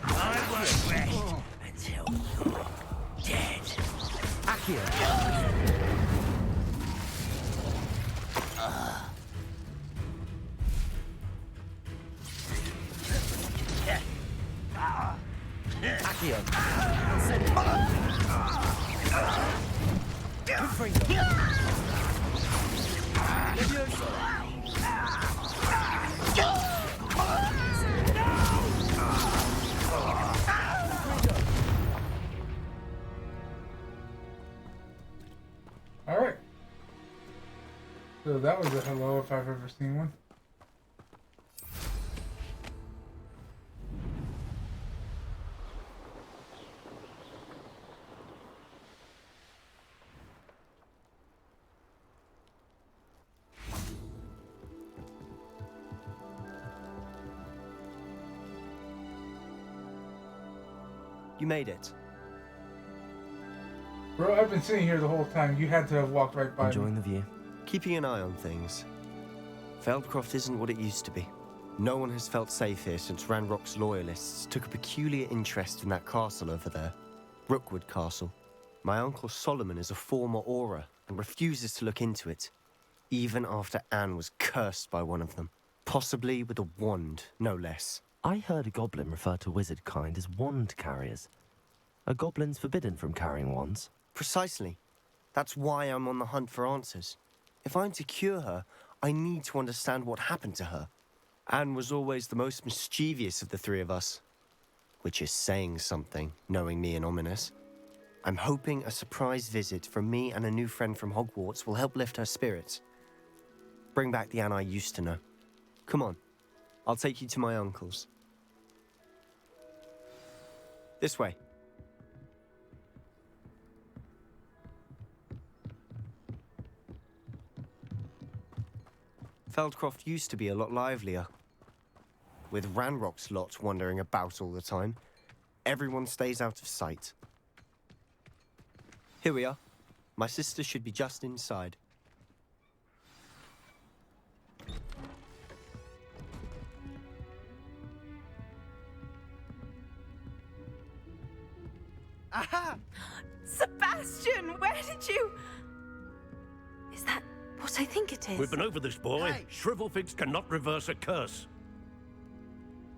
I won't rest until you're dead. Accio. Accio. Confringo. Levioso. Alright. So that was a hello if I've ever seen one. You made it. Bro, I've been sitting here the whole time. You had to have walked right by Enjoying me. the view? Keeping an eye on things. Feldcroft isn't what it used to be. No one has felt safe here since Ranrock's loyalists took a peculiar interest in that castle over there. Rookwood Castle. My Uncle Solomon is a former Auror and refuses to look into it, even after Anne was cursed by one of them. Possibly with a wand, no less. I heard a goblin refer to wizard kind as wand carriers. Are goblins forbidden from carrying wands? Precisely. That's why I'm on the hunt for answers. If I'm to cure her, I need to understand what happened to her. Anne was always the most mischievous of the three of us. Which is saying something, knowing me and Ominous. I'm hoping a surprise visit from me and a new friend from Hogwarts will help lift her spirits. Bring back the Anne I used to know. Come on, I'll take you to my uncle's. This way. Feldcroft used to be a lot livelier. With Ranrock's lot wandering about all the time, everyone stays out of sight. Here we are. My sister should be just inside. Aha! Sebastian, where did you... Is that what I think it is? We've been over this, boy. Hey. Shrivelfigs cannot reverse a curse.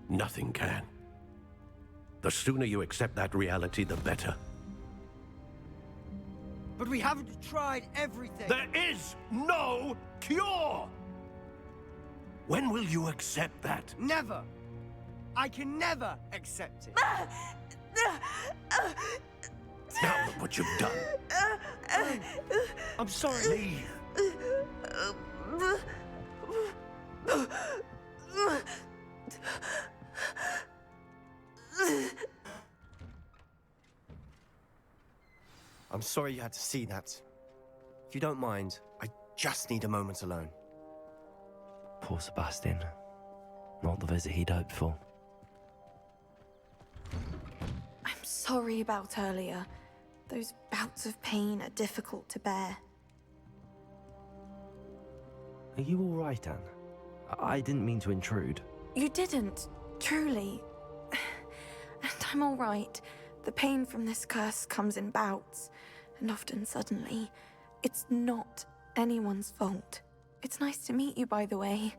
Nothing can. The sooner you accept that reality, the better. But we haven't tried everything. There is no cure! When will you accept that? Never. I can never accept it. Now look what you've done. I'm sorry. Leave. I'm sorry you had to see that. If you don't mind, I just need a moment alone. Poor Sebastian. Not the visit he'd hoped for. I'm sorry about earlier. Those bouts of pain are difficult to bear. Are you all right, Anne? I didn't mean to intrude. You didn't, truly. And I'm all right. The pain from this curse comes in bouts, and often suddenly. It's not anyone's fault. It's nice to meet you, by the way.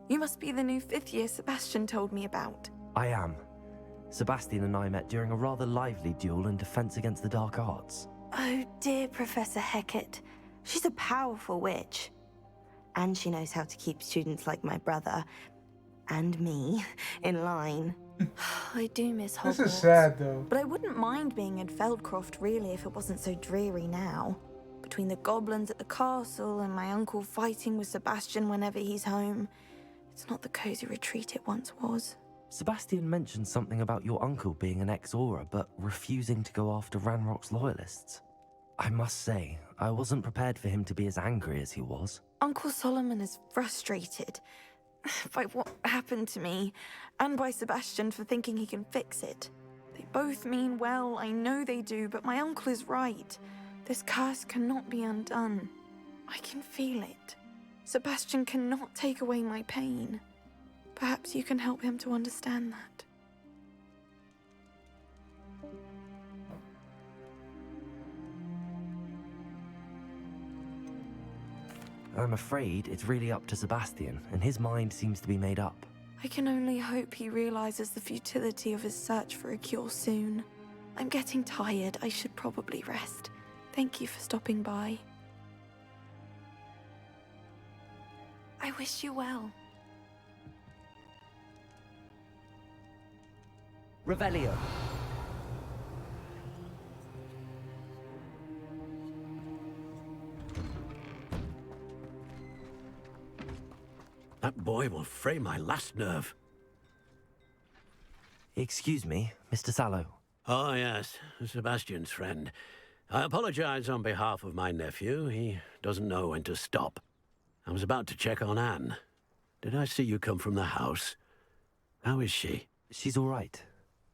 You must be the new 5th year Sebastian told me about. I am. Sebastian and I met during a rather lively duel in defense against the dark arts. Oh dear, Professor Hecat. She's a powerful witch. And she knows how to keep students like my brother, and me, in line. I do miss Hogwarts. This is sad, though. But I wouldn't mind being in Feldcroft, really, if it wasn't so dreary now. Between the goblins at the castle and my uncle fighting with Sebastian whenever he's home, it's not the cozy retreat it once was. Sebastian mentioned something about your uncle being an ex-Auror, but refusing to go after Ranrock's loyalists. I must say, I wasn't prepared for him to be as angry as he was. Uncle Solomon is frustrated by what happened to me, and by Sebastian for thinking he can fix it. They both mean well, I know they do, but my uncle is right. This curse cannot be undone. I can feel it. Sebastian cannot take away my pain. Perhaps you can help him to understand that. I'm afraid it's really up to Sebastian, and his mind seems to be made up. I can only hope he realizes the futility of his search for a cure soon. I'm getting tired. I should probably rest. Thank you for stopping by. I wish you well. Revelio. That boy will fray my last nerve. Excuse me, Mr. Sallow. Oh, yes, Sebastian's friend. I apologize on behalf of my nephew. He doesn't know when to stop. I was about to check on Anne. Did I see you come from the house? How is she? She's all right.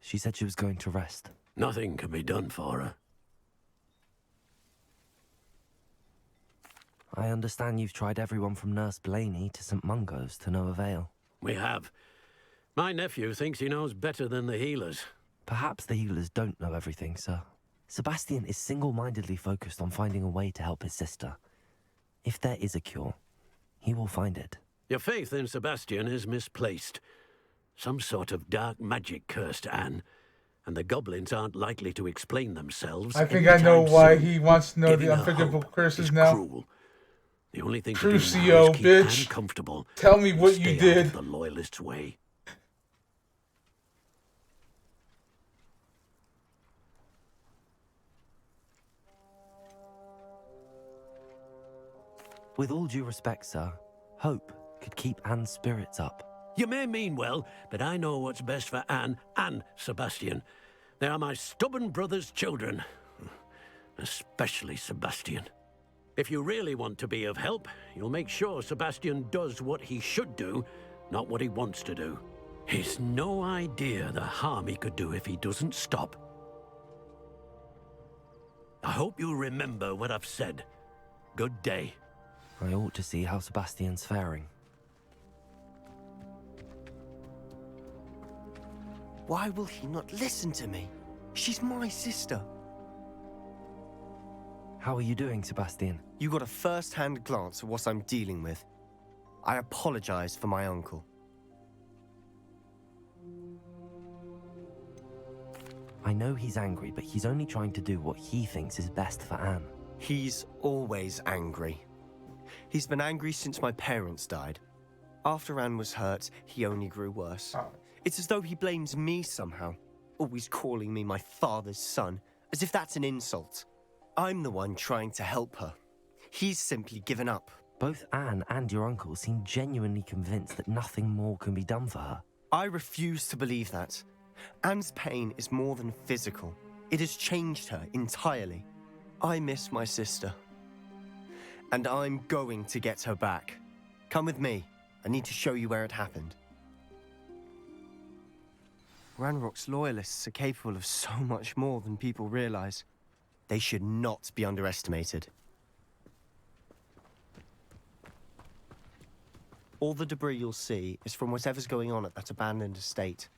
She said she was going to rest. Nothing can be done for her. I understand you've tried everyone from Nurse Blaney to St. Mungo's to no avail. We have. My nephew thinks he knows better than the healers. Perhaps the healers don't know everything, sir. Sebastian is single-mindedly focused on finding a way to help his sister. If there is a cure, he will find it. Your faith in Sebastian is misplaced. Some sort of dark magic cursed Anne, and the goblins aren't likely to explain themselves. I think I know why he wants to know Giving the her unforgivable hope curses is now. Cruel. The only thing to do now Crucio, is keep bitch. Anne comfortable. Tell me and what stay you out did. of the loyalists' way. With all due respect, sir, hope could keep Anne's spirits up. You may mean well, but I know what's best for Anne and Sebastian. They are my stubborn brother's children. Especially Sebastian. If you really want to be of help, you'll make sure Sebastian does what he should do, not what he wants to do. He's no idea the harm he could do if he doesn't stop. I hope you remember what I've said. Good day. I ought to see how Sebastian's faring. Why will he not listen to me? She's my sister. How are you doing, Sebastian? You got a first-hand glance at what I'm dealing with. I apologize for my uncle. I know he's angry, but he's only trying to do what he thinks is best for Anne. He's always angry. He's been angry since my parents died. After Anne was hurt, he only grew worse. It's as though he blames me somehow, always calling me my father's son, as if that's an insult. I'm the one trying to help her. He's simply given up. Both Anne and your uncle seem genuinely convinced that nothing more can be done for her. I refuse to believe that. Anne's pain is more than physical. It has changed her entirely. I miss my sister. And I'm going to get her back. Come with me. I need to show you where it happened. Ranrock's loyalists are capable of so much more than people realize. They should not be underestimated. All the debris you'll see is from whatever's going on at that abandoned estate.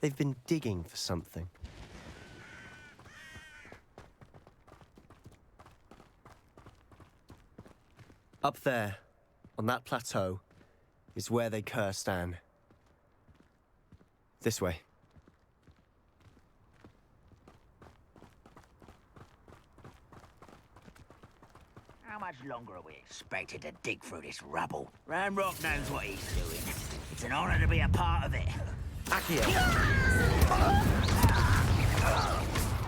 They've been digging for something. Up there, on that plateau, is where they cursed Anne. This way. How much longer are we expected to dig through this rubble? Ranrock knows what he's doing. It's an honor to be a part of it. Accio!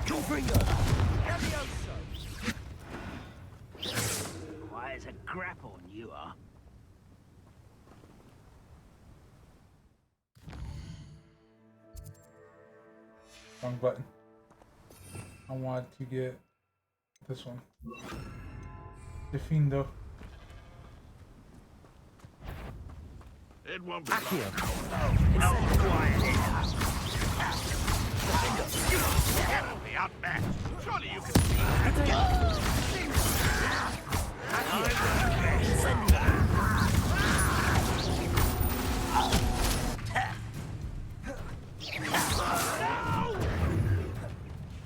Your finger! Quiet as a grapple, you are. Wrong button. I want to get this one. Defindo. It won't be Accio! No quiet. Get me out back. Surely you can see.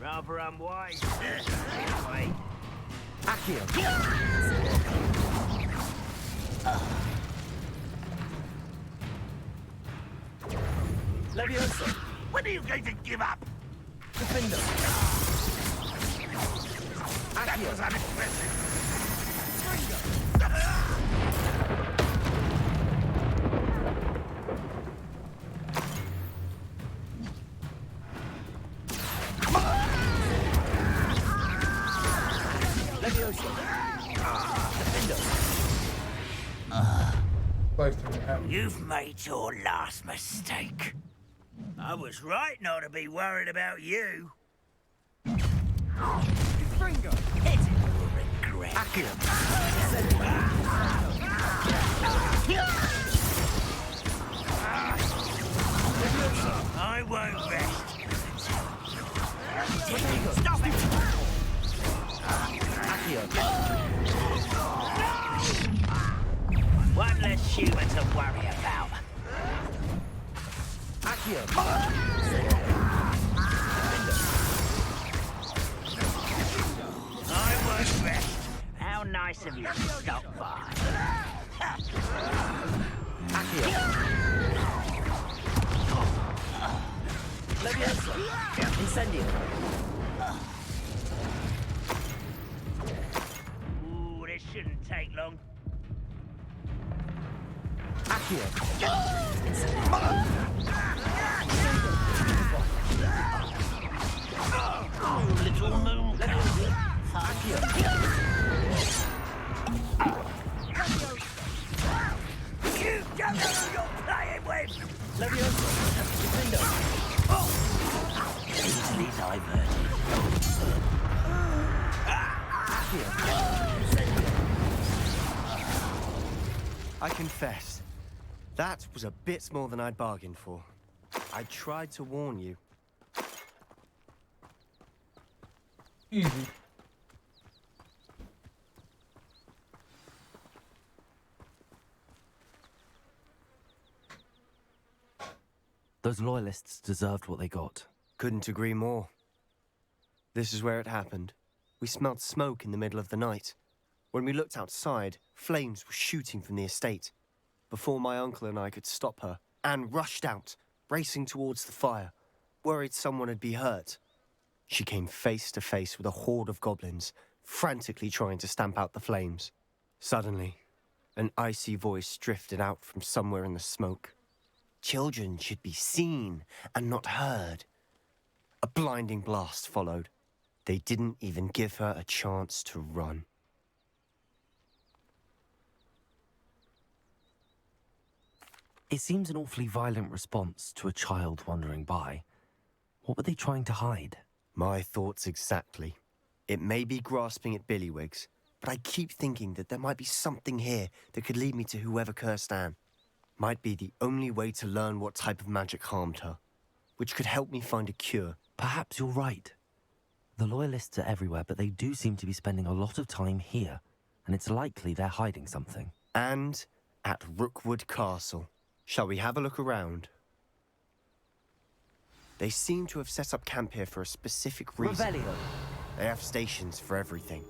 Rather unwise. Wait. Accio! Leviosa. When are you going to give up? Defender! That was unimpressive. You've made your last mistake. I was right not to be worried about you. Finger! Hit it, you'll regret. I won't rest. Stop it! One less human to worry about. I won't rest. How nice of you to stop by. Leviosa! Incendio! Ooh, this shouldn't take long. Oh, little moon You don't know who you're playing with! Leviosa! Defendo! Easily diverted. I confess, that was a bit more than I'd bargained for. I tried to warn you. Easy. Those loyalists deserved what they got. Couldn't agree more. This is where it happened. We smelled smoke in the middle of the night. When we looked outside, flames were shooting from the estate. Before my uncle and I could stop her, Anne rushed out, racing towards the fire, worried someone had been hurt. She came face to face with a horde of goblins, frantically trying to stamp out the flames. Suddenly, an icy voice drifted out from somewhere in the smoke. Children should be seen and not heard. A blinding blast followed. They didn't even give her a chance to run. It seems an awfully violent response to a child wandering by. What were they trying to hide? My thoughts exactly. It may be grasping at Billywigs, but I keep thinking that there might be something here that could lead me to whoever cursed Anne. Might be the only way to learn what type of magic harmed her, which could help me find a cure. Perhaps you're right. The Loyalists are everywhere, but they do seem to be spending a lot of time here, and it's likely they're hiding something. And at Rookwood Castle. Shall we have a look around? They seem to have set up camp here for a specific reason. Revelio. They have stations for everything.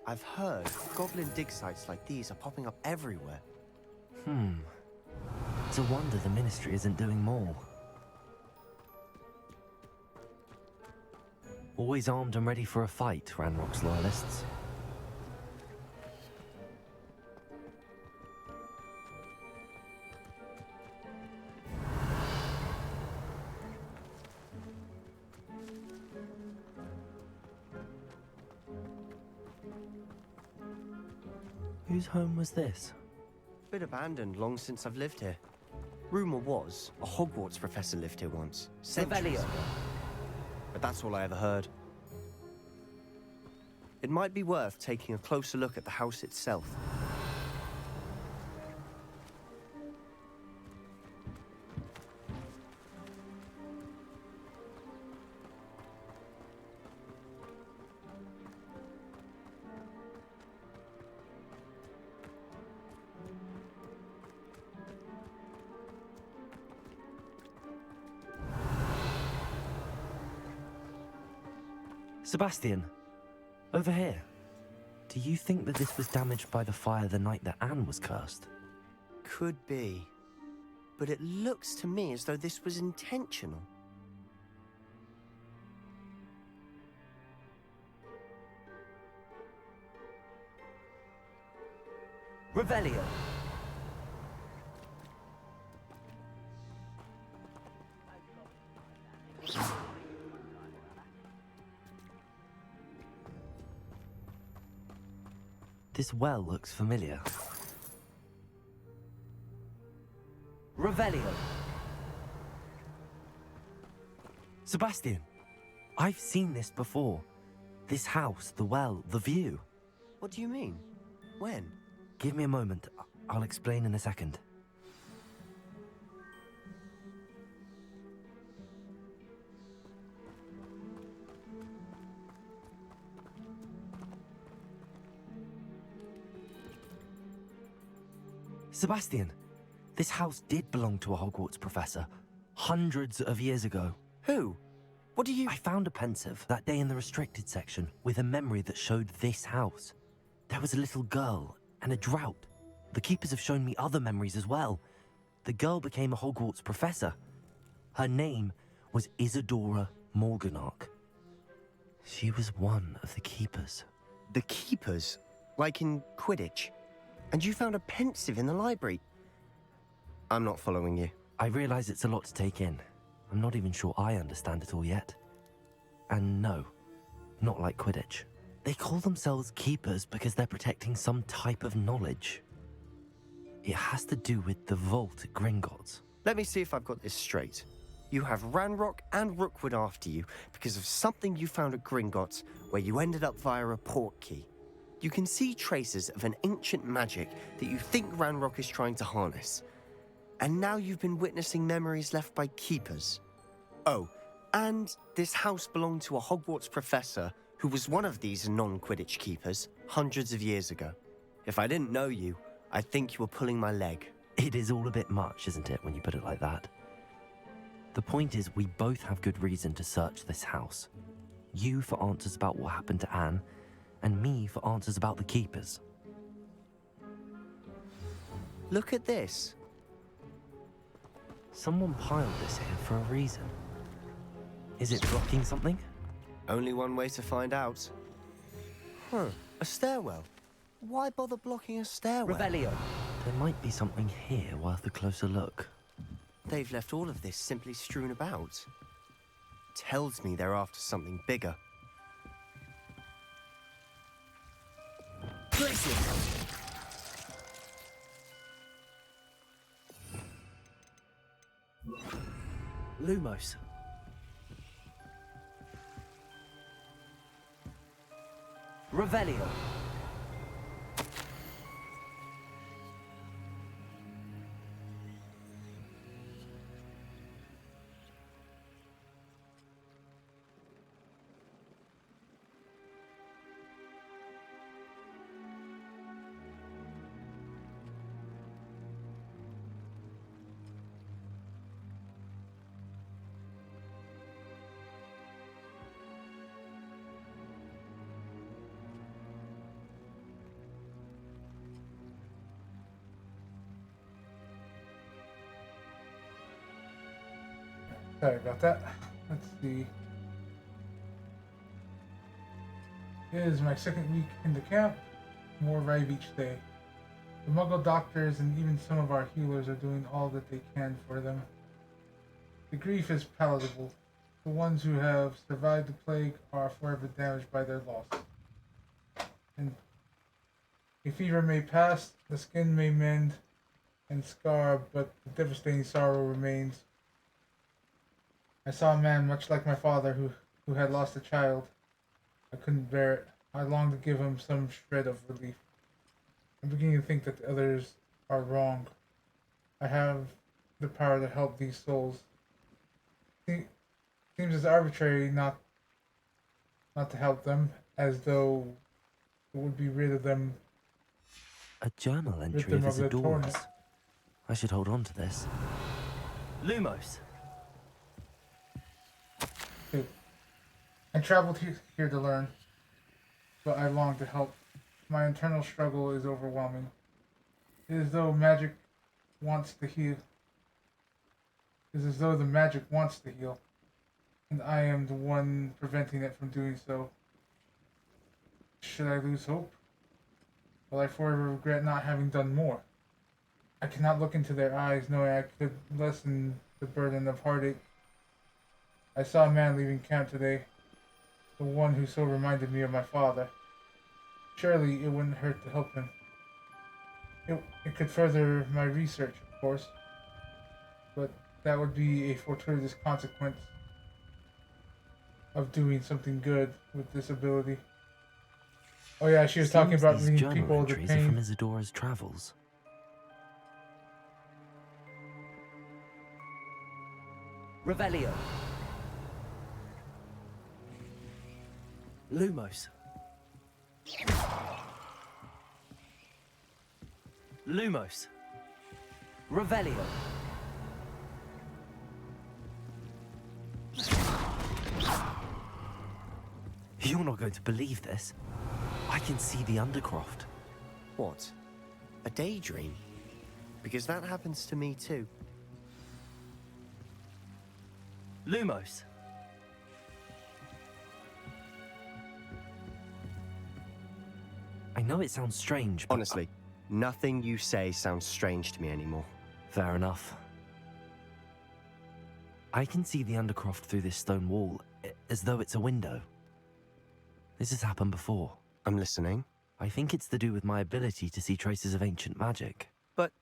I've heard goblin dig sites like these are popping up everywhere. It's a wonder the Ministry isn't doing more. Always armed and ready for a fight, Ranrock's Loyalists. Whose home was this? Been abandoned long since I've lived here. Rumor was a Hogwarts professor lived here once, centuries ago. But that's all I ever heard. It might be worth taking a closer look at the house itself. Sebastian, over here. Do you think that this was damaged by the fire the night that Anne was cursed? Could be. But it looks to me as though this was intentional. Revelio. This well looks familiar. Revelio. Sebastian, I've seen this before. This house, the well, the view. What do you mean? When? Give me a moment. I'll explain in a second. Sebastian, this house did belong to a Hogwarts professor hundreds of years ago. Who? What do you... I found a pensive that day in the restricted section with a memory that showed this house. There was a little girl and a drought. The keepers have shown me other memories as well. The girl became a Hogwarts professor. Her name was Isadora Morganach. She was one of the keepers. The keepers? Like in Quidditch? And you found a pensive in the library? I'm not following you. I realize it's a lot to take in. I'm not even sure I understand it all yet. And no, not like Quidditch. They call themselves keepers because they're protecting some type of knowledge. It has to do with the vault at Gringotts. Let me see if I've got this straight. You have Ranrock and Rookwood after you because of something you found at Gringotts where you ended up via a portkey. You can see traces of an ancient magic that you think Ranrock is trying to harness. And now you've been witnessing memories left by keepers. Oh, and this house belonged to a Hogwarts professor who was one of these non-Quidditch keepers hundreds of years ago. If I didn't know you, I'd think you were pulling my leg. It is all a bit much, isn't it, when you put it like that? The point is, we both have good reason to search this house. You for answers about what happened to Anne, and me for answers about the keepers. Look at this. Someone piled this here for a reason. Is it blocking something? Only one way to find out. Huh, a stairwell. Why bother blocking a stairwell? Revelio. There might be something here worth a closer look. They've left all of this simply strewn about. Tells me they're after something bigger. Lumos. Revelio. Sorry about that. Let's see. It is my second week in the camp. More arrive each day. The Muggle doctors and even some of our healers are doing all that they can for them. The grief is palatable. The ones who have survived the plague are forever damaged by their loss. And a fever may pass, the skin may mend and scar, but the devastating sorrow remains. I saw a man much like my father who had lost a child. I couldn't bear it. I longed to give him some shred of relief. I'm beginning to think that the others are wrong. I have the power to help these souls. Seems as arbitrary not to help them, as though it would be rid of them. A journal entry of Isadora's. I should hold on to this. Lumos. I traveled here to learn, but I long to help. My internal struggle is overwhelming. It is as though magic wants to heal. It is as though the magic wants to heal, and I am the one preventing it from doing so. Should I lose hope? Will I forever regret not having done more? I cannot look into their eyes knowing I could lessen the burden of heartache. I saw a man leaving camp today, the one who so reminded me of my father. Surely it wouldn't hurt to help him. It could further my research, of course, but that would be a fortuitous consequence of doing something good with this ability. Oh yeah, she was talking about these leading journal people to entries are pain. from Isadora's travels. Revelio. Lumos. Lumos. Revelio. You're not going to believe this. I can see the Undercroft. What? A daydream? Because that happens to me too. Lumos. I know it sounds strange, but... Honestly, nothing you say sounds strange to me anymore. Fair enough. I can see the Undercroft through this stone wall, as though it's a window. This has happened before. I'm listening. I think it's to do with my ability to see traces of ancient magic. But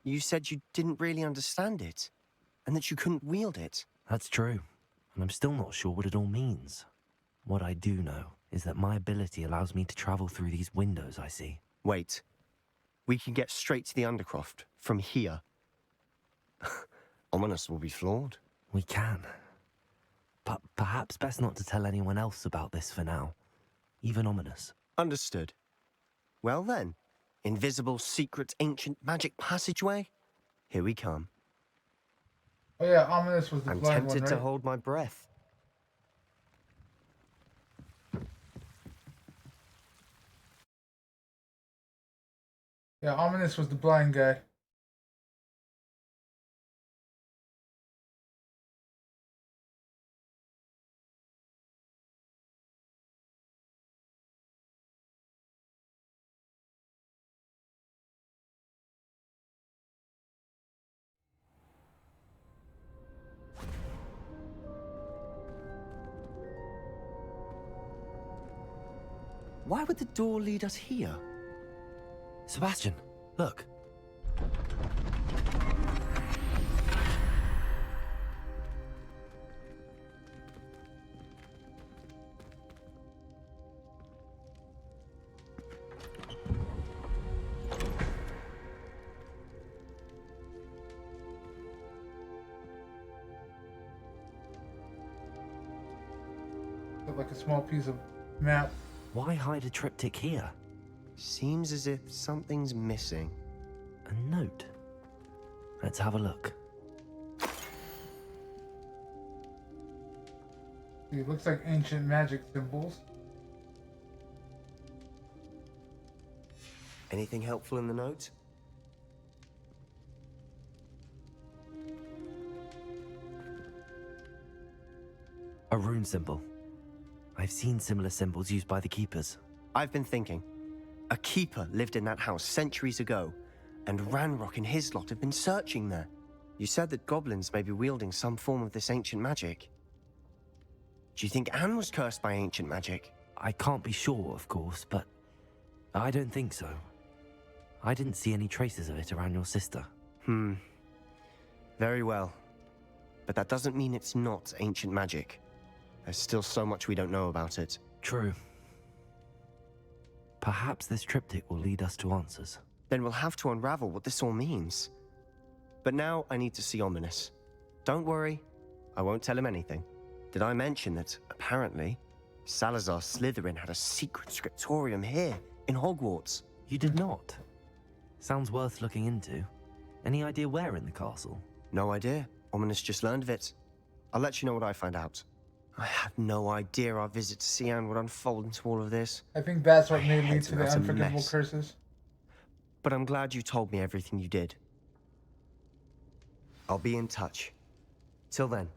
you said you didn't really understand it, and that you couldn't wield it. That's true, and I'm still not sure what it all means. What I do know is that my ability allows me to travel through these windows I see. Wait. We can get straight to the Undercroft from here. Ominous will be floored. We can. But perhaps best not to tell anyone else about this for now. Even Ominous. Understood. Well then, invisible, secret, ancient magic passageway? Here we come. Oh yeah, Ominous was the I'm blind tempted one, to right? hold my breath. Yeah, Ominous was the blind guy. Why would the door lead us here? Sebastian, look. Looked like a small piece of map. Why hide a triptych here? Seems as if something's missing. A note. Let's have a look. It looks like ancient magic symbols. Anything helpful in the note? A rune symbol. I've seen similar symbols used by the keepers. I've been thinking. A keeper lived in that house centuries ago, and Ranrock and his lot have been searching there. You said that goblins may be wielding some form of this ancient magic. Do you think Anne was cursed by ancient magic? I can't be sure, of course, but I don't think so. I didn't see any traces of it around your sister. Very well. But that doesn't mean it's not ancient magic. There's still so much we don't know about it. True. Perhaps this triptych will lead us to answers. Then we'll have to unravel what this all means. But now I need to see Ominous. Don't worry, I won't tell him anything. Did I mention that, apparently, Salazar Slytherin had a secret scriptorium here, in Hogwarts? You did not? Sounds worth looking into. Any idea where in the castle? No idea. Ominous just learned of it. I'll let you know what I find out. I had no idea our visit to Cian would unfold into all of this. I think that's what may lead Heads to the are a unforgivable mess. curses. But I'm glad you told me everything you did. I'll be in touch. Till then.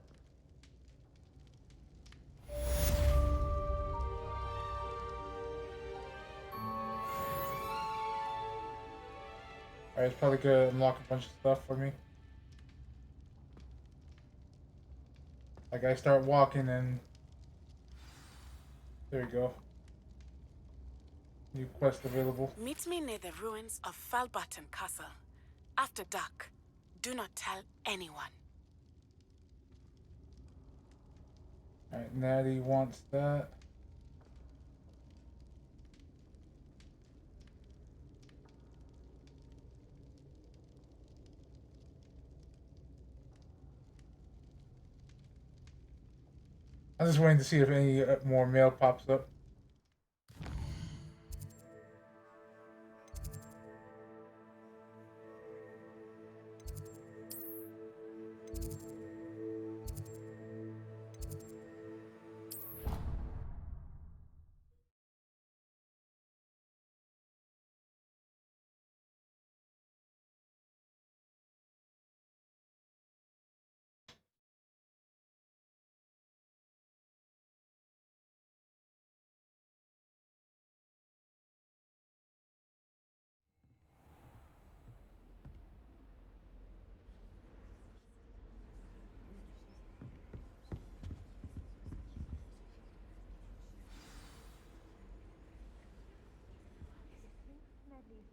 Alright, it's probably gonna unlock a bunch of stuff for me. Like I start walking and there you go. New quest available. Meet me near the ruins of Falbutton Castle. After dark. Do not tell anyone. Alright, Natty wants that. I'm just waiting to see if any more mail pops up.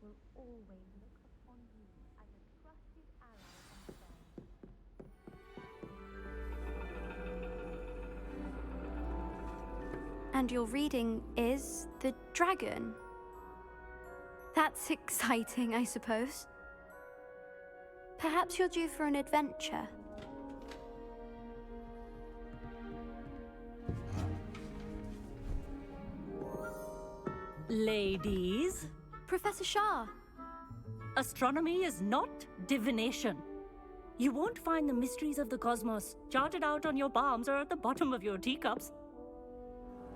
will always look upon you as a trusted ally and friend. And your reading is the dragon. That's exciting, I suppose. Perhaps you're due for an adventure. Ladies. Professor Shah. Astronomy is not divination. You won't find the mysteries of the cosmos charted out on your palms or at the bottom of your teacups.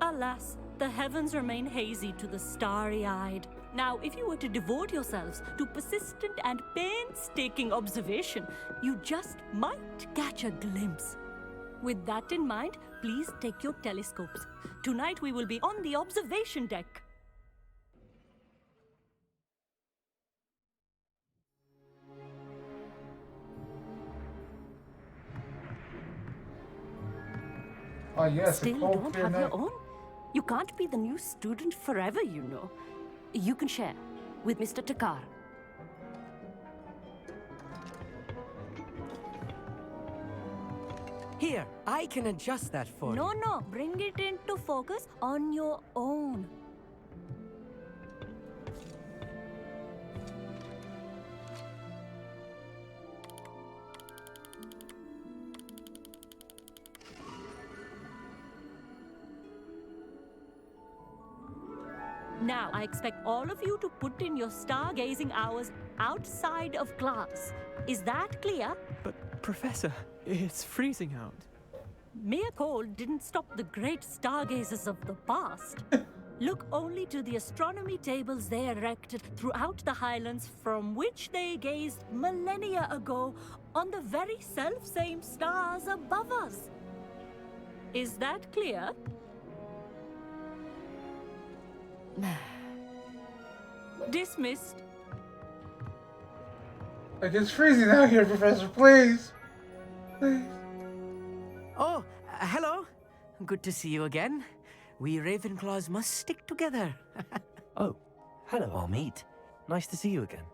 Alas, the heavens remain hazy to the starry-eyed. Now, if you were to devote yourselves to persistent and painstaking observation, you just might catch a glimpse. With that in mind, please take your telescopes. Tonight we will be on the observation deck. Oh yes, Still a cold, don't clear have night. your own? You can't be the new student forever, you know. You can share with Mr. Takar. Here, I can adjust that for you. No, bring it into focus on your own. Now, I expect all of you to put in your stargazing hours outside of class. Is that clear? But, Professor, it's freezing out. Mere cold didn't stop the great stargazers of the past. Look only to the astronomy tables they erected throughout the highlands from which they gazed millennia ago on the very self-same stars above us. Is that clear? Dismissed. Like, it's freezing out here, Professor, please. Please. Oh, hello. Good to see you again. We Ravenclaws must stick together. Oh, hello, Amit. Nice to see you again.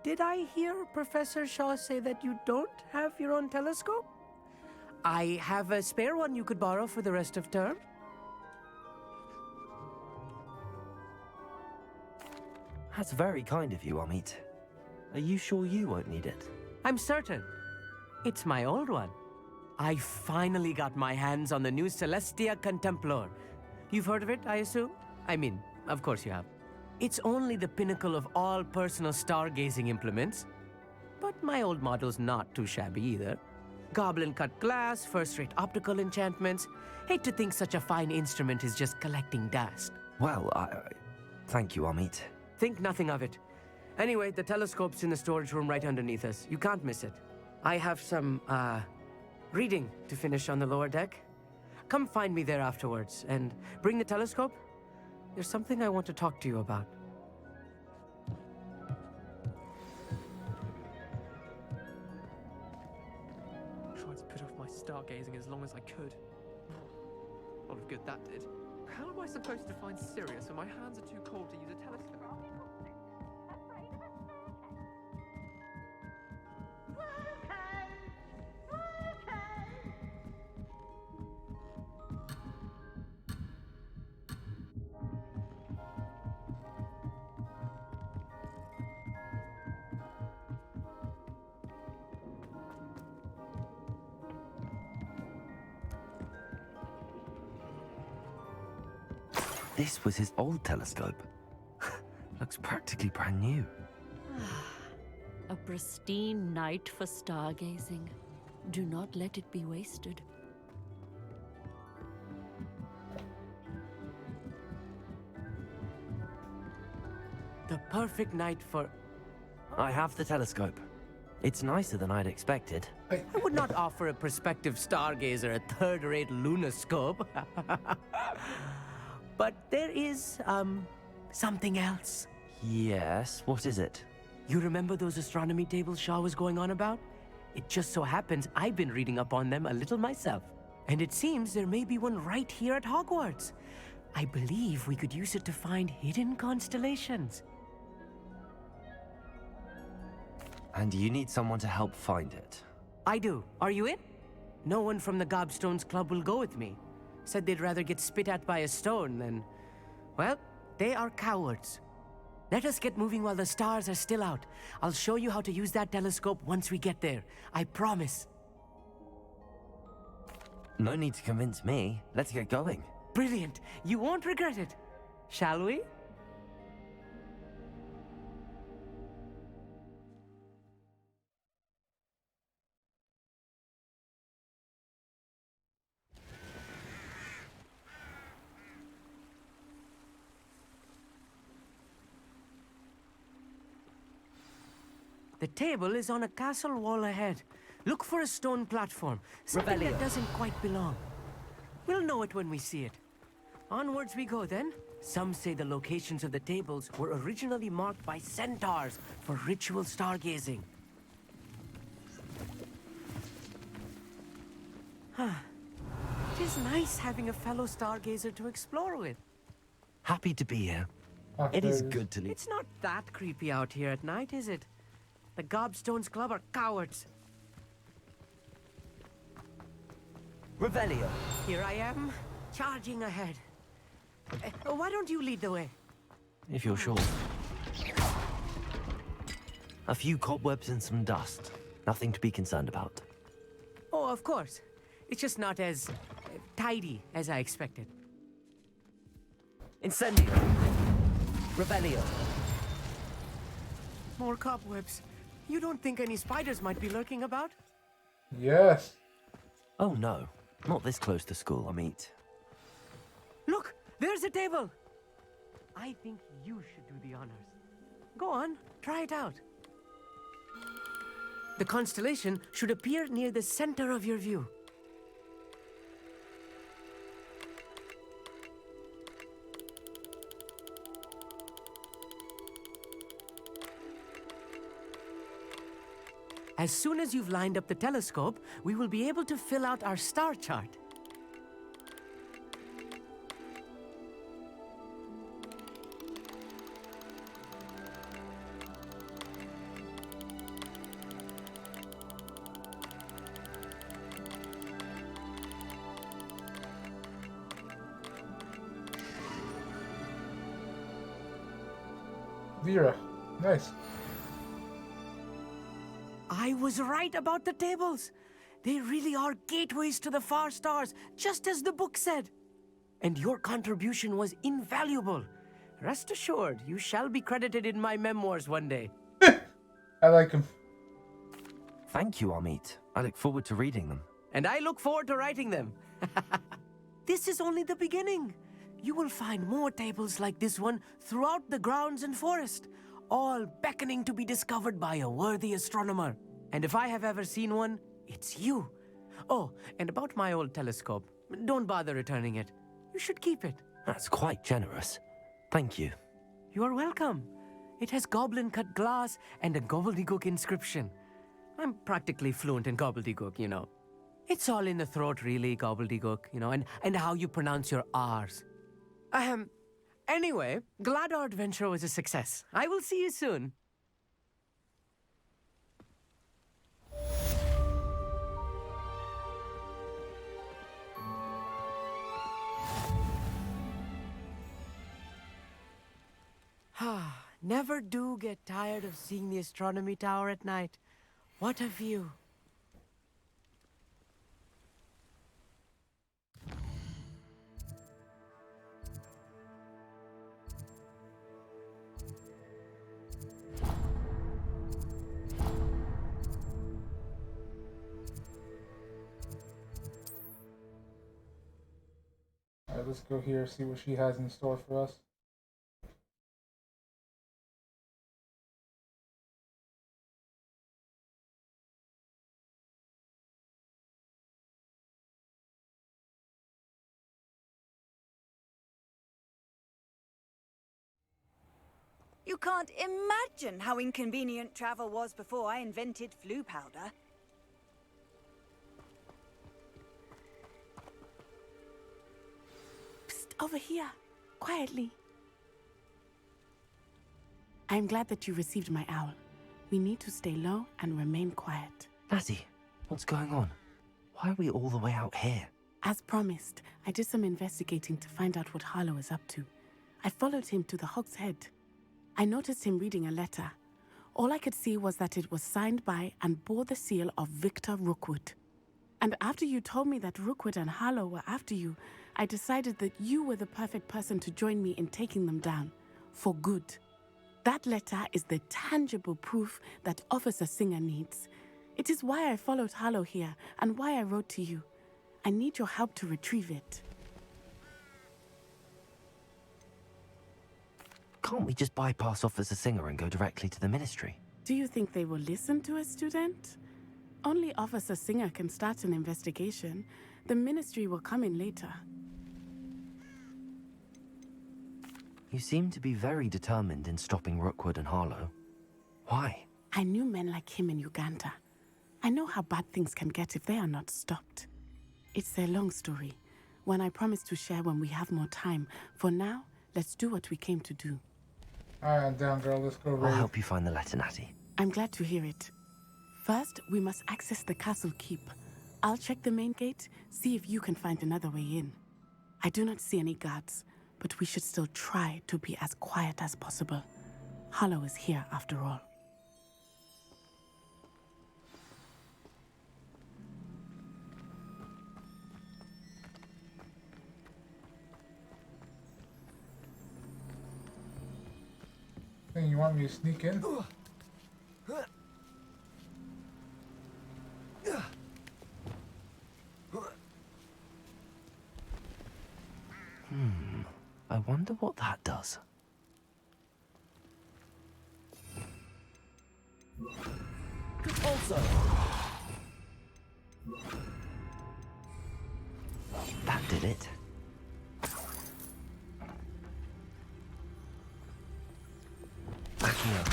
Did I hear Professor Shaw say that you don't have your own telescope? I have a spare one you could borrow for the rest of term. That's very kind of you, Amit. Are you sure you won't need it? I'm certain. It's my old one. I finally got my hands on the new Celestia Contemplar. You've heard of it, I assume? I mean, of course you have. It's only the pinnacle of all personal stargazing implements. But my old model's not too shabby either. Goblin-cut glass, first-rate optical enchantments. Hate to think such a fine instrument is just collecting dust. Well, thank you, Amit. Think nothing of it. Anyway, the telescope's in the storage room right underneath us. You can't miss it. I have some, reading to finish on the lower deck. Come find me there afterwards, and bring the telescope. There's something I want to talk to you about. Tried to put off my stargazing as long as I could. A lot of good that did. How am I supposed to find Sirius when my hands are too cold to use a telescope? This was his old telescope. Looks practically brand new. A pristine night for stargazing. Do not let it be wasted. The perfect night for... I have the telescope. It's nicer than I'd expected. I would not offer a prospective stargazer a third-rate lunoscope. But there is, something else. Yes, what is it? You remember those astronomy tables Shaw was going on about? It just so happens I've been reading up on them a little myself. And it seems there may be one right here at Hogwarts. I believe we could use it to find hidden constellations. And you need someone to help find it. I do. Are you in? No one from the Gobstones Club will go with me. Said they'd rather get spit at by a stone than... Well, they are cowards. Let us get moving while the stars are still out. I'll show you how to use that telescope once we get there. I promise. No need to convince me. Let's get going. Brilliant. You won't regret it. Shall we? The table is on a castle wall ahead. Look for a stone platform. Something that doesn't quite belong. We'll know it when we see it. Onwards we go then. Some say the locations of the tables were originally marked by centaurs for ritual stargazing. It is nice having a fellow stargazer to explore with. Happy to be here. It is good to leave. It's not that creepy out here at night, is it? The Gobstones Club are cowards. Revelio. Here I am, charging ahead. Why don't you lead the way? If you're sure. A few cobwebs and some dust. Nothing to be concerned about. Oh, of course. It's just not as tidy as I expected. Incendio. Revelio. More cobwebs. You don't think any spiders might be lurking about? Yes. Oh no, not this close to school, Amit. Look, there's a table. I think you should do the honors. Go on, try it out. The constellation should appear near the center of your view. As soon as you've lined up the telescope, we will be able to fill out our star chart. Vera. Nice. I was right about the tables. They really are gateways to the far stars, just as the book said. And your contribution was invaluable. Rest assured, you shall be credited in my memoirs one day. I like him. Thank you, Amit. I look forward to reading them. And I look forward to writing them. This is only the beginning. You will find more tables like this one throughout the grounds and forest, all beckoning to be discovered by a worthy astronomer. And if I have ever seen one, it's you. Oh, and about my old telescope, don't bother returning it. You should keep it. That's quite generous. Thank you. You are welcome. It has goblin-cut glass and a gobbledygook inscription. I'm practically fluent in gobbledygook, you know. It's all in the throat, really, gobbledygook, you know, and how you pronounce your R's. Anyway, glad our adventure was a success. I will see you soon. Never do get tired of seeing the astronomy tower at night. What a view. Alright, let's go here, see what she has in store for us. You can't imagine how inconvenient travel was before I invented flu powder. Psst, over here, quietly. I'm glad that you received my owl. We need to stay low and remain quiet. Natty, what's going on? Why are we all the way out here? As promised, I did some investigating to find out what Harlow is up to. I followed him to the Hog's Head. I noticed him reading a letter. All I could see was that it was signed by and bore the seal of Victor Rookwood. And after you told me that Rookwood and Harlow were after you, I decided that you were the perfect person to join me in taking them down. For good. That letter is the tangible proof that Officer Singer needs. It is why I followed Harlow here and why I wrote to you. I need your help to retrieve it. Can't we just bypass Officer Singer and go directly to the Ministry? Do you think they will listen to a student? Only Officer Singer can start an investigation. The Ministry will come in later. You seem to be very determined in stopping Rookwood and Harlow. Why? I knew men like him in Uganda. I know how bad things can get if they are not stopped. It's a long story, one I promise to share when we have more time. For now, let's do what we came to do. Alright, down girl, let's go raid. I'll help you find the letter, Natty. I'm glad to hear it. First, we must access the castle keep. I'll check the main gate, see if you can find another way in. I do not see any guards, but we should still try to be as quiet as possible. Harlow is here after all. Hey, you want me to sneak in? I wonder what that does. Also, That did it. Backing up.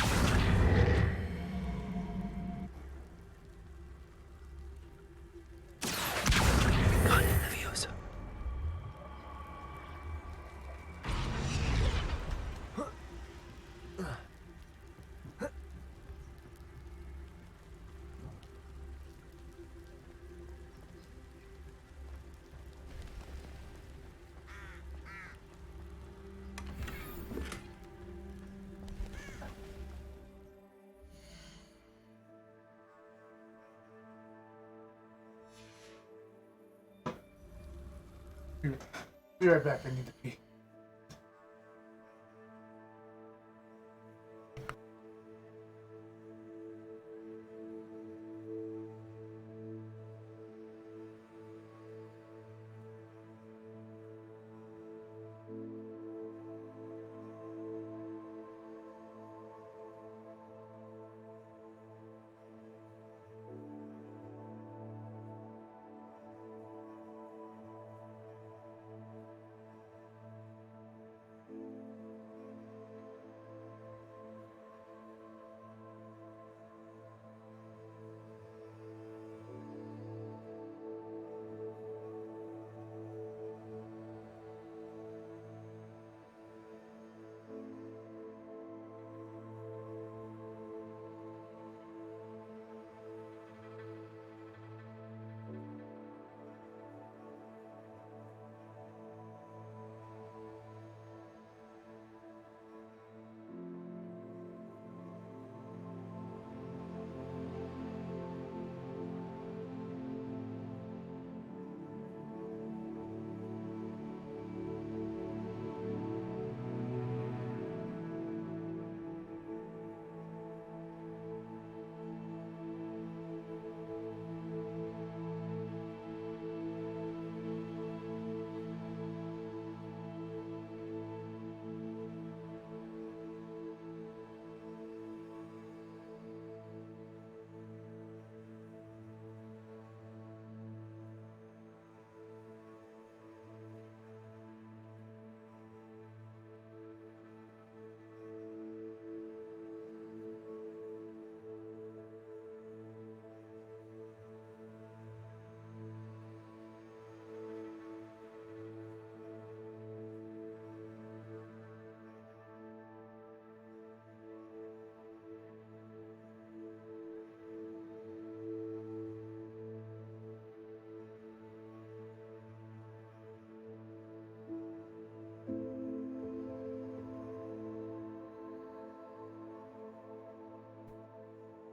Vale, nervioso. Be right back, I need to pee.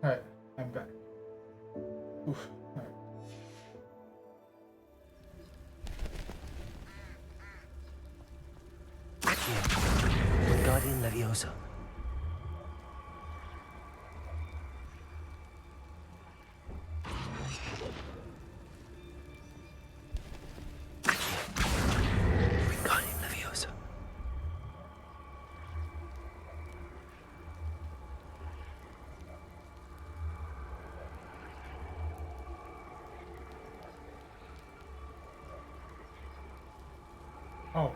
Alright, I'm back. Oof. Alright. Wingardium Leviosa. Wingardium Leviosa. Oh.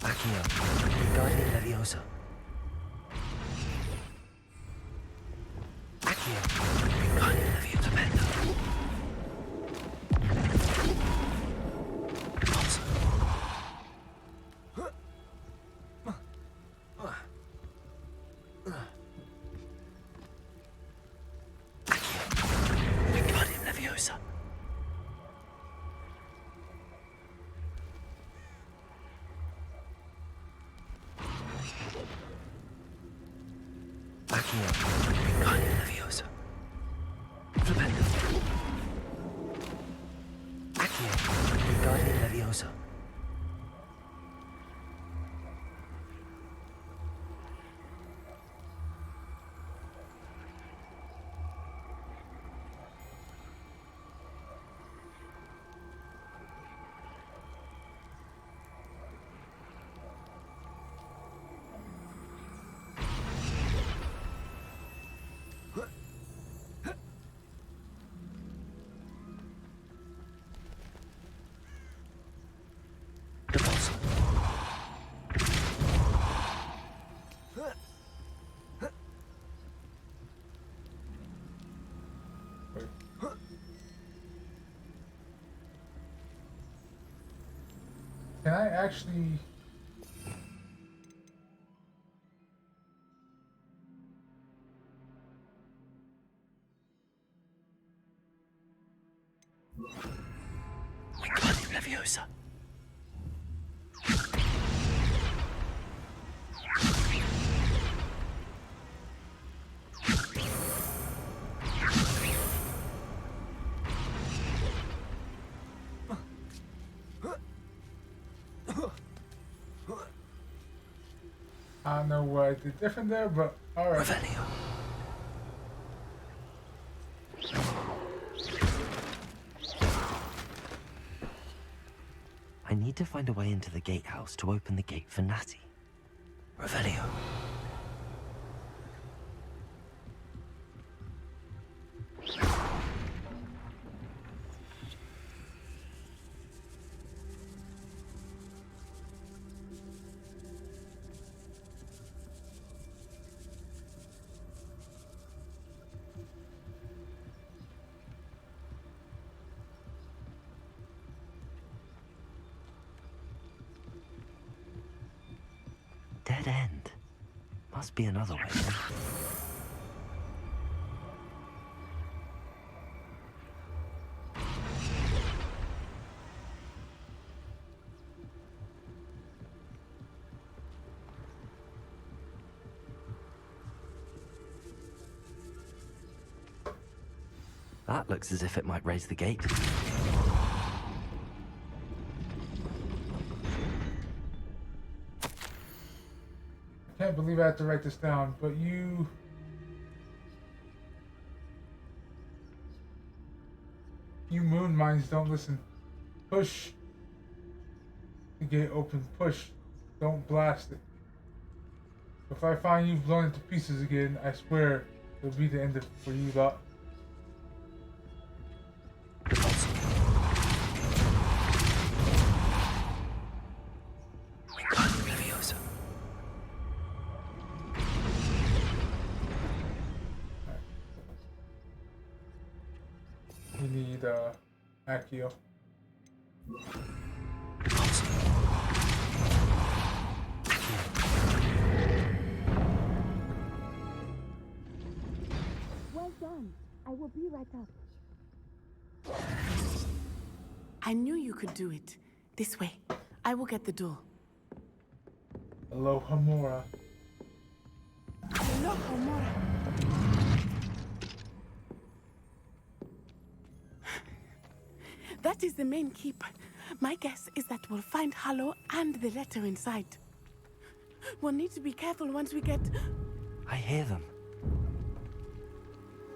Accio. Wingardium Leviosa. Accio. Wingardium Leviosa. Penta. Also. Wingardium Leviosa. Accio. Wingardium Leviosa. Flipendo. Accio. Wingardium Leviosa. Can I actually... Wingardium Leviosa. I don't know what I did different there, but alright. Revelio. I need to find a way into the gatehouse to open the gate for Natty. Revelio. Dead end. Must be another way then. That looks as if it might raise the gate. I can't believe I had to write this down, but you moon mines don't listen. Push the gate open. Push. Don't blast it. If I find you blown into pieces again, I swear it'll be the end of for you lot. Wingardium Leviosa. We need Accio. Well done. I I will be right up. I knew you could do it. This way. I will get the door. Hello, Hamura. Hello, Hamura. That is the main keep. My guess is that we'll find Hallow and the letter inside. We'll need to be careful once we get... I hear them.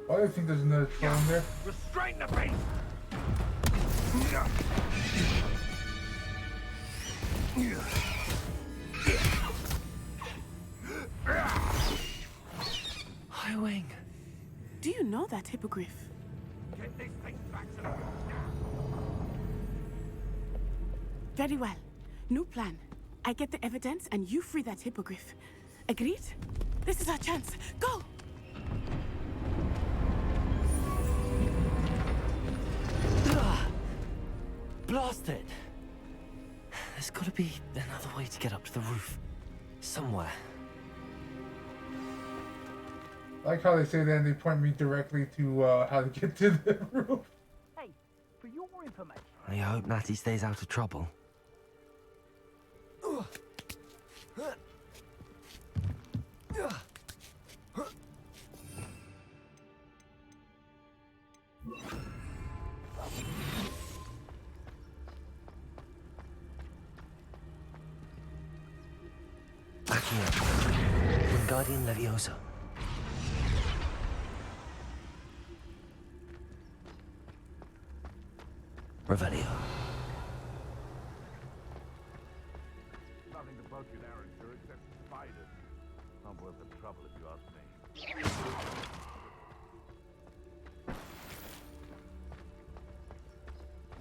Why do you think there's another troll in there? Restrain the beast! Highwing. Do you know that hippogriff? Get this thing back to the room now! Very well. New plan. I get the evidence and you free that hippogriff. Agreed? This is our chance. Go! Blast it! There's gotta be another way to get up to the roof. Somewhere. I like how they say that and they point me directly to how to get to the roof. Hey, for your information. I hope Natty stays out of trouble. Backing up. Wingardium Leviosa. Revelio. Nothing to poke an arrow to except spiders. Not worth the trouble if you ask me.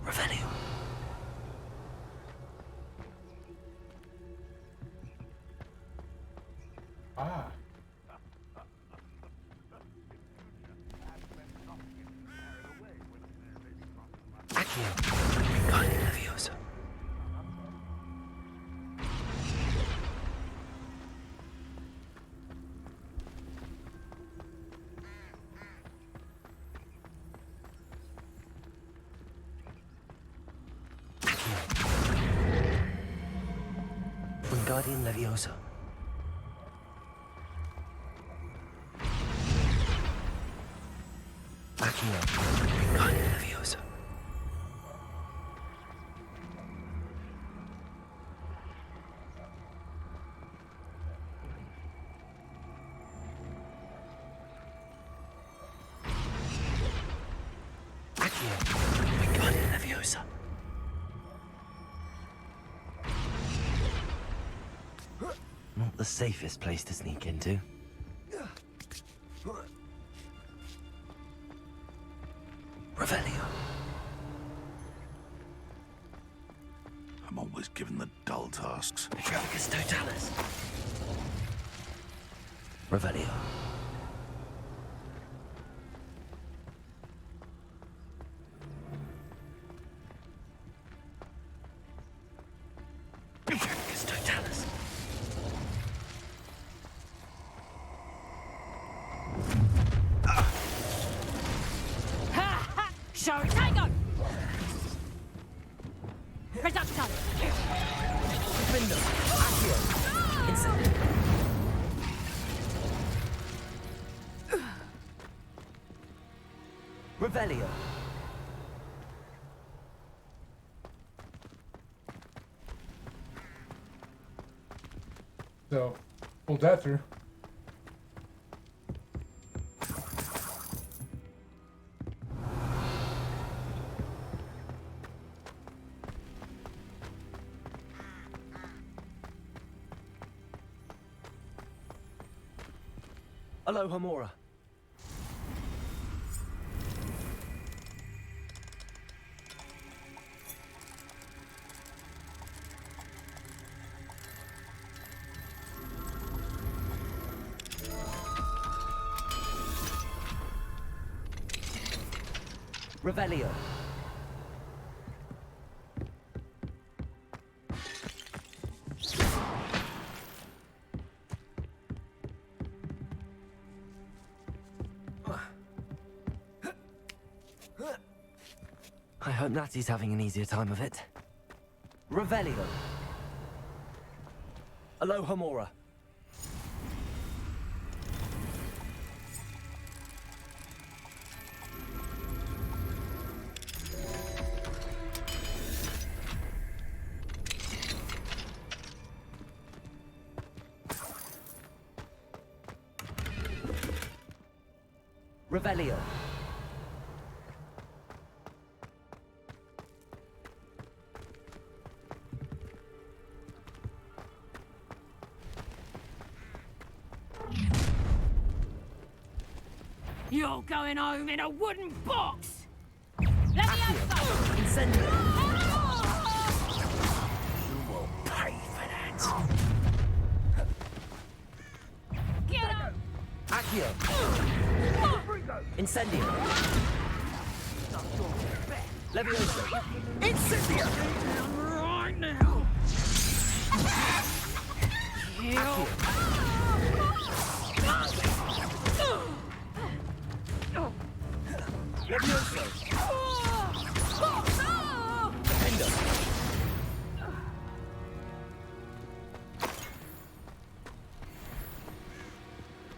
Revelio. Ah. Accio. Wingardium Leviosa. Wingardium Leviosa. Accio. Wingardium Leviosa. Accio. Wingardium Leviosa. Not the safest place to sneak into. Revelio. I'm always given the dull tasks. Patroclus Totalis. Revelio. Patroclus Totalis. Ha ha! Show it! Hang on! Reduction! Window. Accio. Instant. Revelio. So, pulled that through. Hello, Hamura. Revelio. hope Natty's having an easier time of it. Revelio. Aloha Mora. Revelio. You're going home in a wooden box! Let me have Incendio. You will pay for that. Get up! Accio. Incendio. Levioso. Incendio! Right now! Levioso. Defender.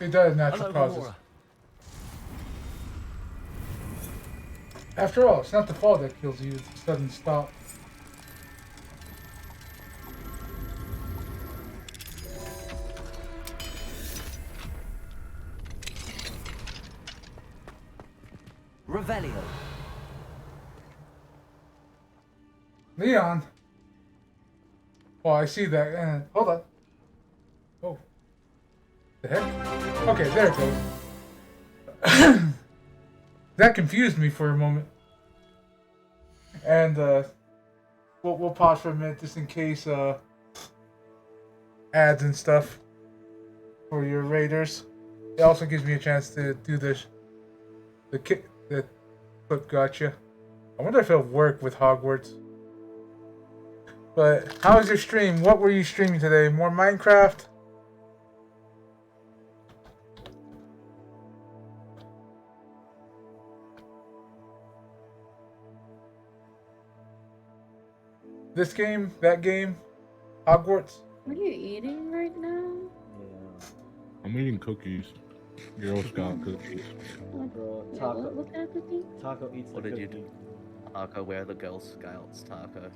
It does natural Aloha causes. Mora. After all, it's not the fall that kills you, it's the sudden stop. Revelio. Leon. Oh, I see that. Hold on. Oh. The heck? Okay, there it goes. That confused me for a moment. And we'll pause for a minute just in case ads and stuff for your raiders. It also gives me a chance to do this. The clip gotcha. I wonder if it'll work with Hogwarts. But how was your stream? What were you streaming today? More Minecraft? This game? That game? Hogwarts? What are you eating right now? I'm eating cookies. Girl Scout cookies. Bro, what kind of cookie? Taco eats What the did you cookie. do? Taco, where are the Girl Scouts, Taco?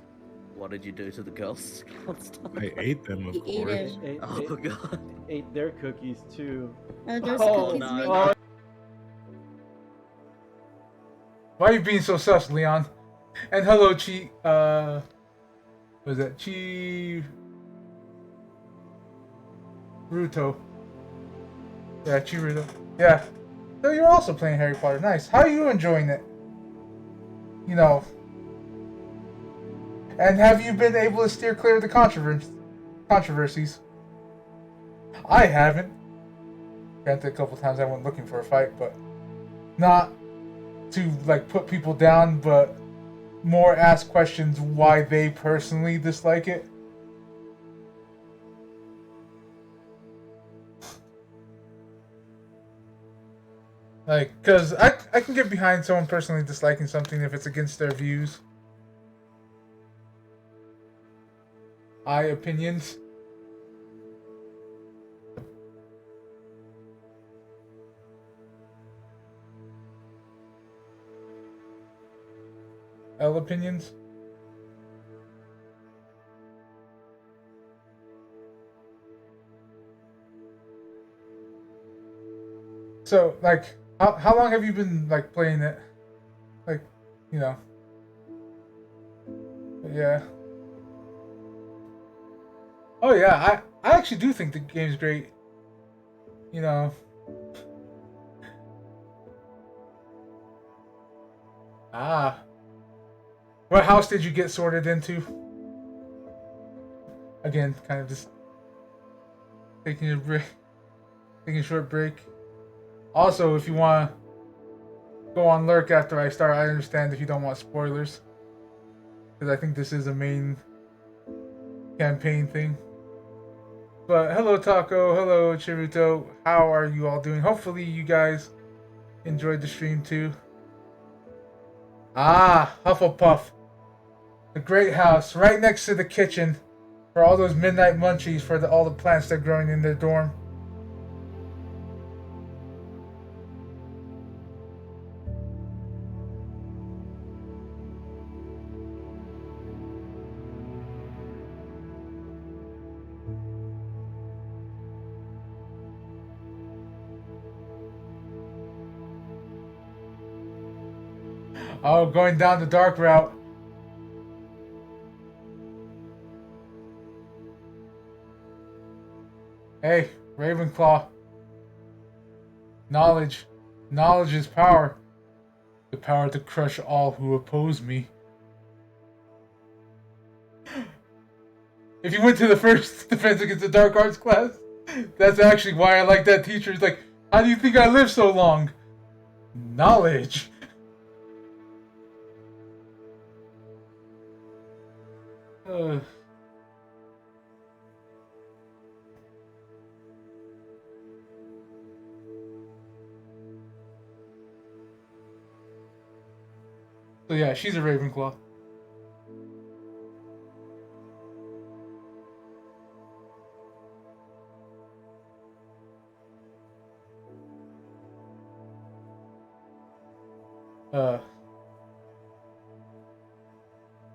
What did you do to the Girl Scouts, Taco? I ate them, of He ate course. it. Oh, God. Ate their cookies too. There's Oh, cookies nice. made. Why are you being so sus, Leon? And hello, Chi. What is that? Chi. Ruto. Yeah, Chiruto. Yeah. So you're also playing Harry Potter. Nice. How are you enjoying it? You know. And have you been able to steer clear of the controversies? I haven't. Granted, a couple times I went looking for a fight, but not to like put people down, but more ask questions why they personally dislike it. Like, because I can get behind someone personally disliking something if it's against their views. Opinions. Opinions. So, like, how long have you been, like, playing it? Like, you know. Yeah. Oh, yeah, I actually do think the game's great. You know. Ah. What house did you get sorted into? Again, kind of just taking a break, taking a short break. Also, if you want to go on lurk after I start, I understand if you don't want spoilers, because I think this is a main campaign thing. But hello, Taco. Hello, Chiruto. How are you all doing? Hopefully, you guys enjoyed the stream too. Ah, Hufflepuff. The great house, right next to the kitchen. For all those midnight munchies for all the plants they're growing in their dorm. Oh, going down the dark route. Hey, Ravenclaw. Knowledge. Knowledge is power. The power to crush all who oppose me. If you went to the first Defense Against the Dark Arts class, that's actually why I like that teacher. He's like, how do you think I lived so long? Knowledge. So yeah, she's a Ravenclaw.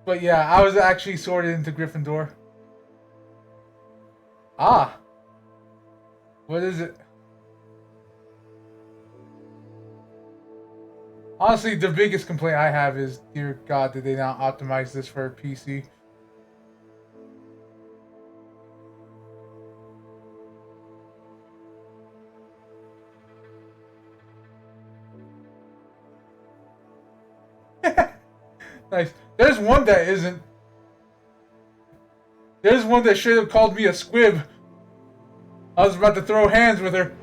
But yeah, I was actually sorted into Gryffindor. Ah! What is it? Honestly, the biggest complaint I have is, dear God, did they not optimize this for a PC? Nice. There's one that isn't. There's one that should have called me a squib. I was about to throw hands with her.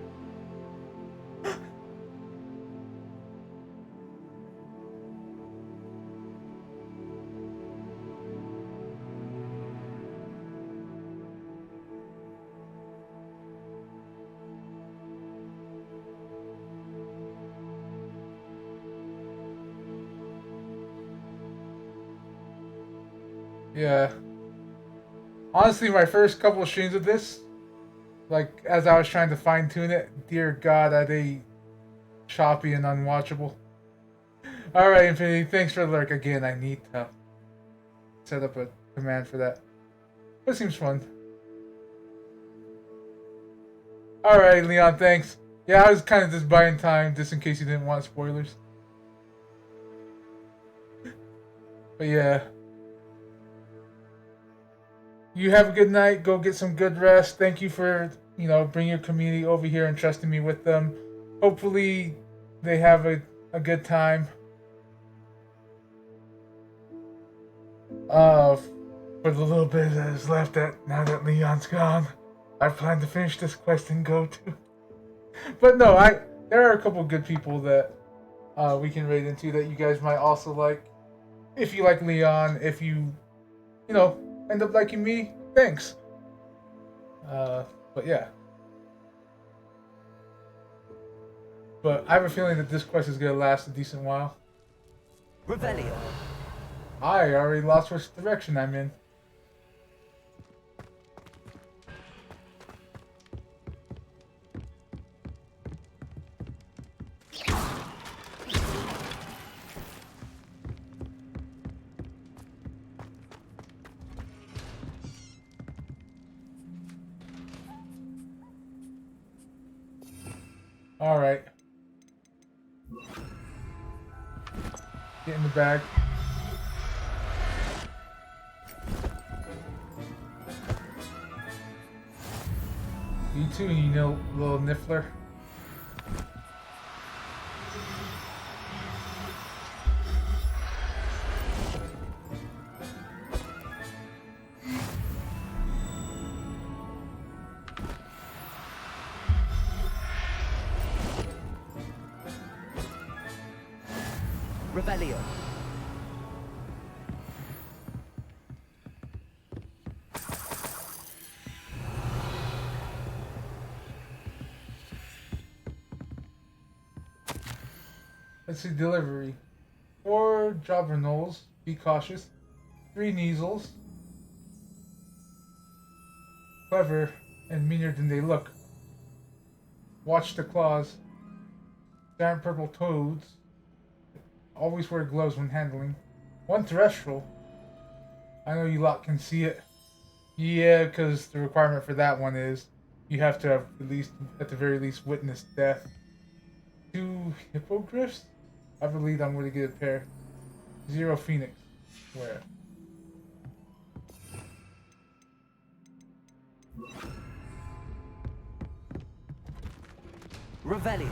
Yeah. Honestly, my first couple of streams of this, like, as I was trying to fine-tune it, dear God, are they choppy and unwatchable. Alright, Infinity, thanks for the lurk. Again, I need to set up a command for that. That seems fun. Alright, Leon, thanks. Yeah, I was kind of just buying time, just in case you didn't want spoilers. But yeah. You have a good night. Go get some good rest. Thank you for, bringing your community over here and trusting me with them. Hopefully, they have a good time. For the little bit that is left now that Leon's gone, I plan to finish this quest and go to. But no, there are a couple good people that we can raid into that you guys might also like. If you like Leon, if you end up liking me, thanks. But yeah. But I have a feeling that this quest is gonna last a decent while. Revelio. I already lost which direction I'm in. Alright. Get in the bag. You too, you little niffler. Revelio. Let's see, delivery. 4 4 Jobberknolls, be cautious. 3 Neasels, clever and meaner than they look. Watch the claws. Giant purple toads, always wear gloves when handling. 1 terrestrial. I know you lot can see it. Yeah, because the requirement for that one is you have to have at the very least, witnessed death. 2 hippogriffs. I believe I'm going to get a pair. 0 phoenix. Where? Revelio.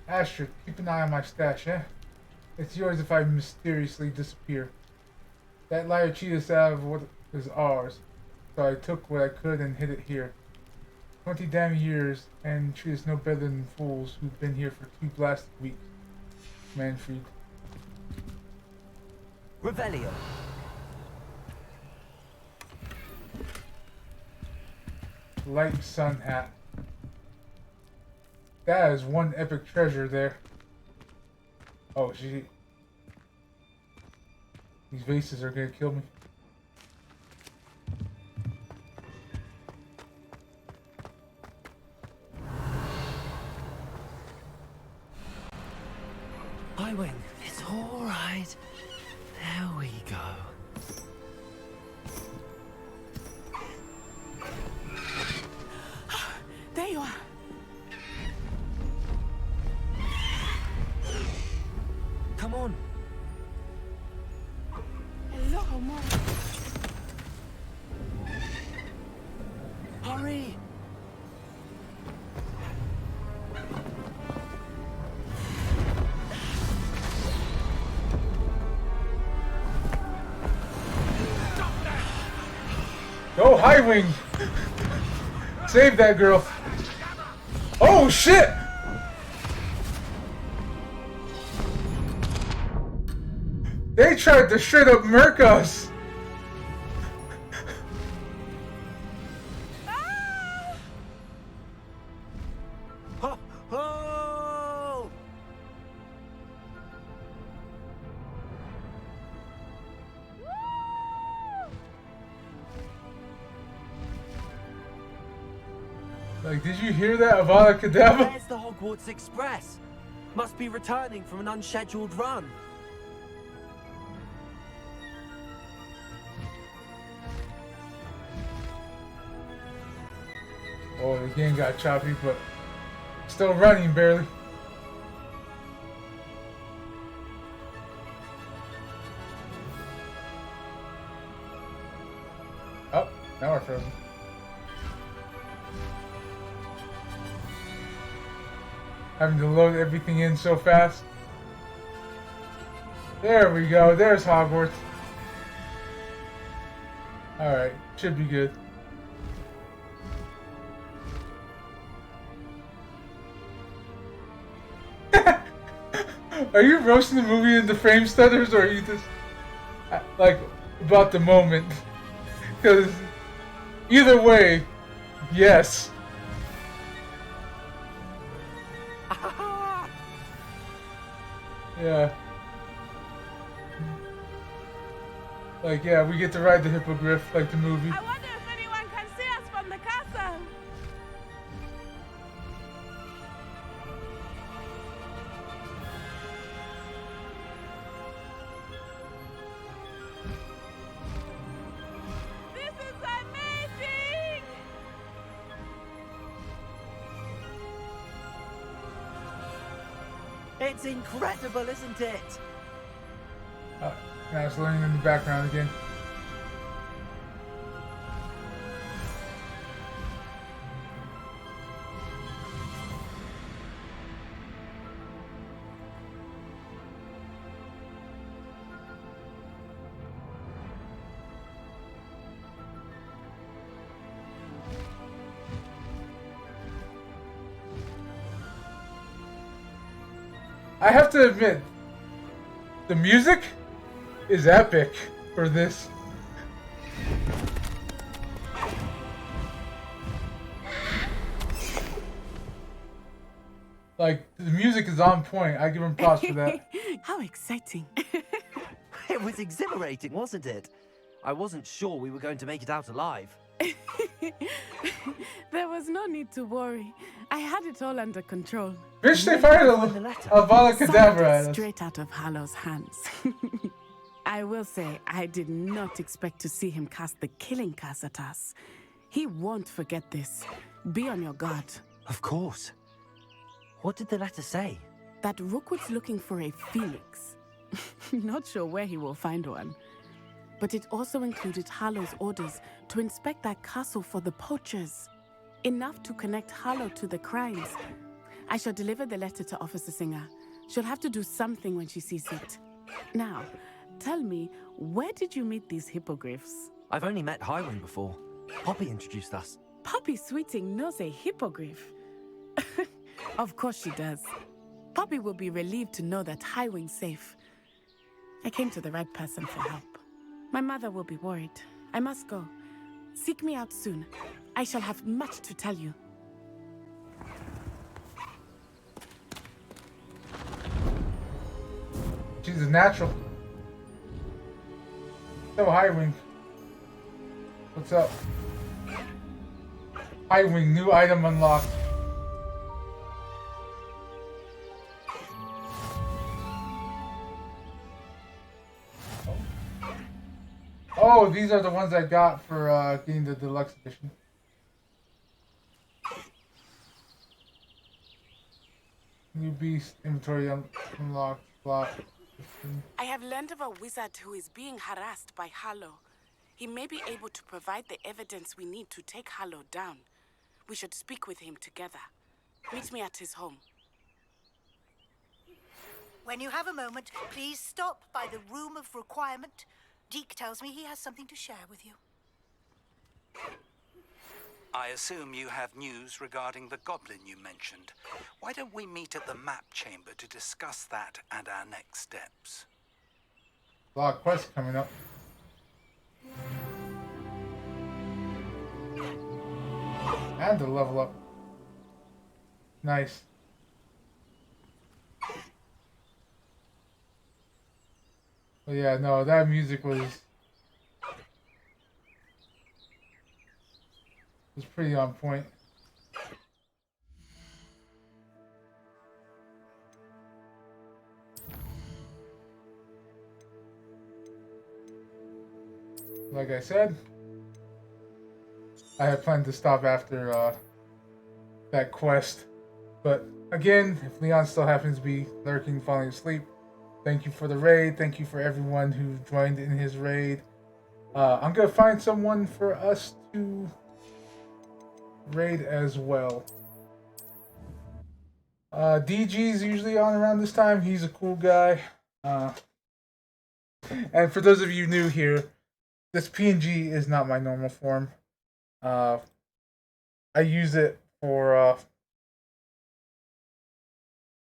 Astrid, keep an eye on my stash, eh? It's yours if I mysteriously disappear. That liar cheated us out of what is ours, so I took what I could and hid it here. 20 damn years, and treat us no better than fools who've been here for 2 blasted weeks. Manfred. Revelio. Light sun hat. That is one epic treasure there. Oh, gee. These vases are gonna kill me. Highwing, it's alright. There we go. There you are. Come on. Hello, Mom. Hurry. Go, Highwing! Save that girl. Oh, shit! They tried to straight up murk us! Ho, ho! Like, did you hear that, Avada Kedavra? Where's the Hogwarts Express? Must be returning from an unscheduled run. Oh, the game got choppy, but still running barely. Oh, now we're frozen. Having to load everything in so fast. There we go. There's Hogwarts. Alright, should be good. Are you roasting the movie into frame stutters, or are you just like about the moment? Because either way, yes. Yeah. Like, yeah, we get to ride the hippogriff like the movie. I wonder if anyone can see us from the castle. This is amazing! It's incredible, isn't it? Now it's learning in the background again. I have to admit, the music is epic for this. Like, the music is on point. I give him props for that. How exciting. It was exhilarating, wasn't it? I wasn't sure we were going to make it out alive. There was no need to worry. I had it all under control. Bitch, they fired a Vala Kedavra at us. Straight out of Hallow's hands. I will say, I did not expect to see him cast the killing curse at us. He won't forget this. Be on your guard. Of course. What did the letter say? That Rookwood's looking for a phoenix. Not sure where he will find one. But it also included Hallow's orders to inspect that castle for the poachers. Enough to connect Hallow to the crimes. I shall deliver the letter to Officer Singer. She'll have to do something when she sees it. Now, tell me, where did you meet these hippogriffs? I've only met Highwing before. Poppy introduced us. Poppy Sweeting knows a hippogriff. Of course she does. Poppy will be relieved to know that Highwing's safe. I came to the right person for help. My mother will be worried. I must go. Seek me out soon. I shall have much to tell you. She's a natural. So, Highwing. What's up? Highwing, new item unlocked. Oh, these are the ones I got for getting the deluxe edition. New beast inventory unlocked. Block. I have learned of a wizard who is being harassed by Hallow. He may be able to provide the evidence we need to take Hallow down. We should speak with him together. Meet me at his home. When you have a moment, please stop by the Room of Requirement. Deke tells me he has something to share with you. I assume you have news regarding the goblin you mentioned. Why don't we meet at the map chamber to discuss that and our next steps? A lot of quests coming up. And the level up. Nice. But yeah, no, that music was pretty on point. Like I said, I had planned to stop after that quest. But again, if Leon still happens to be lurking, falling asleep, thank you for the raid. Thank you for everyone who joined in his raid. I'm going to find someone for us to raid as well. DG's usually on around this time. He's a cool guy. And for those of you new here, this PNG is not my normal form. I use it for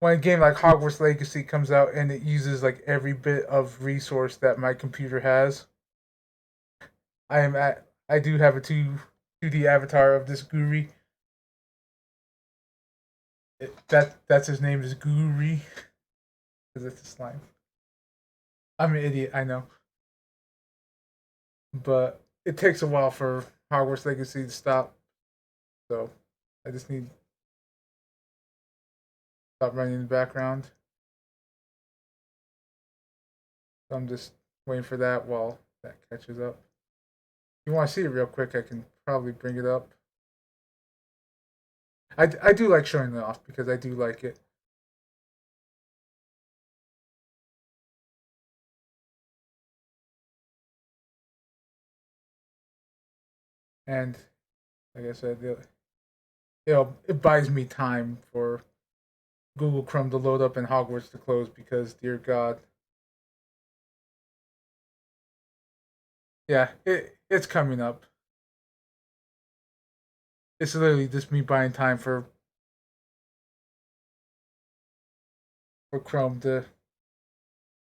when a game like Hogwarts Legacy comes out and it uses like every bit of resource that my computer has. I do have a 2D avatar of this Guri. That's his name is Guri. Because it's a slime. I'm an idiot, I know. But it takes a while for Hogwarts Legacy to stop. So I just need to stop running in the background. So I'm just waiting for that while that catches up. If you want to see it real quick, I can probably bring it up. I do like showing it off because I do like it. And like I said, it buys me time for Google Chrome to load up and Hogwarts to close because, dear God. Yeah, it's coming up. It's literally just me buying time for for Chrome to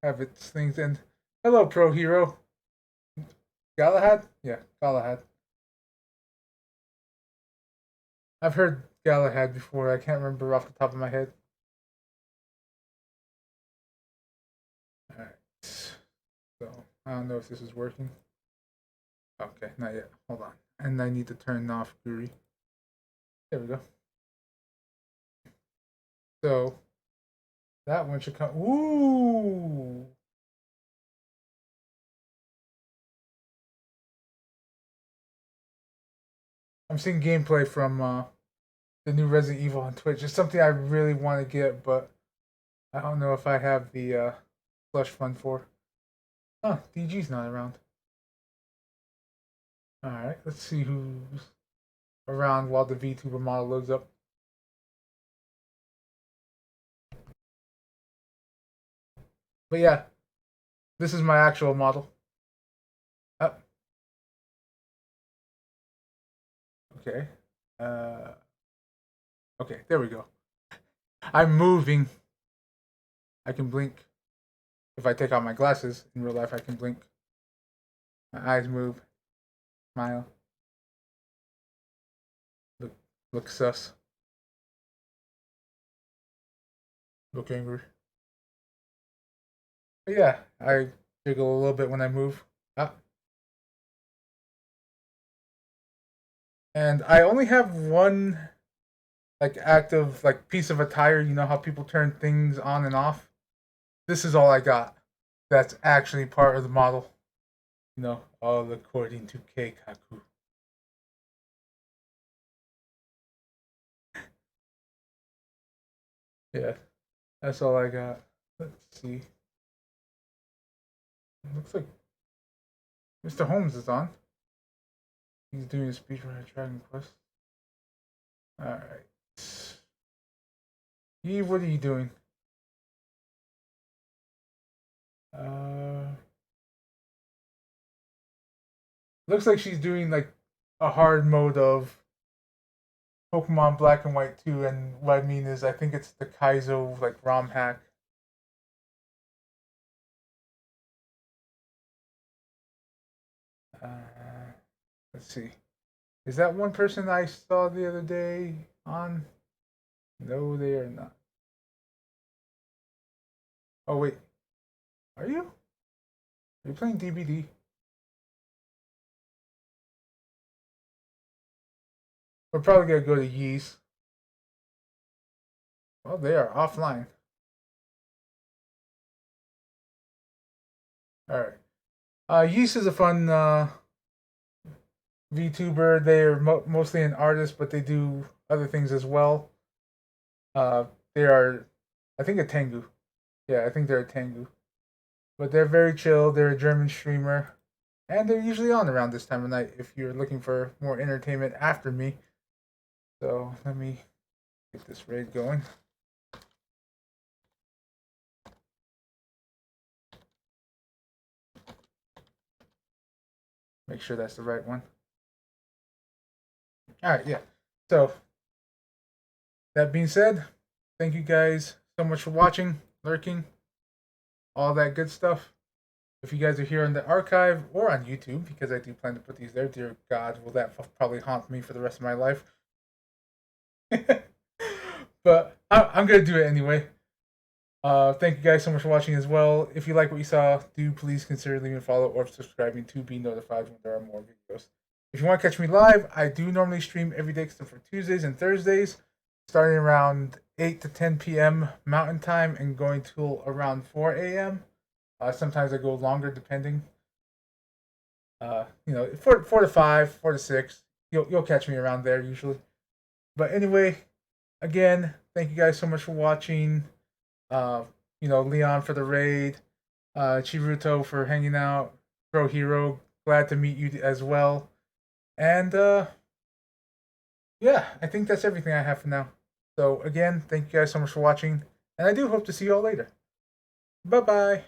have its things in. Hello, Pro Hero. Galahad? Yeah, Galahad. I've heard Galahad before. I can't remember off the top of my head. Alright. So, I don't know if this is working. Okay, not yet. Hold on. And I need to turn off GUI. There we go. So, that one should come. Ooh! I'm seeing gameplay from the new Resident Evil on Twitch. It's something I really want to get, but I don't know if I have the slush fund for. Huh, DG's not around. Alright, let's see who's around while the VTuber model loads up. But yeah, this is my actual model. Okay. Okay, there we go. I'm moving. I can blink. If I take out my glasses, in real life I can blink. My eyes move. Smile. Look sus. Look angry. But yeah, I jiggle a little bit when I move. And I only have one active piece of attire. You know how people turn things on and off? This is all I got. That's actually part of the model. You know, all according to Keikaku. Yeah, that's all I got. Let's see. Looks like Mr. Holmes is on. He's doing a speedrun at Dragon Quest. Alright. Eve, what are you doing? Looks like she's doing a hard mode of Pokemon Black and White 2, and what I mean is I think it's the Kaizo ROM hack. Let's see. Is that one person I saw the other day on? No, they are not. Oh wait. Are you? Are you playing DBD? We're probably gonna go to Yeast. Well, they are offline. Alright. Yeast is a fun VTuber. They are mostly an artist, but they do other things as well. They are, I think, a Tengu. Yeah, I think they're a Tengu. But they're very chill. They're a German streamer. And they're usually on around this time of night if you're looking for more entertainment after me. So let me get this raid going. Make sure that's the right one. Alright, yeah. So, that being said, thank you guys so much for watching, lurking, all that good stuff. If you guys are here in the archive or on YouTube, because I do plan to put these there, dear God, will that probably haunt me for the rest of my life. But I'm going to do it anyway. Thank you guys so much for watching as well. If you like what you saw, do please consider leaving a follow or subscribing to be notified when there are more videos. If you want to catch me live, I do normally stream every day except for Tuesdays and Thursdays, starting around 8 to 10 p.m. Mountain Time and going till around 4 a.m. Sometimes I go longer depending. 4 to 5, 4 to 6. You'll catch me around there usually. But anyway, again, thank you guys so much for watching. Leon for the raid, Chiruto for hanging out, Pro Hero, glad to meet you as well. And yeah, I think that's everything I have for now. So again, thank you guys so much for watching, and I do hope to see you all later. Bye-bye.